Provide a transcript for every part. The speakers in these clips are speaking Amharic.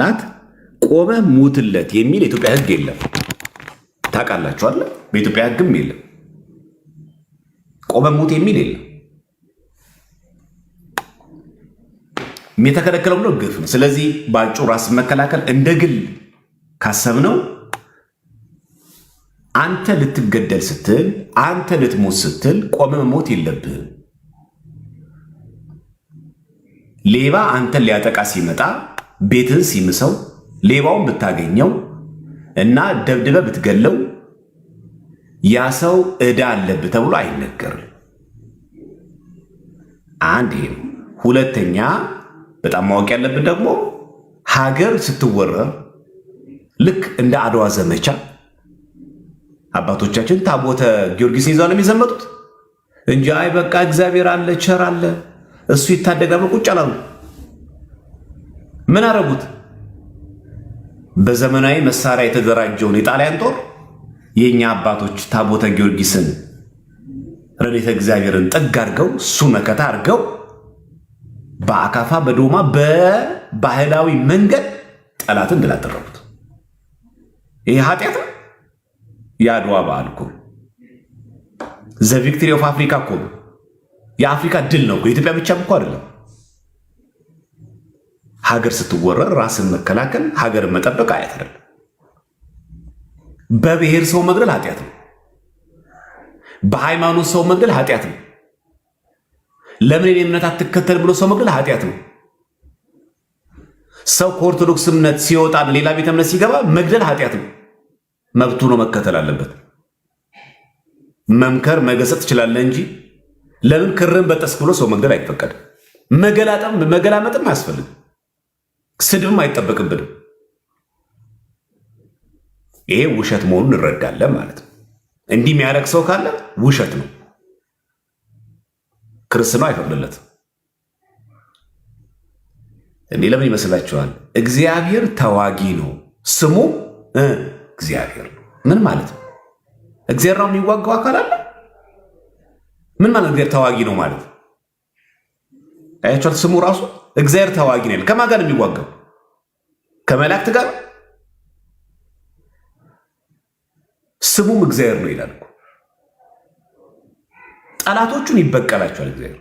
ጠላት ቆመ ሙትለት የሚል የኢትዮጵያ ሕግ የለም። ታውቃላችሁ አይደል? በኢትዮጵያ ሕግም የለም። ቆመ ሙት የሚል የለም። የተከለከለው ነው ግፍ ነው። ስለዚህ በአጭሩ ራስን መከላከል እንደ ግል ካሰብነው አንተ ልትገደል ስትል አንተ ልትሞት ስትል ቆመ መሞት የለብህም። ሌባ አንተን ሊያጠቃ ሲመጣ ቤትህን ሲምሰው ሌባውን ብታገኘው እና ደብድበ ብትገለው ያ ሰው ዕዳ አለብህ ተብሎ አይነገርም። አንድ ይሄ ነው። ሁለተኛ በጣም ማወቅ ያለብን ደግሞ ሀገር ስትወረር ልክ እንደ አድዋ ዘመቻ አባቶቻችን ታቦተ ጊዮርጊስ ይዘው ነው የሚዘመቱት እንጂ አይ በቃ እግዚአብሔር አለ ቸር አለ እሱ ይታደጋል ቁጭ አላሉ። ምን አረጉት? በዘመናዊ መሳሪያ የተደራጀውን የጣሊያን ጦር የኛ አባቶች ታቦተ ጊዮርጊስን ረድኤተ እግዚአብሔርን ጥግ አድርገው እሱ መከታ አድርገው በአካፋ በዶማ በባህላዊ መንገድ ጠላትን ድል አደረጉት። ይሄ ኃጢአት ነው። የአድዋ በዓል እኮ ዘ ቪክትሪ ኦፍ አፍሪካ እኮ የአፍሪካ ድል ነው። የኢትዮጵያ ብቻ እኮ አይደለም። ሀገር ስትወረር ራስን መከላከል ሀገርን መጠበቅ አያት አይደለም። በብሔር ሰው መግደል ኃጢአት ነው። በሃይማኖት ሰው መግደል ኃጢአት ነው። ለምን የኔ እምነት አትከተል ብሎ ሰው መግደል ኃጢአት ነው። ሰው ከኦርቶዶክስ እምነት ሲወጣ ሌላ ቤተ እምነት ሲገባ መግደል ኃጢአት ነው። መብቱ ነው፣ መከተል አለበት። መምከር መገሰጥ ትችላለህ እንጂ ለምን ክርን በጠስክ ብሎ ሰው መግደል አይፈቀድም። መገላመጥም አያስፈልግም። ስድብም አይጠበቅብንም። ይሄ ውሸት መሆኑን እንረዳለን ማለት ነው። እንዲህ የሚያደርግ ሰው ካለ ውሸት ነው፣ ክርስትናው አይፈቅድለትም። እንዲህ ለምን ይመስላችኋል? እግዚአብሔር ተዋጊ ነው፣ ስሙ እግዚአብሔር ነው። ምን ማለት ነው? እግዚአብሔር ነው የሚዋጋው አካል አለ? ምን ማለት እግዚአብሔር ተዋጊ ነው ማለት? አያችኋል? ስሙ ራሱ እግዚአብሔር ተዋጊ ነው። ከማን ጋር ነው የሚዋጋው? ከመላእክት ጋር። ስሙም እግዚአብሔር ነው ይላል። ጠላቶቹን ይበቀላቸዋል እግዚአብሔር።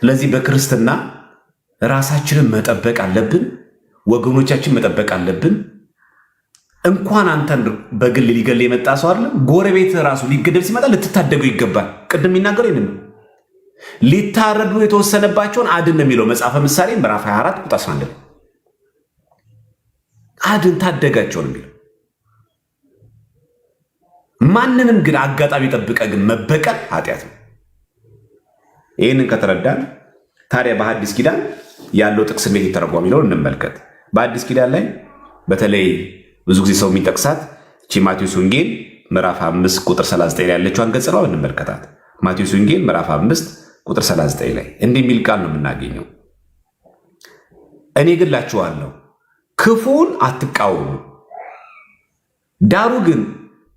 ስለዚህ በክርስትና ራሳችንን መጠበቅ አለብን፣ ወገኖቻችን መጠበቅ አለብን። እንኳን አንተን በግል ሊገል የመጣ ሰው አይደለም፣ ጎረቤት ራሱ ሊገደል ሲመጣ ልትታደገው ይገባል። ቅድም የሚናገረው ይህንን ነው። ሊታረዱ የተወሰነባቸውን አድን ነው የሚለው መጽሐፈ ምሳሌ ምዕራፍ 24 ቁጥር 11 አድን ታደጋቸው ነው የሚለው። ማንንም ግን አጋጣሚ ጠብቀ ግን መበቀል ኃጢአት ነው። ይህንን ከተረዳን ታዲያ በሐዲስ ኪዳን ያለው ጥቅስ እንዴት ይተረጎም የሚለውን እንመልከት። በሐዲስ ኪዳን ላይ በተለይ ብዙ ጊዜ ሰው የሚጠቅሳት ማቴዎስ ወንጌል ምዕራፍ 5 ቁጥር 39 ላይ ያለችው አንቀጽ ነው። እንመልከታት። ማቴዎስ ወንጌል ምዕራፍ 5 ቁጥር 39 ላይ እንዲህ የሚል ቃል ነው የምናገኘው። እኔ ግን እላችኋለሁ ክፉን አትቃወሙ፣ ዳሩ ግን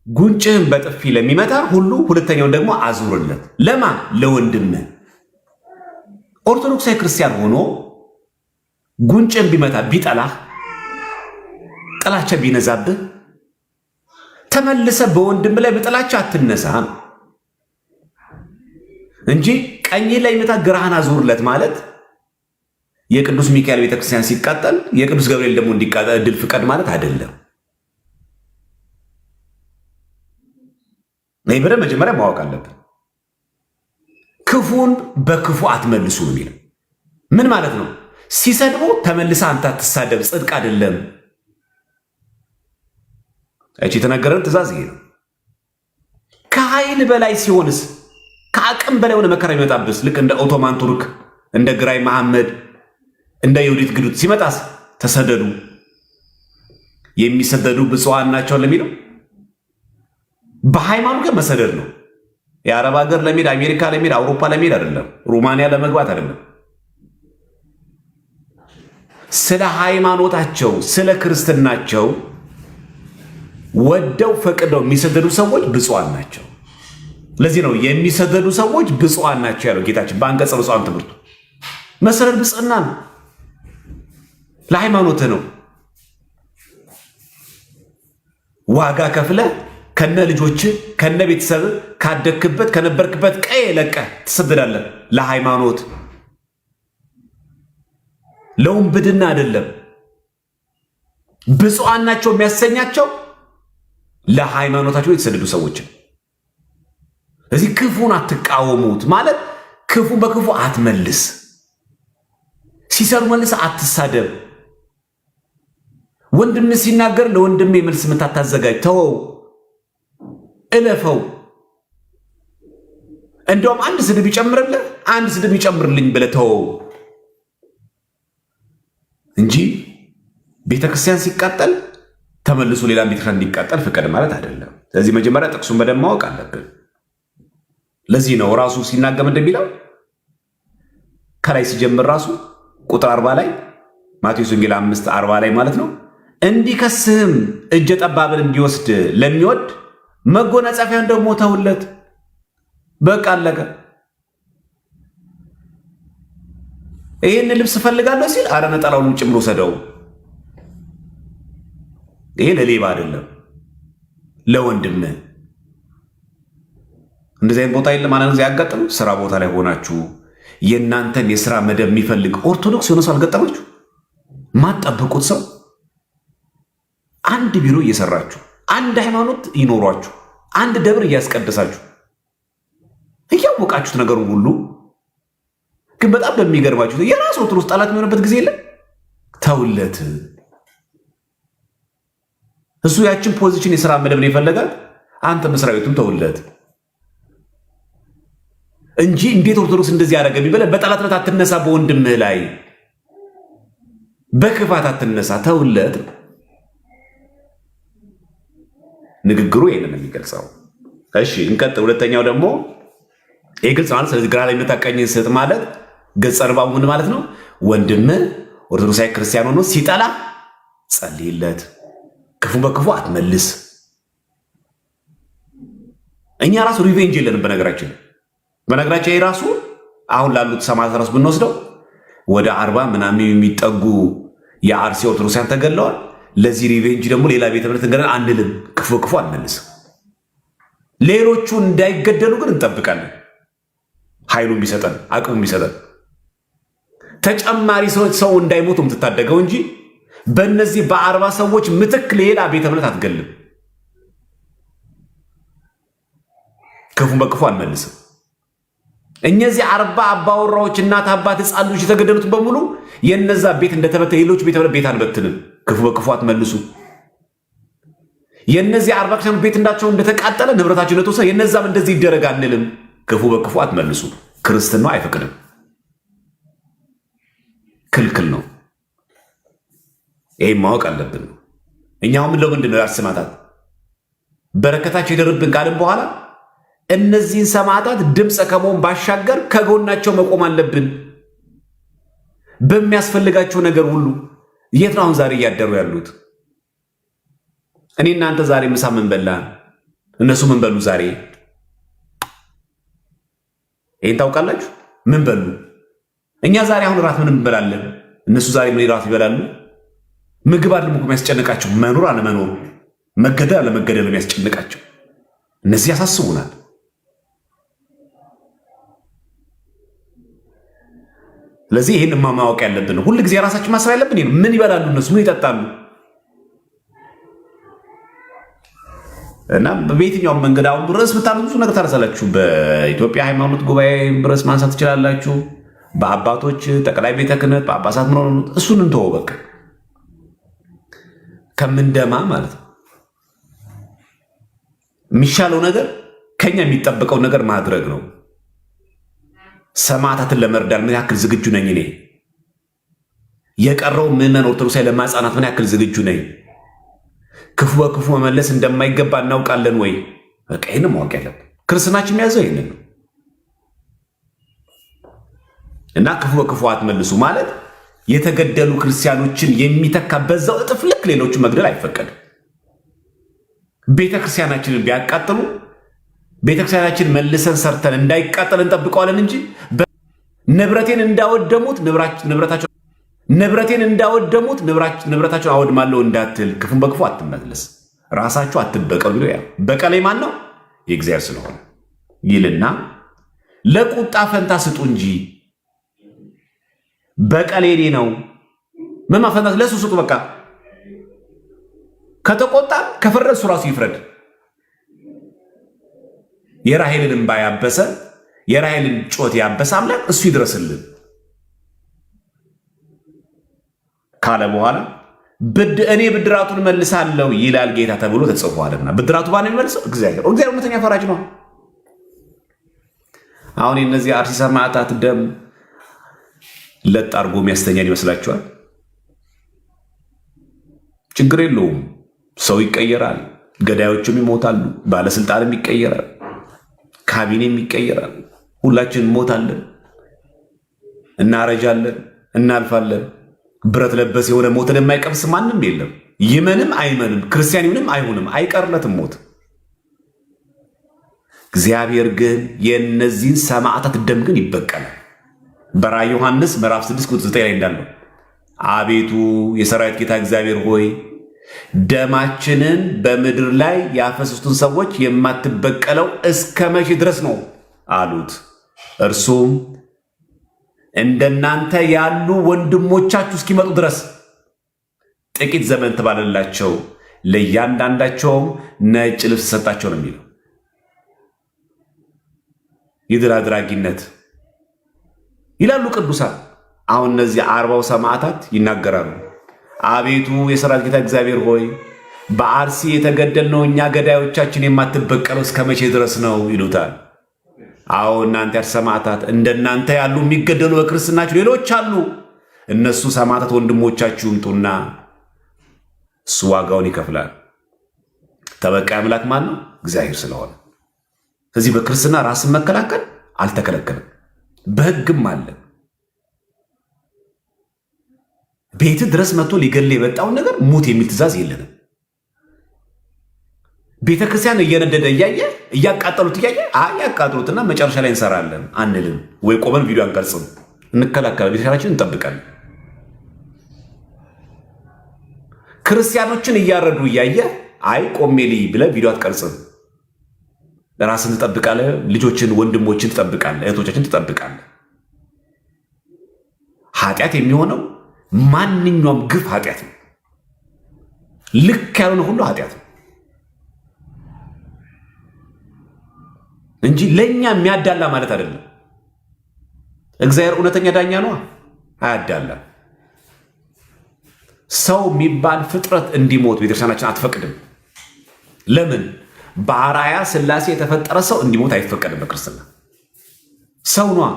ጉንጭህን በጥፊ ለሚመታ ሁሉ ሁለተኛውን ደግሞ አዙርለት። ለማ ለወንድምህ። ኦርቶዶክሳዊ ክርስቲያን ሆኖ ጉንጭህን ቢመታ ቢጠላህ፣ ጥላቻ ቢነዛብህ ተመልሰ በወንድም ላይ በጥላቻ አትነሳ እንጂ ቀኝ ላይ መታ ግራህን አዙርለት ማለት የቅዱስ ሚካኤል ቤተክርስቲያን ሲቃጠል የቅዱስ ገብርኤል ደግሞ እንዲቃጠል እድል ፍቀድ ማለት አይደለም። ነይበረ መጀመሪያ ማወቅ አለብን። ክፉን በክፉ አትመልሱ ነው የሚለው። ምን ማለት ነው? ሲሰድቡ ተመልሰ አንተ አትሳደብ፣ ጽድቅ አይደለም። እቺ የተነገረን ትእዛዝ ይሄ ነው። ከኃይል በላይ ሲሆንስ፣ ከአቅም በላይ ሆነ መከራ ይመጣብስ፣ ልክ እንደ ኦቶማን ቱርክ፣ እንደ ግራኝ መሐመድ፣ እንደ የውዲት ግዱት ሲመጣስ ተሰደዱ። የሚሰደዱ ብፁዓን ናቸው ለሚለው በሃይማኖት ጋር መሰደድ ነው። የአረብ ሀገር ለሚሄድ፣ አሜሪካ ለሚሄድ፣ አውሮፓ ለሚሄድ አይደለም። ሩማንያ ለመግባት አይደለም። ስለ ሃይማኖታቸው ስለ ክርስትናቸው ወደው ፈቅደው የሚሰደዱ ሰዎች ብፁዓን ናቸው። ለዚህ ነው የሚሰደዱ ሰዎች ብፁዓን ናቸው ያለው ጌታችን በአንቀጸ ብፁዓን ትምህርቱ። መሰደድ ብፅዕና ነው። ለሃይማኖትህ ነው። ዋጋ ከፍለ ከነ ልጆች ከነ ቤተሰብ ካደክበት ከነበርክበት ቀይ ለቀህ ትሰደዳለህ። ለሃይማኖት ለውንብድና አይደለም። ብፁዓን ናቸው የሚያሰኛቸው ለሃይማኖታቸው የተሰደዱ ሰዎች። እዚህ ክፉን አትቃወሙት ማለት ክፉን በክፉ አትመልስ። ሲሰሩ መልስ አትሳደብ። ወንድም ሲናገር ለወንድም መልስ ምታታዘጋጅ ተወው፣ እለፈው። እንደውም አንድ ስድብ ይጨምርልህ አንድ ስድብ ይጨምርልኝ ብለህ ተወው እንጂ ቤተክርስቲያን ሲቃጠል ተመልሶ ሌላ ቤተክርስቲያን እንዲቃጠል ፍቀድ ማለት አይደለም። ስለዚህ መጀመሪያ ጥቅሱን በደንብ ማወቅ አለብን። ለዚህ ነው ራሱ ሲናገም እንደሚለው ከላይ ሲጀምር ራሱ ቁጥር 40 ላይ ማቴዎስ ወንጌል 5:40 ላይ ማለት ነው እንዲከስህም እጀ ጠባብን እንዲወስድ ለሚወድ መጎናጸፊያን ደግሞ ተውለት። በቃ አለቀ። ይህን ልብስ ፈልጋለሁ ሲል አረ ነጠላውን ጭምሮ ሰደው። ይሄ ለሌባ አይደለም ለወንድም። እንደዚህ አይነት ቦታ የለም። አንድ ጊዜ ያጋጠሙ ስራ ቦታ ላይ ሆናችሁ የእናንተን የስራ መደብ የሚፈልግ ኦርቶዶክስ የሆነ ሰው አልገጠማችሁ? ማጠብቁት ሰው አንድ ቢሮ እየሰራችሁ አንድ ሃይማኖት ይኖሯችሁ አንድ ደብር እያስቀደሳችሁ እያወቃችሁት ነገሩን ሁሉ ግን በጣም በሚገርማችሁ የራሱ ኦርቶዶክስ ጠላት የሚሆንበት ጊዜ የለም። ተውለት። እሱ ያችን ፖዚሽን የሥራ መደብ ነው የፈለጋት። አንተ መስሪያ ቤቱን ተውለት እንጂ እንዴት ኦርቶዶክስ እንደዚህ ያደረገ ቢበለ በጠላትነት አትነሳ። በወንድምህ ላይ በክፋት አትነሳ። ተውለት። ንግግሩ ይሄንን ነው የሚገልጸው። እሺ እንቀጥል። ሁለተኛው ደግሞ ግልጽ ማለት ስለዚህ ግራ ላይ የምታቀኝን ስጥ ማለት ገጸ ርባው ምን ማለት ነው? ወንድምህ ኦርቶዶክሳዊ ክርስቲያን ሆኖ ሲጠላ ጸልይለት። ክፉ በክፉ አትመልስ። እኛ ራሱ ሪቬንጅ የለንም። በነገራችን ራሱ አሁን ላሉት ሰማዕታት ራሱ ብንወስደው ወደ 40 ምናምን የሚጠጉ የአርሲ ኦርቶዶክሳውያን ተገለዋል። ለዚህ ሪቬንጅ ደግሞ ሌላ ቤተ እምነት እንገናኝ አንልም። ክፉ በክፉ አንመልስም። ሌሎቹ እንዳይገደሉ ግን እንጠብቃለን። ኃይሉን ቢሰጠን አቅሙን ቢሰጠን ተጨማሪ ሰው እንዳይሞቱ የምትታደገው እንጂ በእነዚህ በ40 ሰዎች ምትክ ሌላ ቤተ እምነት አትገልም። ክፉን በክፉ አንመልስም። እነዚህ 40 አባወራዎች እናት አባት ሕፃን ልጆች የተገደሉት በሙሉ የነዛ ቤት እንደተበተ ሌሎች ቤተ እምነት ቤት አንበትንም። ክፉ በክፉ አትመልሱ። የነዚህ 40 ክርስቲያኖች ቤት እንዳቸው እንደተቃጠለ ንብረታቸው እንደተወሰደ የነዛም እንደዚህ ይደረግ አንልም። ክፉ በክፉ አትመልሱ። ክርስትናው አይፈቅድም፣ ክልክል ነው። ይሄን ማወቅ አለብን። እኛው ምን ለምንድን ነው ያሰማታት በረከታቸው ይደርብን ካልን በኋላ እነዚህን ሰማዕታት ድምፀ ከመሆን ባሻገር ከጎናቸው መቆም አለብን። በሚያስፈልጋቸው ነገር ሁሉ የት ነው አሁን ዛሬ እያደሩ ያሉት? እኔ እናንተ ዛሬ ምሳ ምን በላን? እነሱ ምን በሉ ዛሬ? ይሄን ታውቃላችሁ? ምን በሉ? እኛ ዛሬ አሁን ራት ምን እንበላለን? እነሱ ዛሬ ምን ራት ይበላሉ? ምግብ አይደለም እኮ የሚያስጨንቃቸው፣ መኖር አለመኖሩ፣ መገደል አለመገደል የሚያስጨንቃቸው። እነዚህ ያሳስቡናል። ስለዚህ ይህን ማወቅ ያለብን ነው። ሁል ጊዜ የራሳችን ማሰብ ያለብን ይሄ ነው። ምን ይበላሉ እነሱ? ምን ይጠጣሉ? እና በየትኛውም መንገድ አሁን ርዕስ ብታነሱ ብዙ ነገር ታነሳላችሁ። በኢትዮጵያ ሃይማኖት ጉባኤ ርዕስ ማንሳት ትችላላችሁ። በአባቶች ጠቅላይ ቤተ ክህነት በአባሳት ምን ሆኑ፣ እሱን እንተወው በቃ ከምንደማ ማለት ነው። የሚሻለው ነገር ከኛ የሚጠበቀው ነገር ማድረግ ነው። ሰማዕታትን ለመርዳት ምን ያክል ዝግጁ ነኝ እኔ? የቀረው ምዕመን ኦርቶዶክሳዊ ለማጽናናት ምን ያክል ዝግጁ ነኝ? ክፉ በክፉ መመለስ እንደማይገባ እናውቃለን ወይ? በቃ ይህን ማወቅ ያለብን። ክርስትናችን የሚያዘው ይህንን ነው። እና ክፉ በክፉ አትመልሱ ማለት የተገደሉ ክርስቲያኖችን የሚተካ በዛው እጥፍ ልክ ሌሎቹ መግደል አይፈቀድም። ቤተክርስቲያናችንን ቢያቃጥሉ ቤተክርስቲያናችን መልሰን ሰርተን እንዳይቃጠል እንጠብቀዋለን እንጂ ንብረቴን እንዳወደሙት ንብረቴን እንዳወደሙት ንብረታቸውን አወድማለሁ እንዳትል፣ ክፉን በክፉ አትመልስ፣ ራሳችሁ አትበቀሉ ቢለው ያ በቀሌ ማን ነው? የእግዚአብሔር ስለሆነ ይልና ለቁጣ ፈንታ ስጡ እንጂ በቀሌ እኔ ነው። ምን ፈንታ ለሱ ስጡ። በቃ ከተቆጣ ከፈረደ እሱ ራሱ ይፍረድ። የራሔልን እንባ ያበሰ የራሔልን ጮት ያበሰ አምላክ እሱ ይድረስልን ካለ በኋላ እኔ ብድራቱን መልሳለሁ ይላል ጌታ ተብሎ ተጽፏልና፣ ብድራቱ ባን የሚመልሰው እግዚአብሔር እውነተኛ ፈራጅ ነው። አሁን እነዚህ አርሲ ሰማዕታት ደም ለጥ አድርጎ የሚያስተኛን ይመስላችኋል? ችግር የለውም። ሰው ይቀየራል፣ ገዳዮችም ይሞታሉ፣ ባለስልጣንም ይቀየራል፣ ካቢኔም ይቀየራል። ሁላችን እንሞታለን፣ እናረጃለን፣ እናልፋለን። ብረት ለበስ የሆነ ሞትን የማይቀምስ ማንም የለም። ይመንም አይመንም ክርስቲያን ይሁንም አይሁንም አይቀርለትም ሞት። እግዚአብሔር ግን የእነዚህን ሰማዕታት ደም ግን ይበቀላል። በራዕየ ዮሐንስ ምዕራፍ 6 ቁጥር 9 ላይ እንዳለው አቤቱ የሰራዊት ጌታ እግዚአብሔር ሆይ ደማችንን በምድር ላይ ያፈሰሱትን ሰዎች የማትበቀለው እስከ መቼ ድረስ ነው አሉት። እርሱም እንደናንተ ያሉ ወንድሞቻችሁ እስኪመጡ ድረስ ጥቂት ዘመን ተባለላቸው፣ ለእያንዳንዳቸውም ነጭ ልብስ ሰጣቸው ነው የሚለው። የድል አድራጊነት ይላሉ ቅዱሳን። አሁን እነዚህ 40 ሰማዕታት ይናገራሉ። አቤቱ የሰራዊት ጌታ እግዚአብሔር ሆይ በአርሲ የተገደልነው እኛ ገዳዮቻችን የማትበቀለው እስከ መቼ ድረስ ነው ይሉታል። አዎ እናንተ ሰማዕታት እንደናንተ ያሉ የሚገደሉ በክርስትናችሁ ሌሎች አሉ። እነሱ ሰማዕታት ወንድሞቻችሁ ይምጡና እሱ ዋጋውን ይከፍላል። ተበቃይ አምላክ ማን ነው? እግዚአብሔር ስለሆነ ስለዚህ በክርስትና ራስን መከላከል አልተከለከለም፣ በሕግም አለ። ቤት ድረስ መጥቶ ሊገል የመጣውን ነገር ሙት የሚል ትእዛዝ የለንም። ቤተ ክርስቲያን እየነደደ እያየ እያቃጠሉት እያየ ያቃጥሉትና መጨረሻ ላይ እንሰራለን አንልም ወይ ቆመን ቪዲዮ አንቀርጽም፣ እንከላከላለን፣ ቤተክርስቲያናችንን እንጠብቃለን። ክርስቲያኖችን እያረዱ እያየ ቆሜ ልይ ብለህ ቪዲዮ አትቀርጽም። ራስን ትጠብቃለህ፣ ልጆችን ወንድሞችን ትጠብቃለህ፣ እህቶቻችን ትጠብቃለህ። ኃጢአት የሚሆነው ማንኛውም ግፍ ኃጢአት ነው። ልክ ያልሆነ ሁሉ ኃጢአት ነው እንጂ ለኛ የሚያዳላ ማለት አይደለም። እግዚአብሔር እውነተኛ ዳኛ ነው፣ አያዳላም። ሰው የሚባል ፍጥረት እንዲሞት ቤተክርስቲያናችን አትፈቅድም። ለምን? በአርአያ ሥላሴ የተፈጠረ ሰው እንዲሞት አይፈቀድም በክርስትና። ሰው ነዋ።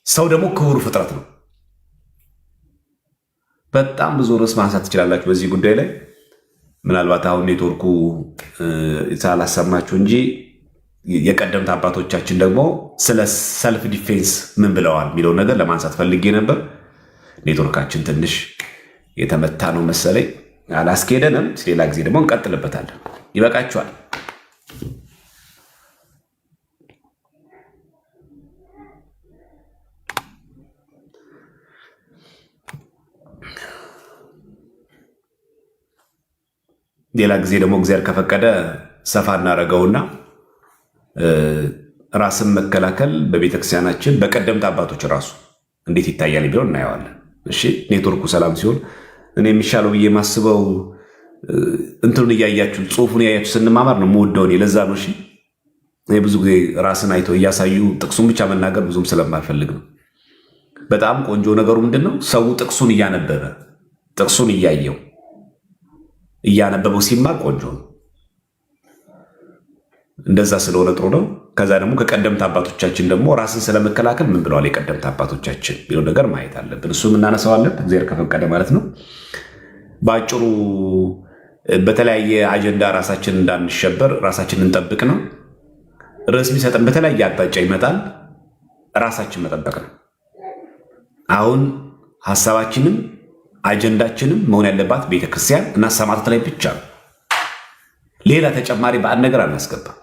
ሰው ደግሞ ክቡር ፍጥረት ነው። በጣም ብዙ ርዕስ ማንሳት ትችላላችሁ በዚህ ጉዳይ ላይ። ምናልባት አሁን ኔትወርኩ ሳላሰማችሁ እንጂ የቀደምት አባቶቻችን ደግሞ ስለ ሰልፍ ዲፌንስ ምን ብለዋል የሚለውን ነገር ለማንሳት ፈልጌ ነበር። ኔትወርካችን ትንሽ የተመታ ነው መሰለኝ፣ አላስኬደንም። ሌላ ጊዜ ደግሞ እንቀጥልበታለን። ይበቃችኋል። ሌላ ጊዜ ደግሞ እግዚአብሔር ከፈቀደ ሰፋ እናደርገውና ራስን መከላከል በቤተክርስቲያናችን በቀደምት አባቶች ራሱ እንዴት ይታያል ቢሆን እናየዋለን። እሺ፣ ኔትወርኩ ሰላም ሲሆን እኔ የሚሻለው ብዬ የማስበው እንትኑን እያያችሁ ጽሁፉን እያያችሁ ስንማማር ነው የምወደው እኔ። ለዛ ነው። እሺ፣ እኔ ብዙ ጊዜ ራስን አይቶ እያሳዩ ጥቅሱን ብቻ መናገር ብዙም ስለማልፈልግ ነው። በጣም ቆንጆ ነገሩ ምንድን ነው? ሰው ጥቅሱን እያነበበ ጥቅሱን እያየው እያነበበው ሲማር ቆንጆ ነው። እንደዛ ስለሆነ ጥሩ ነው። ከዛ ደግሞ ከቀደምት አባቶቻችን ደግሞ ራስን ስለመከላከል ምን ብለዋል የቀደምት አባቶቻችን ቢለው ነገር ማየት አለብን። እሱም እናነሳዋለን እግዚአብሔር ከፈቀደ ማለት ነው። በአጭሩ በተለያየ አጀንዳ ራሳችን እንዳንሸበር ራሳችን እንጠብቅ ነው። ርዕስ የሚሰጠን በተለያየ አቅጣጫ ይመጣል። ራሳችን መጠበቅ ነው። አሁን ሀሳባችንም አጀንዳችንም መሆን ያለባት ቤተክርስቲያን እና ሰማዕታት ላይ ብቻ ነው። ሌላ ተጨማሪ በአንድ ነገር አናስገባም።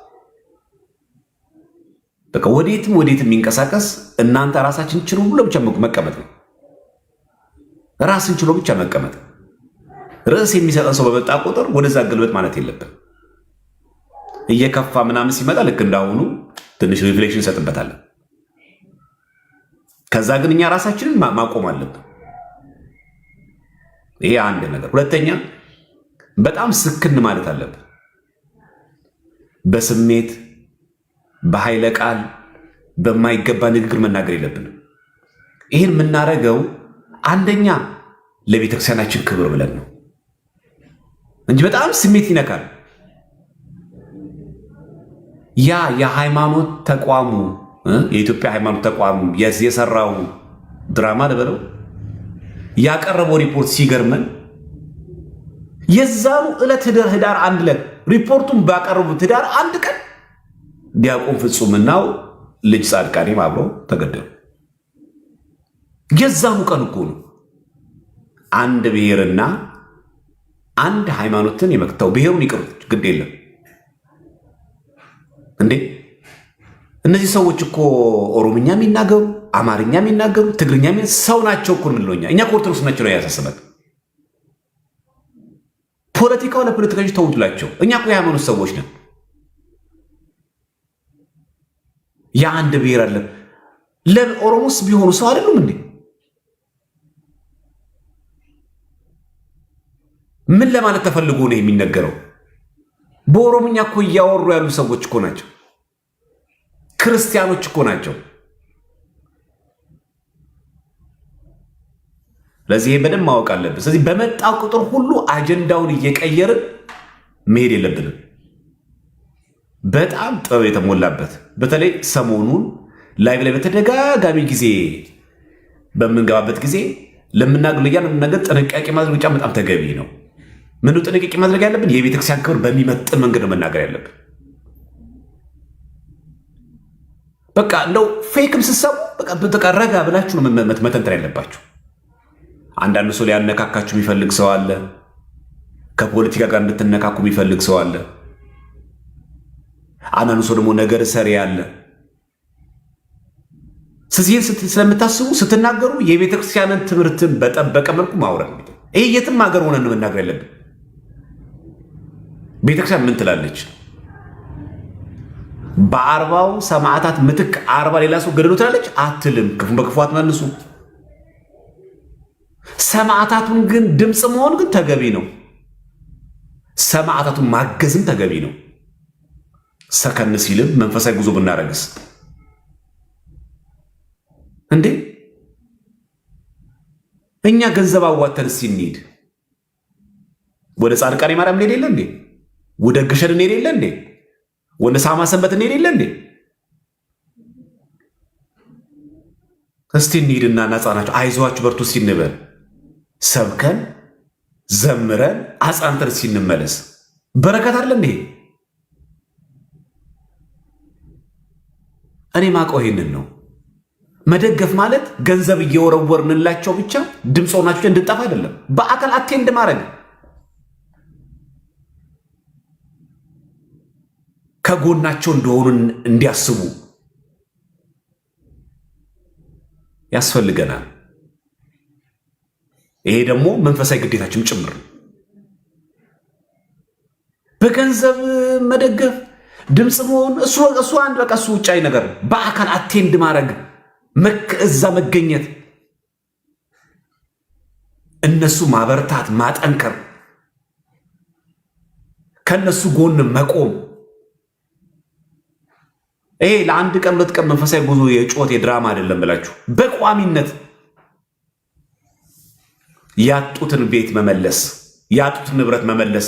በቃ ወዴትም የሚንቀሳቀስ እናንተ ራሳችን ችሎ ብሎ ብቻ መቀመጥ ነው። ራስን ችሎ ብቻ መቀመጥ። ርዕስ የሚሰጠን ሰው በመጣ ቁጥር ወደዛ ግልበጥ ማለት የለብን። እየከፋ ምናምን ሲመጣ ልክ እንዳሁኑ ትንሽ ሪፍሌክሽን እንሰጥበታለን። ከዛ ግን እኛ ራሳችንን ማቆም አለብን። ይሄ አንድ ነገር። ሁለተኛ በጣም ስክን ማለት አለብን። በስሜት በኃይለ ቃል በማይገባ ንግግር መናገር የለብንም። ይህን የምናደርገው አንደኛ ለቤተክርስቲያናችን ክብር ብለን ነው እንጂ በጣም ስሜት ይነካል። ያ የሃይማኖት ተቋሙ የኢትዮጵያ ሃይማኖት ተቋም የሰራው ድራማ ልበለው ያቀረበው ሪፖርት ሲገርመን የዛኑ ዕለት ህዳር 1 ዕለት ሪፖርቱን ባቀረቡት ህዳር 1 ቀን ዲያቆን ፍጹምናው ልጅ ጻድቃኔም አብሮ ተገደሉ። የዛኑ ቀን እኮ ነው አንድ ብሔርና አንድ ሃይማኖትን የመክተው። ብሔሩን ይቅሩት ግድ የለም እንዴ! እነዚህ ሰዎች እኮ ኦሮምኛ የሚናገሩ አማርኛ የሚናገሩ ትግርኛ ሰው ናቸው እኮ ምንለኛ። እኛ ኦርቶዶክስ ናቸው ነው ያሳስበን። ፖለቲካው ለፖለቲከኞች ተውላቸው። እኛ እኮ የሃይማኖት ሰዎች ነን። የአንድ ብሔር አለ። ለኦሮሞስ ቢሆኑ ሰው አይደሉም እንዴ? ምን ለማለት ተፈልጎ ነው የሚነገረው? በኦሮምኛ እኮ እያወሩ ያሉ ሰዎች እኮ ናቸው። ክርስቲያኖች እኮ ናቸው። ለዚህ በደንብ ማወቅ አለብን። ስለዚህ በመጣ ቁጥር ሁሉ አጀንዳውን እየቀየርን መሄድ የለብንም። በጣም ጥበብ የተሞላበት በተለይ ሰሞኑን ላይቭ ላይ በተደጋጋሚ ጊዜ በምንገባበት ጊዜ ለምናግለያ ነገር ጥንቃቄ ማድረግ ብቻ በጣም ተገቢ ነው። ምኑ ጥንቃቄ ማድረግ ያለብን? የቤተክርስቲያን ክብር በሚመጥን መንገድ ነው መናገር ያለብን። በቃ እንደው ፌክም ስትሰሙ በቃ ረጋ ብላችሁ ነው መተንተን ያለባችሁ። አንዳንድ ሰው ሊያነካካችሁ የሚፈልግ ሰው አለ። ከፖለቲካ ጋር እንድትነካኩ የሚፈልግ ሰው አለ። አንዳንዱ ሰው ደግሞ ነገር ሰሪ አለ። ስለዚህ ስለምታስቡ ስትናገሩ የቤተክርስቲያንን ትምህርትን በጠበቀ መልኩ ማውራት። ይሄ የትም ሀገር ሆነን ነው መናገር ያለብን። ቤተክርስቲያን ምን ትላለች? በ40 ሰማዕታት ምትክ 40 ሌላ ሰው ገደሉ ትላለች አትልም። ክፉን በክፉ አትመልሱ። ሰማዕታቱን ግን ድምፅ መሆን ግን ተገቢ ነው። ሰማዕታቱን ማገዝም ተገቢ ነው። ሰከን ሲልም መንፈሳዊ ጉዞ ብናረግስ እንዴ! እኛ ገንዘብ አዋተን ሲንሄድ ወደ ጻድቃኔ ማርያም እንሄድ የለ እንዴ? ወደ ግሸን እንሄድ የለ እንዴ? ወደ ሳማ ሰንበት እንሄድ የለ እንዴ? እስቲ እንሂድና እናጻናቸው። አይዟችሁ በርቱ ሲንበል ሰብከን ዘምረን አጻንተን ሲንመለስ በረከት አለ እንዴ? እኔ ማቀው ይሄንን ነው። መደገፍ ማለት ገንዘብ እየወረወርንላቸው ብቻ ድምፅ ሆናችሁ እንድጠፋ አይደለም። በአካል አቴንድ ማድረግ ከጎናቸው እንደሆኑ እንዲያስቡ ያስፈልገናል። ይሄ ደግሞ መንፈሳዊ ግዴታችን ጭምር ነው። በገንዘብ መደገፍ ድምፅ መሆን እሱ አንድ በቃ እሱ ውጫዊ ነገር። በአካል አቴንድ ማድረግ እዛ መገኘት፣ እነሱ ማበርታት፣ ማጠንከር፣ ከነሱ ጎን መቆም። ይሄ ለአንድ ቀን 2 ቀን መንፈሳዊ ጉዞ የጮት የድራማ አይደለም ብላችሁ በቋሚነት ያጡትን ቤት መመለስ፣ ያጡትን ንብረት መመለስ።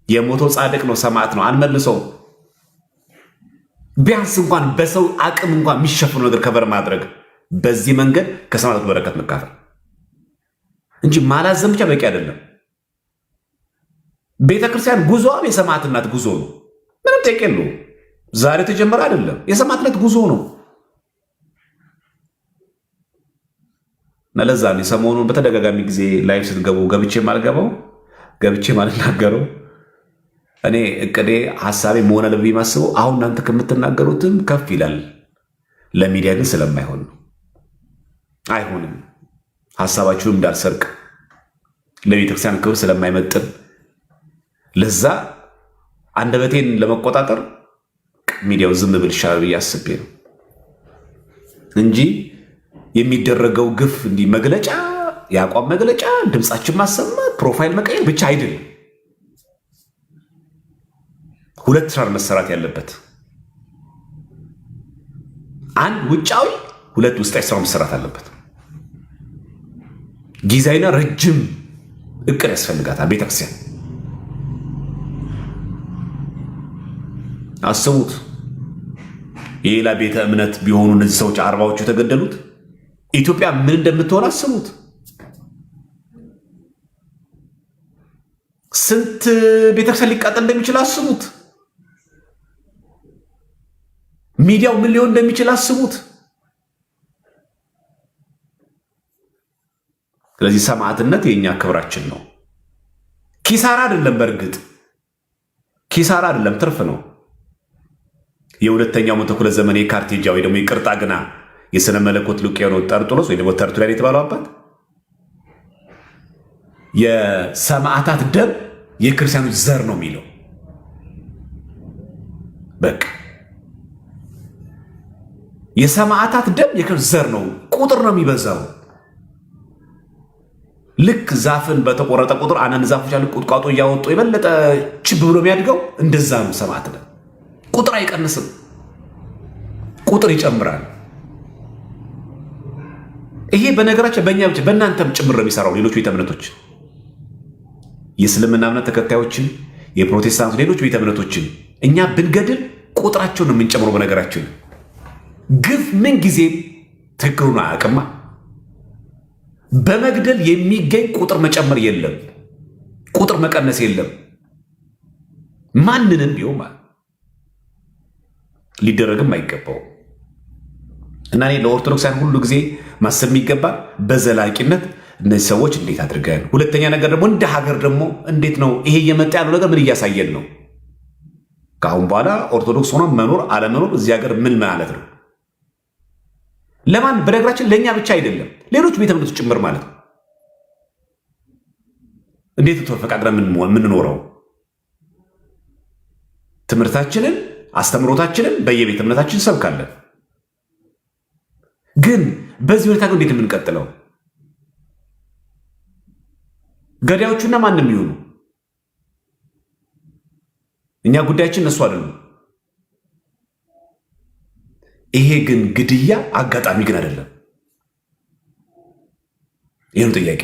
የሞተው ጻድቅ ነው፣ ሰማዕት ነው፣ አንመልሰው። ቢያንስ እንኳን በሰው አቅም እንኳን የሚሸፍኑ ነገር ከበር ማድረግ፣ በዚህ መንገድ ከሰማዕታቱ በረከት መካፈል እንጂ ማላዘም ብቻ በቂ አይደለም። ቤተክርስቲያን ጉዞዋም የሰማዕትነት ጉዞ ነው። ምንም ጥያቄ የለውም። ዛሬ ተጀመረ አይደለም፣ የሰማዕትነት ጉዞ ነው። ለዛ ነው ሰሞኑን በተደጋጋሚ ጊዜ ላይቭ ስትገቡ ገብቼ ማልገባው ገብቼ ማልናገረው እኔ እቅዴ ሀሳቤ መሆን አለብኝ ማስበው አሁን እናንተ ከምትናገሩትም ከፍ ይላል። ለሚዲያ ግን ስለማይሆን ነው። አይሆንም። ሀሳባችሁን እንዳልሰርቅ ለቤተክርስቲያን ክብር ስለማይመጥን ለዛ አንደበቴን ለመቆጣጠር ሚዲያው ዝም ብል ይሻላል ብዬ አስቤ ነው እንጂ የሚደረገው ግፍ እንዲህ መግለጫ፣ የአቋም መግለጫ፣ ድምፃችን ማሰማት፣ ፕሮፋይል መቀየር ብቻ አይደለም። ሁለት ስራ መሰራት ያለበት፣ አንድ ውጫዊ፣ ሁለት ውስጣዊ ስራ መሰራት አለበት። ጊዜያዊና ረጅም እቅድ ያስፈልጋታል ቤተክርስቲያን። አስቡት የሌላ ቤተ እምነት ቢሆኑ እነዚህ ሰዎች አርባዎቹ የተገደሉት ኢትዮጵያ ምን እንደምትሆን አስቡት። ስንት ቤተክርስቲያን ሊቃጠል እንደሚችል አስቡት። ሚዲያው ምን ሊሆን እንደሚችል አስቡት። ስለዚህ ሰማዕትነት የኛ ክብራችን ነው። ኪሳራ አይደለም። በእርግጥ ኪሳራ አይደለም፣ ትርፍ ነው። የሁለተኛው መቶ ክፍለ ዘመን የካርቴጃ ወይ ደግሞ የቅርጣ ግና የሥነ መለኮት ሊቅ የሆነው ጠርጡሎስ ወይ ደግሞ ተርቱሊያን የተባለው አባት የሰማዕታት ደም የክርስቲያኖች ዘር ነው የሚለው። በቃ የሰማዕታት ደም የክርስቲያኖች ዘር ነው፣ ቁጥር ነው የሚበዛው። ልክ ዛፍን በተቆረጠ ቁጥር አንዳንድ ዛፎች ያሉ ቁጥቋጦ እያወጡ የበለጠ ችብ ብሎ የሚያድገው እንደዛ ነው። ሰማዕት ደም ቁጥር አይቀንስም፣ ቁጥር ይጨምራል። ይሄ በነገራችን በእኛ ብቻ በእናንተም ጭምር ነው የሚሰራው። ሌሎች ቤተ እምነቶች የእስልምና እምነት ተከታዮችን፣ የፕሮቴስታንት ሌሎች ቤተ እምነቶችን እኛ ብንገድል ቁጥራቸውን ነው የምንጨምረው። በነገራችን ግፍ ምን ጊዜም ትክክሉን አያውቅማ። በመግደል የሚገኝ ቁጥር መጨመር የለም፣ ቁጥር መቀነስ የለም። ማንንም ቢሆን ማለት ሊደረግም አይገባው እና እኔ ለኦርቶዶክሳን ሁሉ ጊዜ ማሰብ የሚገባ በዘላቂነት እነዚህ ሰዎች እንዴት አድርገን፣ ሁለተኛ ነገር ደግሞ እንደ ሀገር ደግሞ እንዴት ነው ይሄ እየመጣ ያለው ነገር ምን እያሳየን ነው? ከአሁን በኋላ ኦርቶዶክስ ሆኖ መኖር አለመኖር እዚህ ሀገር ምን ማለት ነው? ለማን በነገራችን ለእኛ ብቻ አይደለም ሌሎች ቤተ እምነቶች ጭምር ማለት ነው። እንዴት ተፈቃቅረን የምንኖረው? ትምህርታችንን አስተምሮታችንን በየቤተ እምነታችን ሰብካለን። ግን በዚህ ሁኔታ እንዴት የምንቀጥለው? ገዳዮቹና ማንም ይሆኑ እኛ ጉዳያችን እነሱ አይደሉም። ይሄ ግን ግድያ አጋጣሚ ግን አይደለም። ይህን ጥያቄ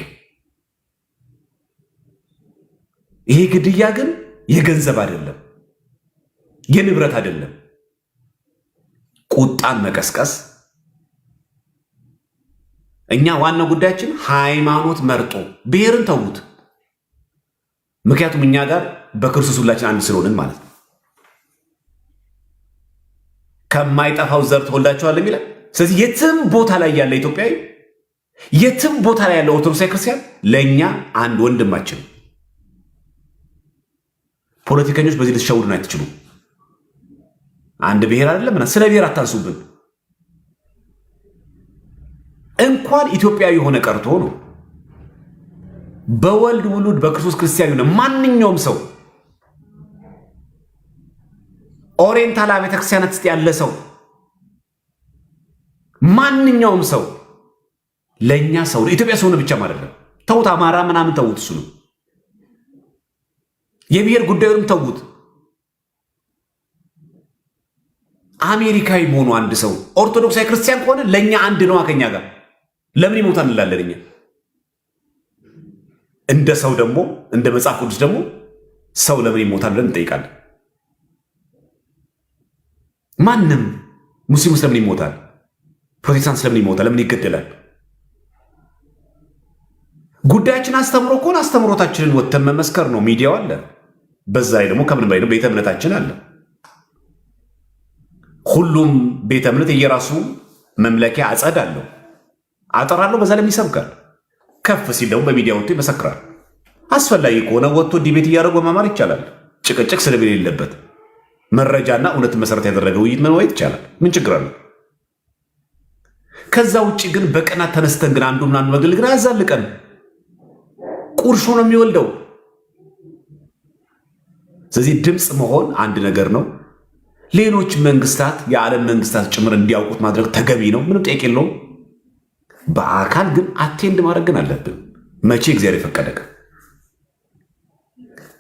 ይሄ ግድያ ግን የገንዘብ አይደለም፣ የንብረት አይደለም። ቁጣን መቀስቀስ እኛ ዋናው ጉዳያችን ሃይማኖት መርጦ ብሔርን ተዉት። ምክንያቱም እኛ ጋር በክርስቶስ ሁላችን አንድ ስለሆንን ማለት ነው። ከማይጠፋው ዘር ተወልዳችኋል የሚለን። ስለዚህ የትም ቦታ ላይ ያለ ኢትዮጵያዊ፣ የትም ቦታ ላይ ያለ ኦርቶዶክሳዊ ክርስቲያን ለእኛ አንድ ወንድማችን። ፖለቲከኞች በዚህ ልትሸውዱን አይትችሉም። አንድ ብሔር አይደለም፣ ስለ ብሔር አታንሱብን። እንኳን ኢትዮጵያዊ የሆነ ቀርቶ ነው በወልድ ውሉድ በክርስቶስ ክርስቲያን የሆነ ማንኛውም ሰው ኦሪየንታል ቤተክርስቲያናት ውስጥ ያለ ሰው ማንኛውም ሰው ለእኛ ሰው ኢትዮጵያ ሰው ነው ብቻም አይደለም። ተውት፣ አማራ ምናምን ተውት፣ እሱ ነው የብሔር ጉዳዩንም ተውት። አሜሪካዊ መሆኑ አንድ ሰው ኦርቶዶክሳዊ ክርስቲያን ከሆነ ለእኛ አንድ ነው። ከኛ ጋር ለምን ይሞታል እንላለን እኛ። እንደ ሰው ደግሞ እንደ መጽሐፍ ቅዱስ ደግሞ ሰው ለምን ይሞታል ብለን እንጠይቃለን። ማንም ሙስሊሙ ስለምን ይሞታል? ፕሮቴስታንት ስለምን ይሞታል? ለምን ይገደላል? ጉዳያችን አስተምሮ ከሆነ አስተምሮታችንን ወተን መመስከር ነው። ሚዲያው አለ፣ በዛ ላይ ደግሞ ከምን በላይ ቤተ እምነታችን አለ። ሁሉም ቤተ እምነት የየራሱ መምለኪያ አጸድ አለው፣ አጥር አለው። በዛ ላይ ይሰብካል። ከፍ ሲል ደግሞ በሚዲያ ወጥቶ ይመሰክራል። አስፈላጊ ከሆነ ወጥቶ ዲቤት እያደረጉ መማር ይቻላል። ጭቅጭቅ፣ ስድብ የሌለበት መረጃና እውነት መሰረት ያደረገ ውይይት መወያየት ይቻላል። ምን ችግር አለ? ከዛ ውጭ ግን በቀናት ተነስተን ግን አንዱ ምናምን መግል ግን አያዛልቀን። ቁርሾ ነው የሚወልደው። ስለዚህ ድምፅ መሆን አንድ ነገር ነው። ሌሎች መንግስታት፣ የዓለም መንግስታት ጭምር እንዲያውቁት ማድረግ ተገቢ ነው። ምንም ጥያቄ የለውም። በአካል ግን አቴንድ ማድረግ ግን አለብን። መቼ እግዚአብሔር የፈቀደ ቀን።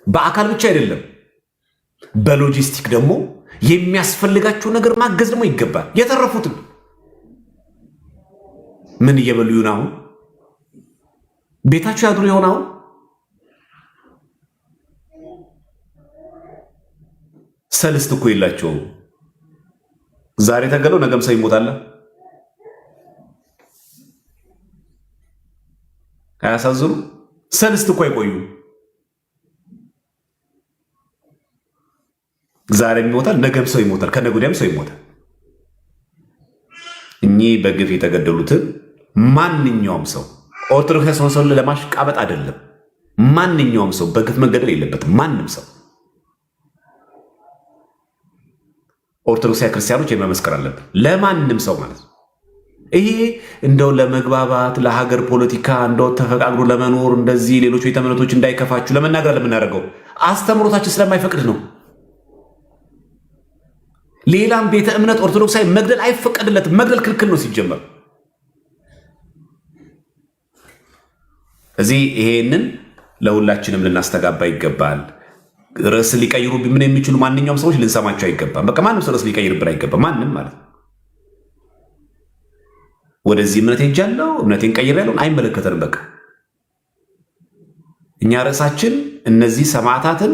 በአካል ብቻ አይደለም፣ በሎጂስቲክ ደግሞ የሚያስፈልጋቸው ነገር ማገዝ ደግሞ ይገባል። የተረፉትን ምን እየበሉ ይሆን? አሁን ቤታቸው ያድሩ ይሆን? አሁን ሰልስት እኮ የላቸውም። ዛሬ ተገለው ነገም ሰው ይሞታል። አያሳዝኑ? ሰልስት እኮ አይቆዩ። ዛሬም ይሞታል፣ ነገም ሰው ይሞታል፣ ከነገ ወዲያም ሰው ይሞታል። እኚህ በግፍ የተገደሉትን ማንኛውም ሰው ኦርቶዶክስ ሰው ለማሽቃበጥ አይደለም። ማንኛውም ሰው በግፍ መገደል የለበትም። ማንም ሰው ኦርቶዶክሳዊ ክርስቲያኖች መመስከር አለብን። ለማንም ሰው ማለት ነው። ይሄ እንደው ለመግባባት ለሀገር ፖለቲካ እንደው ተፈቃቅሮ ለመኖር እንደዚህ ሌሎች ቤተ እምነቶች እንዳይከፋችሁ ለመናገር ለምናደርገው አስተምሮታችን ስለማይፈቅድ ነው። ሌላም ቤተ እምነት ኦርቶዶክሳዊ መግደል አይፈቀድለትም። መግደል ክልክል ነው ሲጀመር። እዚህ ይሄንን ለሁላችንም ልናስተጋባ ይገባል። ርዕስ ሊቀይሩብን ምን የሚችሉ ማንኛውም ሰዎች ልንሰማቸው አይገባም። በቃ ማንም ሰው ርዕስ ሊቀይርብን አይገባም። ማንም ማለት ነው። ወደዚህ እምነት ሄጃለሁ እምነቴን ቀይሬያለሁ አይመለከተንም። በቃ እኛ ርዕሳችን እነዚህ ሰማዕታትን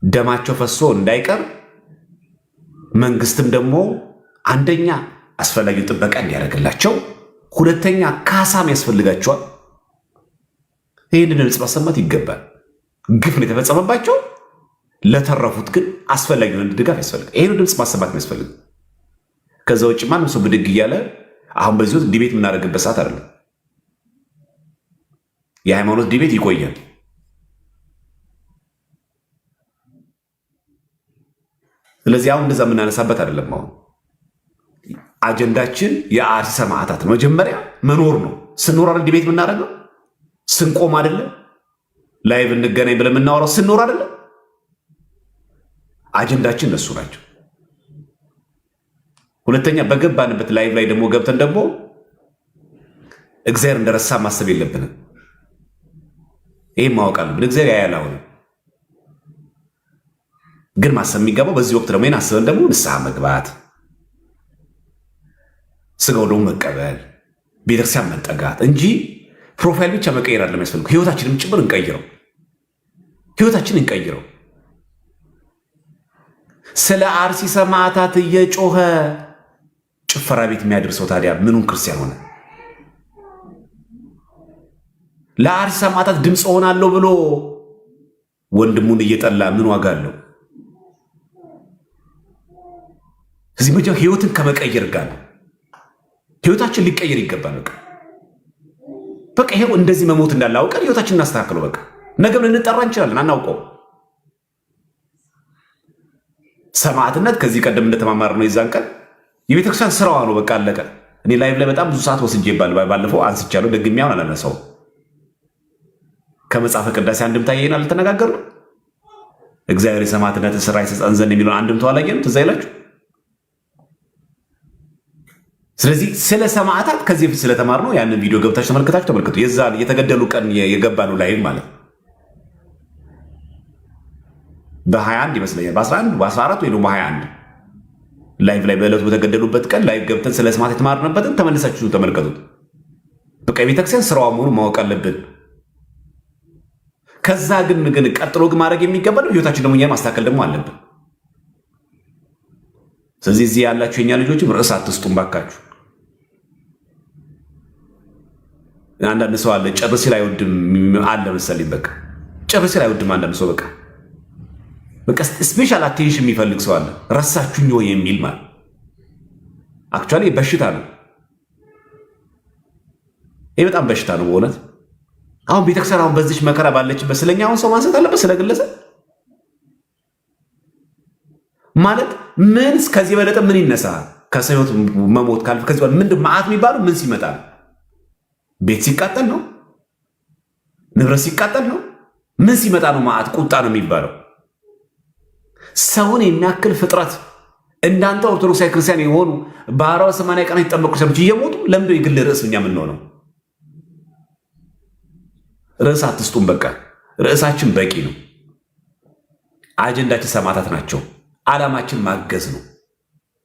ደማቸው ፈሶ እንዳይቀር መንግስትም ደግሞ አንደኛ አስፈላጊው ጥበቃ እንዲያደርግላቸው፣ ሁለተኛ ካሳም ያስፈልጋቸዋል። ይህንን ድምፅ ማሰማት ይገባል። ግፍ ነው የተፈጸመባቸው። ለተረፉት ግን አስፈላጊውን ድጋፍ ያስፈልጋል። ይህን ድምፅ ማሰማት የሚያስፈልግ። ከዛ ውጭ ማንም ሰው ብድግ እያለ አሁን በዚህ ወቅት ዲቤት የምናደርግበት ሰዓት አይደለም። የሃይማኖት ዲቤት ይቆያል። ስለዚህ አሁን እንደዛ የምናነሳበት አይደለም። አሁን አጀንዳችን የአርሲ ሰማዕታት ነው። መጀመሪያ መኖር ነው። ስንኖር አይደል ዲቤት የምናደርገው? ስንቆም አይደለም ላይቭ እንገናኝ ብለን የምናወራው? ስንኖር አይደለም? አጀንዳችን እነሱ ናቸው። ሁለተኛ በገባንበት ላይቭ ላይ ደግሞ ገብተን ደግሞ እግዚአብሔር እንደረሳ ማሰብ የለብንም። ይህም ማወቅ አለብን። እግዚአብሔር ያያል። አሁን ግን ማሰብ የሚገባው በዚህ ወቅት ደግሞ ይህን አስበን ደግሞ ንስሐ መግባት፣ ስጋው ደግሞ መቀበል፣ ቤተክርስቲያን መጠጋት እንጂ ፕሮፋይል ብቻ መቀየር አይደለም የሚያስፈልገው። ህይወታችንም ጭምር እንቀይረው። ህይወታችን እንቀይረው። ስለ አርሲ ሰማዕታት እየጮኸ ጭፈራ ቤት የሚያደርሰው ታዲያ ምኑን ክርስቲያን ሆነ? ለአርሲ ሰማዕታት ድምፅ ሆናለሁ ብሎ ወንድሙን እየጠላ ምን ዋጋ አለው? እዚህ መጀመሪያ ህይወትን ከመቀየር ጋር ነው። ህይወታችን ሊቀየር ይገባል። በቃ ይሄው እንደዚህ መሞት እንዳለ አውቀን ህይወታችን እናስተካክለው። በቃ ነገም ልንጠራ እንችላለን፣ አናውቀው። ሰማዕትነት ከዚህ ቀደም እንደተማማር ነው የዛን ቀን የቤተክርስቲያን ስራዋ ነው። በቃ አለቀ። እኔ ላይቭ ላይ በጣም ብዙ ሰዓት ወስጄ ባለፈው አንስቻለሁ። ደግሜ አሁን አላነሳውም። ከመጽሐፈ ቅዳሴ አንድምታ ይሄን አልተነጋገርንም። እግዚአብሔር የሰማዕትነት ስራ ይሰጠን ዘንድ የሚለውን አንድምታው አላየንም? ትዝ አይላችሁ? ስለዚህ ስለ ሰማዕታት ከዚህ በፊት ስለተማርነው ያንን ቪዲዮ ገብታችሁ ተመልከቱ። የዛ የተገደሉ ቀን የገባነው ላይቭ ማለት በ21 ይመስለኛል፣ በ11 በ14 ወይ ደግሞ በ21 ላይቭ ላይ በዕለቱ በተገደሉበት ቀን ላይቭ ገብተን ስለ ሰማዕታት የተማርንበትን ተመልሳችሁ ተመልከቱት። በቃ የቤተክርስቲያን ስራዋ መሆኑን ማወቅ አለብን። ከዛ ግን ቀጥሎ ግን ማድረግ የሚገባል ህይወታችን ደግሞ እኛ ማስተካከል ደግሞ አለብን። ስለዚህ እዚህ ያላችሁ የኛ ልጆችም ርዕስ አትስጡም ባካችሁ። አንዳንድ ሰው አለ ጭር ሲል አይወድም አለ መሰለኝ። በቃ ጭር ሲል አይወድም አንዳንድ ሰው በቃ ስፔሻል አቴንሽን የሚፈልግ ሰው አለ። ረሳችሁኝ ወይ የሚል ማለት አክቹዋሊ በሽታ ነው። ይህ በጣም በሽታ ነው በእውነት። አሁን ቤተክርስቲያን አሁን በዚች መከራ ባለችበት ስለኛ አሁን ሰው ማንሳት አለበት? ስለግለሰብ ማለት ምን ከዚህ በለጠ ምን ይነሳ? ከሰው ሕይወት መሞት ካልፍ ከዚህ በኋላ ምንድን መዓት የሚባለው ምን ሲመጣ ነው? ቤት ሲቃጠል ነው? ንብረት ሲቃጠል ነው? ምን ሲመጣ ነው መዓት ቁጣ ነው የሚባለው? ሰውን የሚያክል ፍጥረት እንዳንተ ኦርቶዶክሳዊ ክርስቲያን የሆኑ በ40-80 ቀናት የተጠመቁ ሰዎች እየሞቱ ለምንድን የግል ርዕስ እኛ የምንሆነው? ርዕስ አትስጡም። በቃ ርዕሳችን በቂ ነው። አጀንዳችን ሰማዕታት ናቸው። ዓላማችን ማገዝ ነው።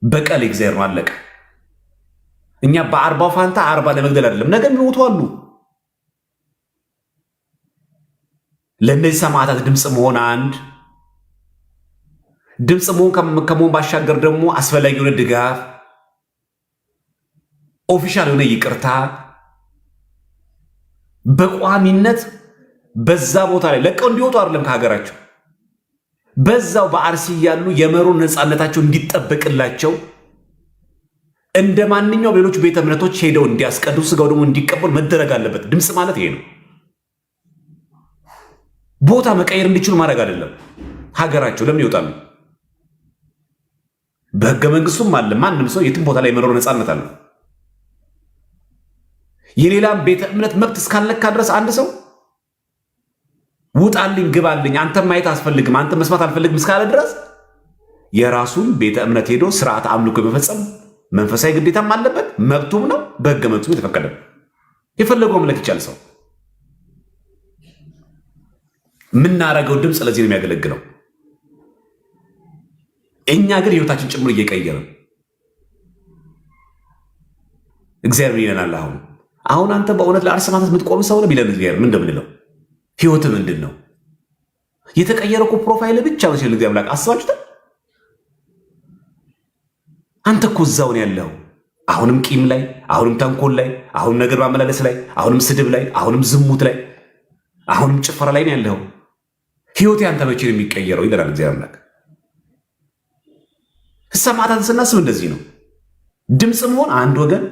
በቀል እግዚአብሔር ነው። አለቀ። እኛ በ40 ፋንታ 40 ለመግደል አይደለም። ነገ የሚሞቱ አሉ። ለእነዚህ ሰማዕታት ድምፅ መሆን አንድ ድምፅ ከመሆን ባሻገር ደግሞ አስፈላጊ የሆነ ድጋፍ፣ ኦፊሻል የሆነ ይቅርታ በቋሚነት በዛ ቦታ ላይ ለቀው እንዲወጡ አይደለም ከሀገራቸው በዛው በአርሲ ያሉ የመሮን ነፃነታቸው እንዲጠበቅላቸው እንደ ማንኛውም ሌሎች ቤተ እምነቶች ሄደው እንዲያስቀድሱ ስጋው ደግሞ እንዲቀበሉ መደረግ አለበት። ድምፅ ማለት ይሄ ነው። ቦታ መቀየር እንዲችሉ ማድረግ አይደለም። ሀገራቸው ለምን ይወጣሉ? በህገ መንግስቱም አለ። ማንም ሰው የትም ቦታ ላይ የመኖር ነፃነት አለ። የሌላም ቤተ እምነት መብት እስካልነካ ድረስ አንድ ሰው ውጣልኝ፣ ግባልኝ፣ አንተ ማየት አስፈልግም፣ አንተ መስማት አልፈልግም እስካለ ድረስ የራሱን ቤተ እምነት ሄዶ ስርዓት አምልኮ የመፈጸም መንፈሳዊ ግዴታም አለበት፣ መብቱም ነው። በህገ መንግስቱ የተፈቀደ የፈለገው አምልክ ይቻል ሰው የምናረገው ድምፅ ለዚህ ነው የሚያገለግለው። እኛ ግን ህይወታችን ጭምር እየቀየርን እግዚአብሔር ይለናል። አሁን አንተ በእውነት ለአርሲ ሰማዕታት የምትቆም ሰው ነው ቢለን እግዚአብሔር ምን እንደምንለው ህይወት ምንድን ነው? የተቀየረ እኮ ፕሮፋይል ብቻ ነው ሲል እግዚአብሔር ላክ አስባችሁታል? አንተ እኮ እዛው ነው ያለው። አሁንም ቂም ላይ፣ አሁንም ተንኮል ላይ፣ አሁንም ነገር ማመላለስ ላይ፣ አሁንም ስድብ ላይ፣ አሁንም ዝሙት ላይ፣ አሁንም ጭፈራ ላይ ነው ያለው። ህይወት ያንተ መቼ ነው የሚቀየረው ይላል እግዚአብሔር ላክ። ሰማዕታትን ስናስብ እንደዚህ ነው። ድምፅ መሆን አንድ ወገን፣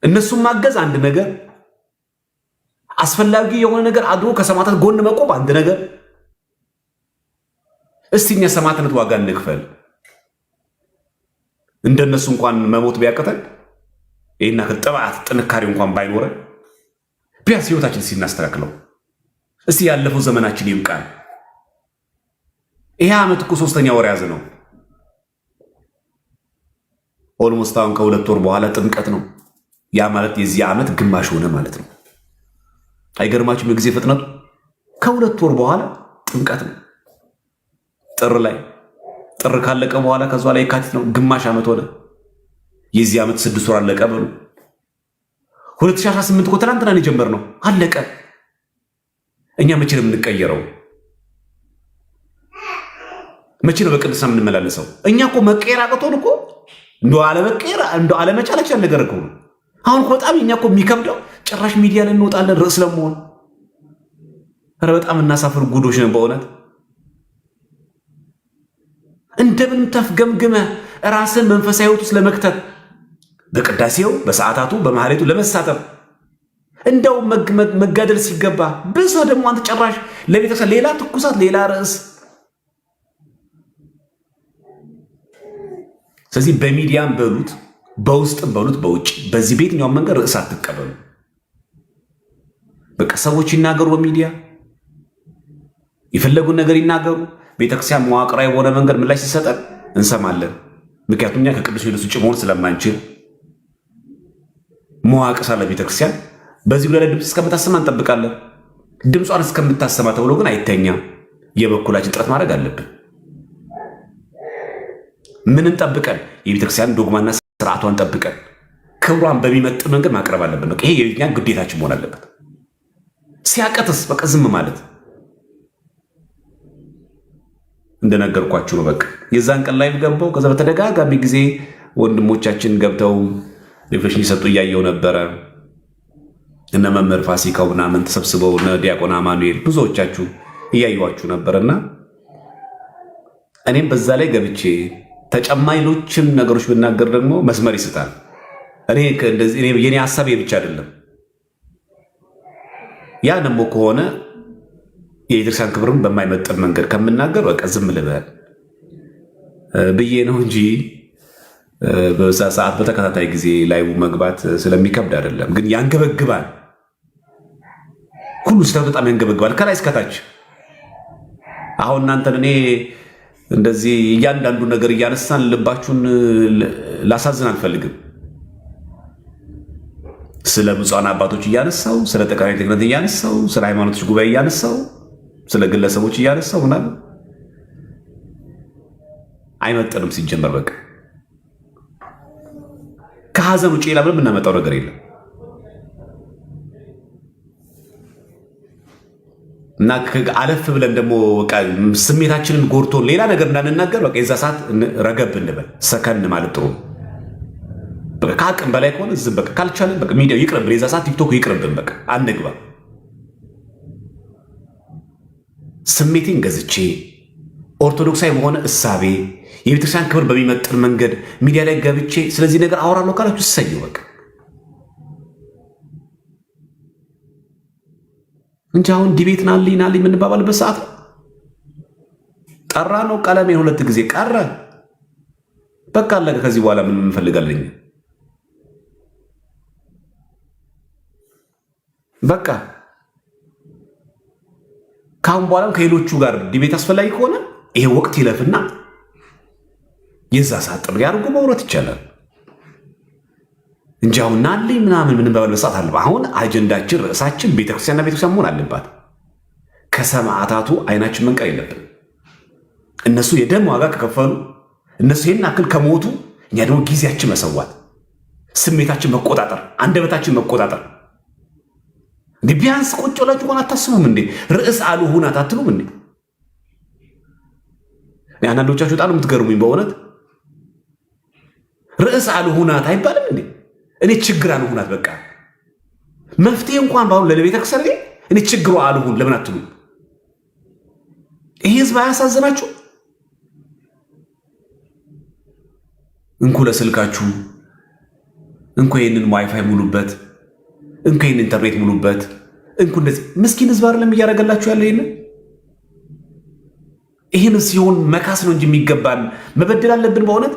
እነሱም ማገዝ አንድ ነገር፣ አስፈላጊ የሆነ ነገር አድሮ ከሰማዕታት ጎን መቆም አንድ ነገር። እስቲ እኛ ሰማዕትነት ዋጋ እንክፈል። እንደነሱ እንኳን መሞት ቢያቀተን ይህና ጥባት ጥንካሬ እንኳን ባይኖረን ቢያንስ ህይወታችን ሲናስተካክለው እስቲ ያለፈው ዘመናችን ይብቃል። ይሄ ዓመት እኮ 3ኛ ወር ያዘ ነው። ኦልሞስት አሁን ከ2 ወር በኋላ ጥምቀት ነው። ያ ማለት የዚህ ዓመት ግማሽ ሆነ ማለት ነው። አይገርማችሁም? የጊዜ ፍጥነቱ ከ2 ወር በኋላ ጥምቀት ነው። ጥር ካለቀ በኋላ ከዛ ላይ የካቲት ነው። ግማሽ ዓመት ሆነ። የዚህ ዓመት 6 ወር አለቀ በሉ። 2018 እኮ ትናንትና ነው የጀመርነው፣ አለቀ። እኛ መቼ ነው የምንቀየረው? መቼ ነው በቅድስና የምንመላለሰው? እኛ እኮ መቀየር አቅቶን እኮ እንደው አለመቻላችን ነገር እኮ ነው። አሁን እኮ በጣም እኛ እኮ የሚከብደው ጭራሽ ሚዲያ ላይ እንወጣለን ርዕስ ለመሆን። ኧረ በጣም እናሳፍር ጉዶች ነን በእውነት። እንደምንም ተፍገምግመ ራስን መንፈሳዊ ህይወት ውስጥ ለመክተት በቅዳሴው በሰዓታቱ በማህሌቱ ለመሳተፍ እንደው መጋደል ሲገባ ብዙ ደግሞ አንተ ጭራሽ ለቤተክርስቲያን ሌላ ትኩሳት፣ ሌላ ርዕስ። ስለዚህ በሚዲያም በሉት በውስጥም በሉት በውጭ በዚህ በየትኛውም መንገድ ርዕስ አትቀበሉ። በቃ ሰዎች ይናገሩ፣ በሚዲያ የፈለጉን ነገር ይናገሩ። ቤተክርስቲያን መዋቅራዊ በሆነ መንገድ ምላሽ ሲሰጠን እንሰማለን። ምክንያቱም እኛ ከቅዱስ ሲኖዶስ ውጭ መሆን ስለማንችል መዋቅር ሳለ ቤተክርስቲያን በዚህ ጉዳይ ድምፅ እስከምታሰማ እንጠብቃለን። ድምጿን እስከምታሰማ ተብሎ ግን አይተኛም። የበኩላችን ጥረት ማድረግ አለብን። ምንን ጠብቀን? የቤተክርስቲያን ዶግማና ስርዓቷን ጠብቀን ክብሯን በሚመጥን መንገድ ማቅረብ አለብን። በቃ ይሄ የኛ ግዴታችን መሆን አለበት። ሲያቀትስ በቃ ዝም ማለት እንደነገርኳችሁ ነው። በቃ የዛን ቀን ላይ ገባው። ከዛ በተደጋጋሚ ጊዜ ወንድሞቻችን ገብተው ሪፍሌክሽን ይሰጡ እያየው ነበረ። እነ መምህር ፋሲካው ምናምን ተሰብስበው እነ ዲያቆን አማኑኤል ብዙዎቻችሁ እያዩዋችሁ ነበርና እኔም በዛ ላይ ገብቼ ተጨማሪዎችም ነገሮች ብናገር ደግሞ መስመር ይስታል። የኔ ሀሳብ ብቻ አይደለም። ያ ደግሞ ከሆነ የቤተክርስቲያን ክብርን በማይመጥን መንገድ ከምናገር በቃ ዝም ልበል። ብዬ ነው እንጂ በዛ ሰዓት በተከታታይ ጊዜ ላይቡ መግባት ስለሚከብድ አይደለም። ግን ያንገበግባል፣ ሁሉ ስህተት በጣም ያንገበግባል ከላይ እስከታች። አሁን እናንተን እኔ እንደዚህ እያንዳንዱ ነገር እያነሳን ልባችሁን ላሳዝን አልፈልግም። ስለ ብፁዓን አባቶች እያነሳው፣ ስለ ጠቅላይ ቤተ ክህነት እያነሳው፣ ስለ ሃይማኖቶች ጉባኤ እያነሳው፣ ስለ ግለሰቦች እያነሳው ምናምን አይመጥንም። ሲጀመር በቃ ከሀዘን ውጭ ሌላ ምንም የምናመጣው ነገር የለም እና አለፍ ብለን ደግሞ ስሜታችንን ጎርቶ ሌላ ነገር እንዳንናገር በቃ የዛ ሰዓት ረገብ እንበል፣ ሰከን ማለት ጥሩ። ከአቅም በላይ ከሆነ ዝም በቃ ካልቻለን በቃ ሚዲያው ይቅርብን፣ የዛ ሰዓት ቲክቶክ ይቅርብን፣ በቃ አንግባ። ስሜቴን ገዝቼ ኦርቶዶክሳዊ በሆነ እሳቤ የቤተክርስቲያን ክብር በሚመጥን መንገድ ሚዲያ ላይ ገብቼ ስለዚህ ነገር አወራለሁ ካላችሁ እሰየው በቃ እንጂ አሁን ዲቤት ናልኝ የምንባባልበት ሰዓት ጠራ ነው። ቀለሜን 2 ጊዜ ቀረ፣ በቃ አለቀ። ከዚህ በኋላ ምን እንፈልጋለኝ? በቃ ካሁን በኋላም ከሌሎቹ ጋር ዲቤት አስፈላጊ ከሆነ ይሄ ወቅት ይለፍና የዛ ሰዓት ጥሪ አድርጎ መውረት ይቻላል እንጂ አሁን ናልኝ ምናምን የምንባባልበት ሰዓት አለ። አሁን አጀንዳችን ርዕሳችን ቤተክርስቲያንና ቤተክርስቲያን መሆን አለባት። ከሰማዕታቱ አይናችን መንቀር የለብን። እነሱ የደም ዋጋ ከከፈሉ፣ እነሱ ይህን አክል ከሞቱ፣ እኛ ደግሞ ጊዜያችን መሰዋት፣ ስሜታችን መቆጣጠር፣ አንደበታችን መቆጣጠር። እንዲህ ቢያንስ ቁጭ ብላችሁ እንኳን አታስቡም እንዴ? ርዕስ አልሁናት አትሉም እንዴ? አንዳንዶቻችሁ በጣም የምትገርሙኝ በእውነት ርዕስ አልሁናት አይባልም እንዴ? እኔ ችግር አልሁናት በቃ መፍትሄ እንኳን ባሁን ለቤተክርስቲያን እኔ ችግሩ አልሁን ለምን አትሉ? ይህ ህዝብ አያሳዝናችሁ? እንኩ ለስልካችሁ እንኩ ይህንን ዋይፋይ ሙሉበት፣ እንኩ ይህን ኢንተርኔት ሙሉበት፣ እንኩ እንደዚህ ምስኪን ህዝብ አይደለም እያደረገላችሁ ያለ ይህን ሲሆን መካስ ነው እንጂ የሚገባን መበደል አለብን በእውነት?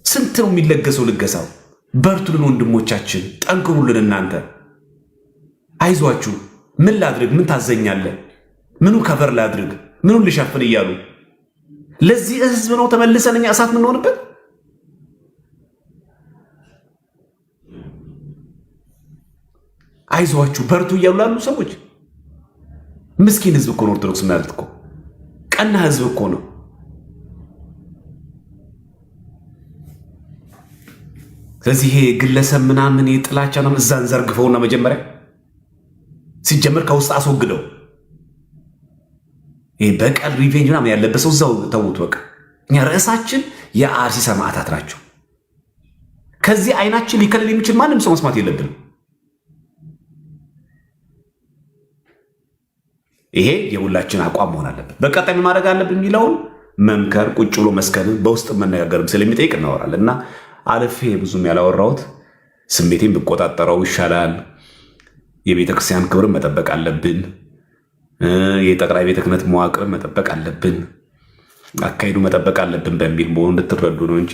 ስንት ነው የሚለገሰው ልገሳው? በርቱልን ወንድሞቻችን፣ ጠንክሩልን። እናንተ አይዟችሁ፣ ምን ላድርግ፣ ምን ታዘኛለህ፣ ምኑ ከበር ላድርግ፣ ምኑን ልሸፍን እያሉ ለዚህ ህዝብ ነው ተመልሰን እኛ እሳት የምንሆንበት? አይዟችሁ በርቱ እያሉ ላሉ ሰዎች ምስኪን ህዝብ እኮ ነው። ኦርቶዶክስ ማለት እኮ ቀና ህዝብ እኮ ነው። ስለዚህ ይሄ ግለሰብ ምናምን የጥላቻ ነው እዛን ዘርግፈውና መጀመሪያ ሲጀመር ከውስጥ አስወግደው ይሄ በቀል ሪቬንጅ ምናምን ያለበት ሰው እዛው ተውት። በቃ እኛ ርዕሳችን የአርሲ ሰማዕታት ናቸው። ከዚህ አይናችን ሊከልል የሚችል ማንም ሰው መስማት የለብንም። ይሄ የሁላችን አቋም መሆን አለበት። በቀጣይ ማድረግ አለብን የሚለውን መምከር፣ ቁጭ ብሎ መስከንን፣ በውስጥ መነጋገርም ስለሚጠይቅ እናወራለን እና አለፌ ብዙም ያላወራሁት ስሜቴን ብቆጣጠረው ይሻላል። የቤተ ክርስቲያን ክብርን መጠበቅ አለብን። የጠቅላይ ቤተ ክህነት መዋቅር መጠበቅ አለብን። አካሄዱ መጠበቅ አለብን በሚል መሆኑ እንድትረዱ ነው እንጂ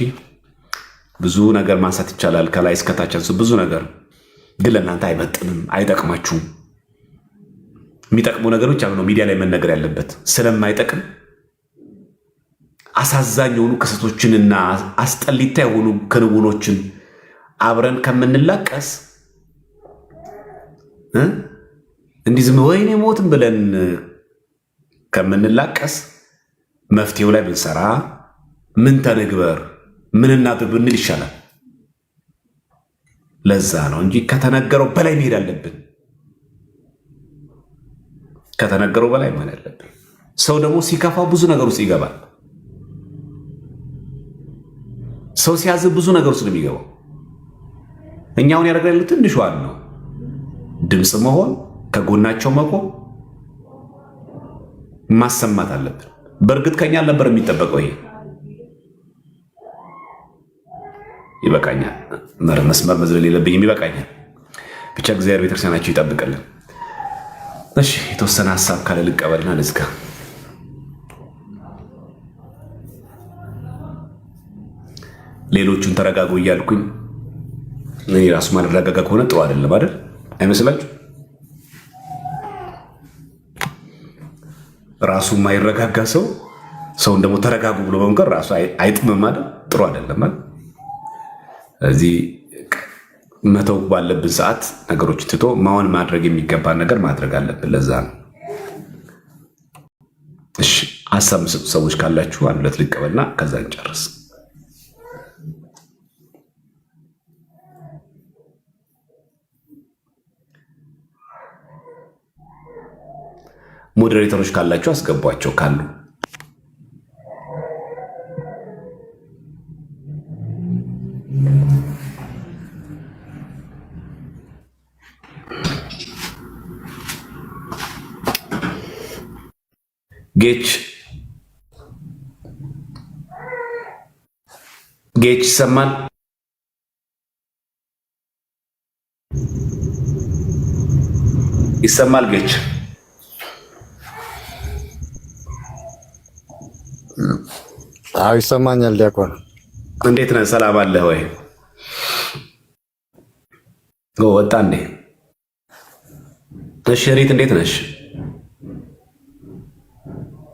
ብዙ ነገር ማንሳት ይቻላል። ከላይ እስከታች ብዙ ነገር ግን ለእናንተ አይመጥንም፣ አይጠቅማችሁም። የሚጠቅሙ ነገሮች አሁን ነው ሚዲያ ላይ መነገር ያለበት። ስለማይጠቅም አሳዛኝ የሆኑ ክስተቶችንና አስጠሊታ የሆኑ ክንውኖችን አብረን ከምንላቀስ እንዲህ ዝም ወይኔ ሞትም ብለን ከምንላቀስ መፍትሄው ላይ ብንሰራ፣ ምን ተንግበር፣ ምን እናድርግ ብንል ይሻላል። ለዛ ነው እንጂ ከተነገረው በላይ መሄድ አለብን። ከተነገረው በላይ መሆን አለብን። ሰው ደግሞ ሲከፋው ብዙ ነገር ውስጥ ይገባል። ሰው ሲያዝብ ብዙ ነገር ውስጥ ነው የሚገባው። እኛውን ያደረግነው ትንሽ ዋን ነው ድምፅ መሆን፣ ከጎናቸው መቆም፣ ማሰማት አለብን። በእርግጥ ከኛ አልነበር የሚጠበቀው። ይሄ ይበቃኛል። መስመር መዝለል የለብኝም። ይበቃኛል። ብቻ እግዚአብሔር ቤተክርስቲያናቸው ይጠብቅልን። እሺ፣ የተወሰነ ሀሳብ ካለ ልቀበልና ልዝጋ። ሌሎቹን ተረጋጉ እያልኩኝ እኔ ራሱ ማልረጋጋ ከሆነ ጥሩ አይደለም አይደል? አይመስላችሁ? ራሱ የማይረጋጋ ሰውን ደግሞ ተረጋጉ ብሎ መምከር ራሱ አይጥምም አይደል? ጥሩ አይደለም አይደል? እዚህ መተው ባለብን ሰዓት ነገሮች ትቶ ማወን ማድረግ የሚገባን ነገር ማድረግ አለብን። ለዛ ነው። እሺ ሀሳብ የምትሰጡ ሰዎች ካላችሁ አንድ ሁለት ልቀበልና ከዛ እንጨርስ። ሞዴሬተሮች ካላችሁ አስገቧቸው ካሉ ጌች ይሰማል? ይሰማል ጌች? አዎ ይሰማኛል። ዲያቆን እንዴት ነህ? ሰላም አለህ ወይ? ወጣ እንዴ? እሺ ሪት እንዴት ነሽ?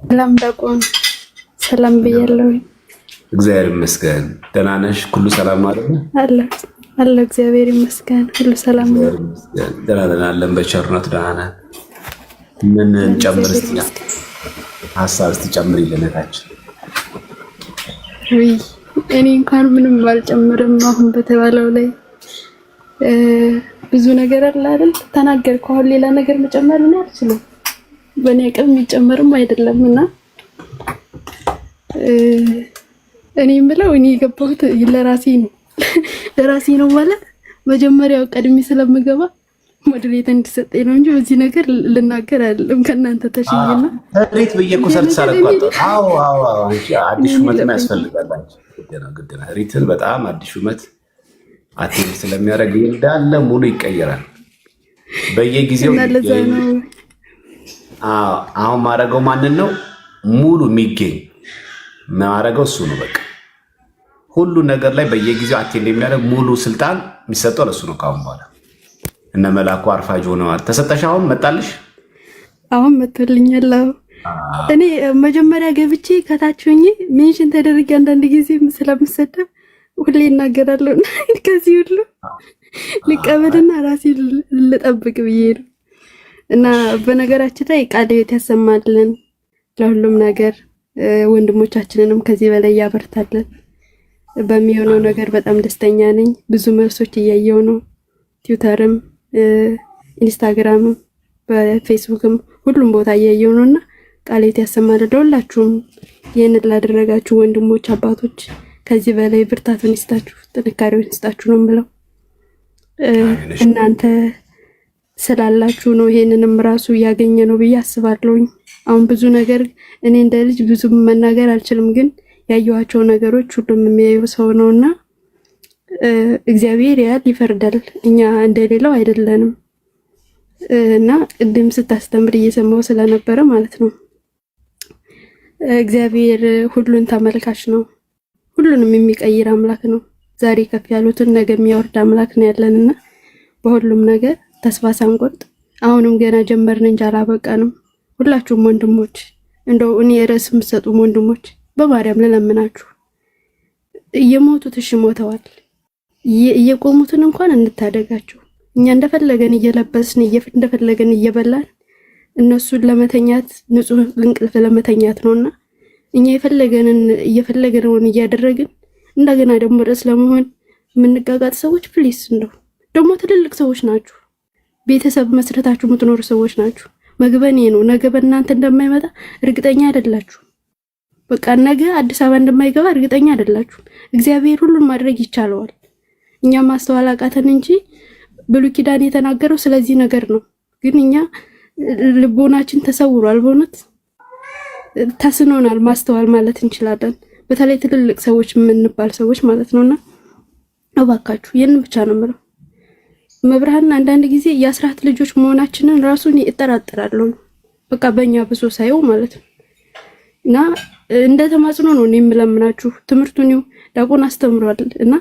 ሰላም ዲያቆን፣ ሰላም ብያለሁ። እግዚአብሔር ይመስገን። ደህና ነሽ? ሁሉ ሰላም ማለት ነው? አለ እግዚአብሔር ይመስገን፣ ሁሉ ሰላም ነው። ደህና አለን፣ በቸርነቱ ደህና ነን። ምን እንጨምር እስቲ? ሀሳብ እስቲ ጨምሪልን እህታችን። እኔ እንኳን ምንም አልጨምርም። አሁን በተባለው ላይ ብዙ ነገር አለ አይደል? ተናገርኩ። አሁን ሌላ ነገር መጨመር ነው አልችልም። በእኔ አቅም የሚጨመርም አይደለም እና እኔ የምለው እኔ የገባሁት ለራሴ ነው ማለት መጀመሪያው ቀድሜ ስለምገባ ሞዴሬት እንዲሰጠኝ ነው እንጂ በዚህ ነገር ልናገር አይደለም። ከእናንተ ተሽኝና ሪት ብዬሽ ሰርቻለሁ። አዎ አዲስ ሹመት ያስፈልጋል። ግድ ነው። ሪትን በጣም አዲስ ሹመት አቴንድ ስለሚያደርግ እንዳለ ሙሉ ይቀየራል በየጊዜው። አሁን ማድረገው ማንን ነው? ሙሉ የሚገኝ ማድረገው እሱ ነው። በቃ ሁሉ ነገር ላይ በየጊዜው አቴንድ የሚያደርግ ሙሉ ስልጣን የሚሰጠው ለሱ ነው። ካሁን በኋላ እነ መላኩ አርፋጅ ሆነዋል። ተሰጠሽ? አሁን መጣልሽ? አሁን መጥቶልኛል። እኔ መጀመሪያ ገብቼ ከታች ሆኜ ሜንሽን ተደርጌ አንዳንድ ጊዜ ስለምሰደብ ሁሌ እናገራለሁ። ከዚህ ሁሉ ልቀበልና ራሴ ልጠብቅ ብዬ ነው። እና በነገራችን ላይ ቃለ ሕይወት ያሰማልን ለሁሉም ነገር፣ ወንድሞቻችንንም ከዚህ በላይ ያበርታልን። በሚሆነው ነገር በጣም ደስተኛ ነኝ። ብዙ መልሶች እያየው ነው። ትዊተርም፣ ኢንስታግራምም፣ በፌስቡክም ሁሉም ቦታ እያየው ነው እና ቃለ ሕይወት ያሰማልን ለሁላችሁም። ይህንን ላደረጋችሁ ወንድሞች፣ አባቶች ከዚህ በላይ ብርታቱን ይስጣችሁ፣ ጥንካሬውን ይስጣችሁ ነው የምለው። እናንተ ስላላችሁ ነው ይሄንንም ራሱ እያገኘ ነው ብዬ አስባለሁኝ። አሁን ብዙ ነገር እኔ እንደ ልጅ ብዙ መናገር አልችልም፣ ግን ያየኋቸው ነገሮች ሁሉም የሚያየው ሰው ነውና እግዚአብሔር ያል ይፈርዳል። እኛ እንደሌላው አይደለንም እና ቅድም ስታስተምር እየሰማው ስለነበረ ማለት ነው። እግዚአብሔር ሁሉን ተመልካች ነው፣ ሁሉንም የሚቀይር አምላክ ነው። ዛሬ ከፍ ያሉትን ነገ የሚያወርድ አምላክ ነው ያለንና በሁሉም ነገር ተስፋ ሳንቆርጥ አሁንም ገና ጀመርን እንጂ አላበቃንም። ሁላችሁም ወንድሞች እንደው እኔ ርዕስ የምትሰጡ ወንድሞች በማርያም ልለምናችሁ፣ እየሞቱት እሺ ሞተዋል፣ እየቆሙትን እንኳን እንታደጋቸው። እኛ እንደፈለገን እየለበስን እንደፈለገን እየበላን እነሱን ለመተኛት ንጹህ እንቅልፍ ለመተኛት ነውና እኛ እየፈለገነውን እያደረግን እንደገና ደግሞ ርዕስ ለመሆን የምንጋጋጥ ሰዎች ፕሊስ፣ እንደው ደግሞ ትልልቅ ሰዎች ናችሁ፣ ቤተሰብ መስረታችሁ የምትኖሩ ሰዎች ናችሁ። መግበኔ ነው ነገ በእናንተ እንደማይመጣ እርግጠኛ አይደላችሁ። በቃ ነገ አዲስ አበባ እንደማይገባ እርግጠኛ አይደላችሁ። እግዚአብሔር ሁሉን ማድረግ ይቻለዋል። እኛ ማስተዋል አቃተን እንጂ ብሉይ ኪዳን የተናገረው ስለዚህ ነገር ነው። ግን እኛ ልቦናችን ተሰውሯል። በእውነት ተስኖናል ማስተዋል ማለት እንችላለን። በተለይ ትልልቅ ሰዎች የምንባል ሰዎች ማለት ነውና እባካችሁ ይህን ብቻ ነው የምለው። መብርሃን አንዳንድ ጊዜ የአስራት ልጆች መሆናችንን ራሱን እጠራጠራለሁ። በቃ በእኛ ብሶ ሳይው ማለት ነው። እና እንደ ተማጽኖ ነው እኔ የምለምናችሁ። ትምህርቱን ዲያቆን አስተምሯል እና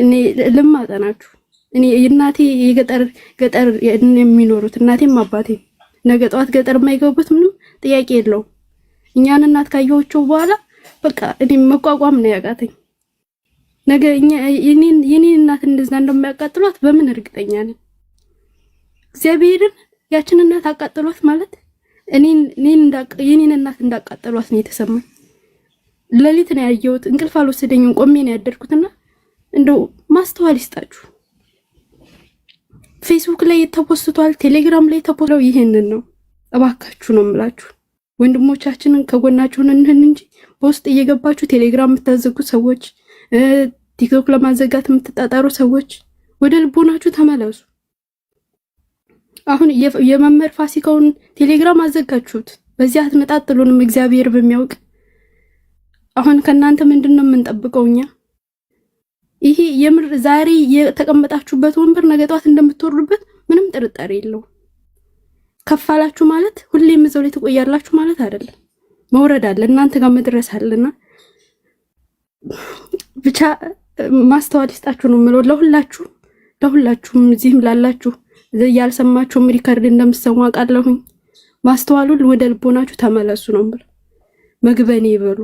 እኔ ልማጠናችሁ። እኔ እናቴ ገጠር የሚኖሩት እናቴም አባቴም ነገ ጠዋት ገጠር የማይገቡበት ምንም ጥያቄ የለውም። እኛን እናት ካየኋቸው በኋላ በቃ እኔ መቋቋም ነው ያቃተኝ። ነገ የኔን እናት እንደዛ እንደማያቃጥሏት በምን እርግጠኛ ነኝ? እግዚአብሔርን ያችን እናት አቃጥሏት ማለት የኔን እናት እንዳቃጠሏት ነው የተሰማኝ። ሌሊት ነው ያየሁት። እንቅልፍ አልወሰደኝም። ቆሜ ነው ያደርኩትና እንደው ማስተዋል ይስጣችሁ። ፌስቡክ ላይ ተፖስቷል፣ ቴሌግራም ላይ ተፖስቷል። ይሄንን ነው እባካችሁ ነው የምላችሁ። ወንድሞቻችንን ከጎናችሁን እንህን እንጂ በውስጥ እየገባችሁ ቴሌግራም የምታዘጉ ሰዎች፣ ቲክቶክ ለማዘጋት የምትጣጣሩ ሰዎች ወደ ልቦናችሁ ተመለሱ። አሁን የመምህር ፋሲካውን ቴሌግራም አዘጋችሁት። በዚህ አትነጣጥሉንም። እግዚአብሔር በሚያውቅ አሁን ከናንተ ምንድነው የምንጠብቀው እኛ? ይሄ የምር ዛሬ የተቀመጣችሁበት ወንበር ነገ ጧት እንደምትወርዱበት ምንም ጥርጣሬ የለው። ከፋላችሁ ማለት ሁሌም እዛው ላይ ትቆያላችሁ ማለት አይደለም። መውረድ አለ፣ እናንተ ጋር መድረስ አለና ብቻ ማስተዋል ይስጣችሁ ነው የምለው ለሁላችሁም እዚህም ላላችሁ ያልሰማችሁም ሪከርድ እንደምትሰሙ አውቃለሁኝ። ማስተዋሉን ወደ ልቦናችሁ ተመለሱ ነው የምለው። መግበኔ ይበሉ፣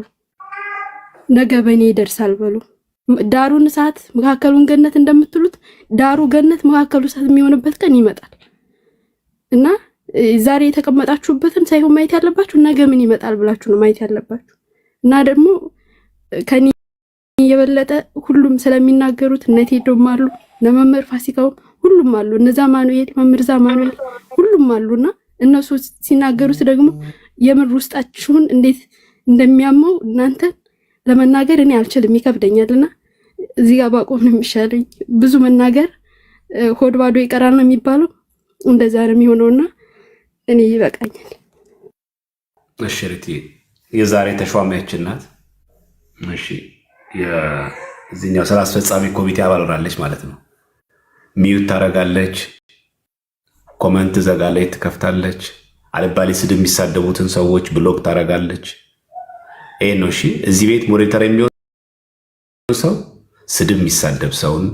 ነገ በኔ ይደርሳል በሉ። ዳሩን እሳት መካከሉን ገነት እንደምትሉት ዳሩ ገነት መካከሉ እሳት የሚሆንበት ቀን ይመጣል እና ዛሬ የተቀመጣችሁበትን ሳይሆን ማየት ያለባችሁ ነገ ምን ይመጣል ብላችሁ ነው ማየት ያለባችሁ። እና ደግሞ ከኔ የበለጠ ሁሉም ስለሚናገሩት እነ ቴዶም አሉ፣ ለመምህር ፋሲካው ሁሉም አሉ፣ እነዛ ማኑኤል መምህር ማኑኤል ሁሉም አሉና እነሱ ሲናገሩት ደግሞ የምር ውስጣችሁን እንዴት እንደሚያመው እናንተ ለመናገር እኔ አልችልም፣ ይከብደኛልና እዚህ ጋር ባቆም ነው የሚሻለኝ። ብዙ መናገር ሆድ ባዶ ይቀራል ነው የሚባለው፣ እንደዛ ነው የሚሆነውና እኔ ይበቃኛል። እሺ ሪቲ የዛሬ ተሿሚያችን ናት። እሺ የዚህኛው ስራ አስፈጻሚ ኮሚቴ አባል ሆናለች ማለት ነው። ሚዩት ታረጋለች፣ ኮመንት ዘጋለች፣ ትከፍታለች። አልባሌ ስድብ የሚሳደቡትን ሰዎች ብሎክ ታረጋለች። ይሄ ነው እሺ። እዚህ ቤት ሞኒተር የሚሆን ሰው ስድብ የሚሳደብ ሰውን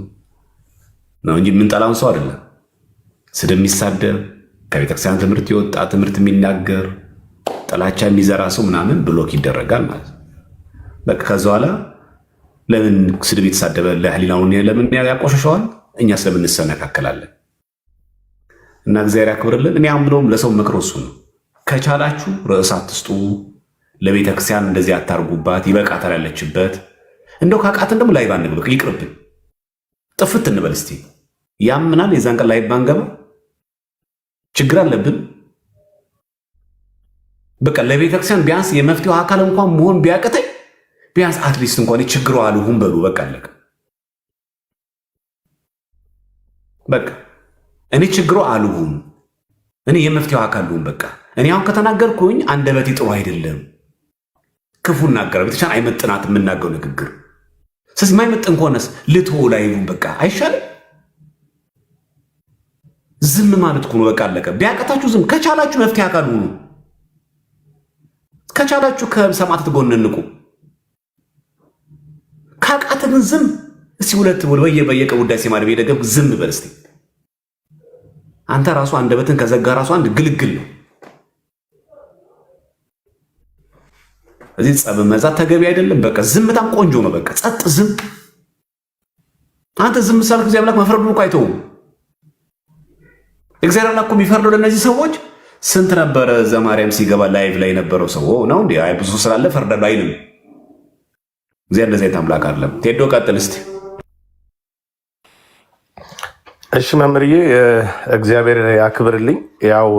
ነው እንጂ የምንጠላውን ሰው አይደለም። ስድብ የሚሳደብ ከቤተክርስቲያን ትምህርት የወጣ ትምህርት የሚናገር ጥላቻ የሚዘራ ሰው ምናምን ብሎክ ይደረጋል ማለት ነው። በቃ ከዛ በኋላ ለምን ስድብ የተሳደበ ለህሊናውን ለምን ያቆሸሸዋል? እኛ ስለምን እንሰነካከላለን? እና እግዚአብሔር ያክብርልን። እኔ አምነውም ለሰው መክረው እሱ ነው። ከቻላችሁ ርዕስ አትስጡ፣ ለቤተክርስቲያን እንደዚህ አታርጉባት፣ ይበቃታል ያለችበት። እንደው ካቃተን ደግሞ ላይቭ አንግባ፣ ይቅርብን፣ ጥፍት እንበል እስቲ። ያምናል የዛን ቀን ላይቭ ባንገባ ችግር አለብን? በቃ ለቤተክርስቲያን ቢያንስ የመፍትሄው አካል እንኳን መሆን ቢያቅተኝ ቢያንስ አትሊስት እንኳን ችግሩ አልሁን በሉ። በቃ አለቀ። በቃ እኔ ችግሩ አልሁን፣ እኔ የመፍትሄው አካል ልሁን። በቃ እኔ አሁን ከተናገርኩኝ አንደበቴ ጥሩ አይደለም፣ ክፉ እናገራለሁ፣ ቤተክርስቲያን አይመጥናት የምናገረው ንግግር። ስለዚህ የማይመጥን ከሆነስ ልትሆ ላይሁን በቃ አይሻልም? ዝም ማለት እኮ ነው። በቃ አለቀ። ቢያቀታችሁ ዝም፣ ከቻላችሁ መፍትሄ አካል ሁኑ፣ ከቻላችሁ ከሰማዕታት ጎን ንቁ። ካቃተን ዝም። እስቲ ሁለት በየቀኑ ውዳሴ ማርያም የደገም ዝም በል እስቲ። አንተ ራሱ አንደበትን ከዘጋ ራሱ አንድ ግልግል ነው። እዚህ ጸብ መዛት ተገቢ አይደለም። በቃ ዝምታም ቆንጆ ነው። በቃ ጸጥ ዝም። አንተ ዝም ሳልክ እግዚአብሔር አምላክ መፍረዱን እኮ አይተውም። እግዚአብሔር አምላክ እኮ የሚፈርደው ለእነዚህ ሰዎች ስንት ነበረ? ዘማርያም ሲገባ ላይቭ ላይ የነበረው ሰው ነው እንዴ? አይ ብዙ ስላለ ፈርዳለሁ አይልም። እግዚአብሔር እንደዚህ አይነት አምላክ አይደለም። ቴዶ ቀጥል እስቲ። እሺ መምህርዬ እግዚአብሔር ያክብርልኝ። ያው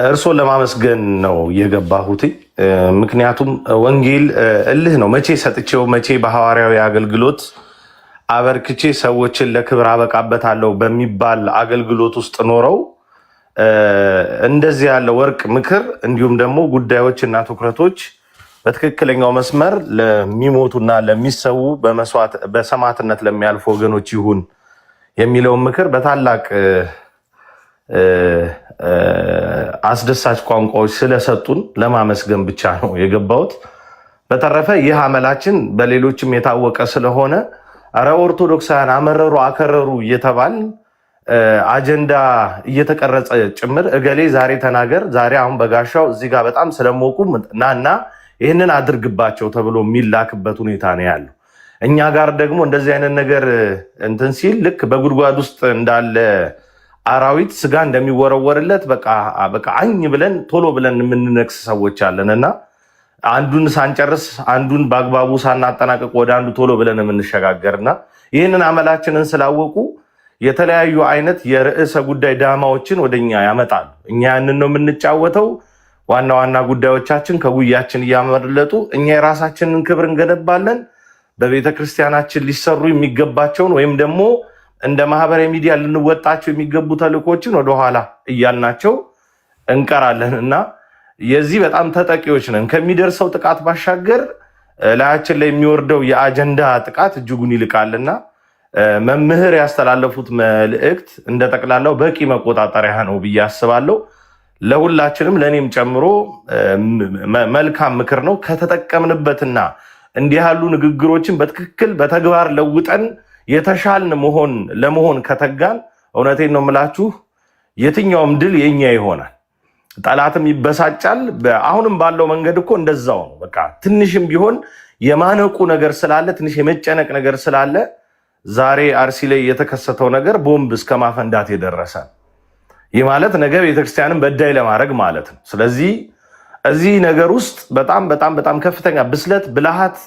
እርሶን ለማመስገን ነው የገባሁት። ምክንያቱም ወንጌል እልህ ነው። መቼ ሰጥቼው መቼ በሐዋርያዊ አገልግሎት አበርክቼ ሰዎችን ለክብር አበቃበታለሁ በሚባል አገልግሎት ውስጥ ኖረው እንደዚህ ያለ ወርቅ ምክር እንዲሁም ደግሞ ጉዳዮች እና ትኩረቶች በትክክለኛው መስመር ለሚሞቱና ለሚሰዉ በሰማዕትነት ለሚያልፉ ወገኖች ይሁን የሚለውን ምክር በታላቅ አስደሳች ቋንቋዎች ስለሰጡን ለማመስገን ብቻ ነው የገባሁት። በተረፈ ይህ አመላችን በሌሎችም የታወቀ ስለሆነ ኧረ ኦርቶዶክሳውያን አመረሩ አከረሩ እየተባል አጀንዳ እየተቀረጸ ጭምር እገሌ ዛሬ ተናገር፣ ዛሬ አሁን በጋሻው እዚህ ጋር በጣም ስለሞቁ ናና ይህንን አድርግባቸው ተብሎ የሚላክበት ሁኔታ ነው ያለው። እኛ ጋር ደግሞ እንደዚህ አይነት ነገር እንትን ሲል ልክ በጉድጓድ ውስጥ እንዳለ አራዊት ስጋ እንደሚወረወርለት በቃ አኝ ብለን ቶሎ ብለን የምንነክስ ሰዎች አለን እና አንዱን ሳንጨርስ አንዱን በአግባቡ ሳናጠናቀቅ ወደ አንዱ ቶሎ ብለን የምንሸጋገርና ይህንን አመላችንን ስላወቁ የተለያዩ አይነት የርዕሰ ጉዳይ ዳማዎችን ወደኛ ያመጣሉ። እኛ ያንን ነው የምንጫወተው። ዋና ዋና ጉዳዮቻችን ከጉያችን እያመለጡ እኛ የራሳችንን ክብር እንገነባለን። በቤተ ክርስቲያናችን ሊሰሩ የሚገባቸውን ወይም ደግሞ እንደ ማህበራዊ ሚዲያ ልንወጣቸው የሚገቡ ተልእኮችን ወደኋላ እያልናቸው እንቀራለን እና የዚህ በጣም ተጠቂዎች ነን። ከሚደርሰው ጥቃት ባሻገር ላያችን ላይ የሚወርደው የአጀንዳ ጥቃት እጅጉን ይልቃልና መምህር ያስተላለፉት መልእክት እንደ ጠቅላላው በቂ መቆጣጠሪያ ነው ብዬ አስባለሁ። ለሁላችንም ለእኔም ጨምሮ መልካም ምክር ነው። ከተጠቀምንበትና እንዲህ ያሉ ንግግሮችን በትክክል በተግባር ለውጠን የተሻልን ለመሆን ከተጋን እውነቴን ነው የምላችሁ የትኛውም ድል የኛ ይሆናል። ጠላትም ይበሳጫል። አሁንም ባለው መንገድ እኮ እንደዛው ነው። በቃ ትንሽም ቢሆን የማነቁ ነገር ስላለ፣ ትንሽ የመጨነቅ ነገር ስላለ ዛሬ አርሲ ላይ የተከሰተው ነገር ቦምብ እስከ ማፈንዳት የደረሰ ይህ ማለት ነገ ቤተክርስቲያንን በዳይ ለማድረግ ማለት ነው። ስለዚህ እዚህ ነገር ውስጥ በጣም በጣም በጣም ከፍተኛ ብስለት፣ ብልሃት፣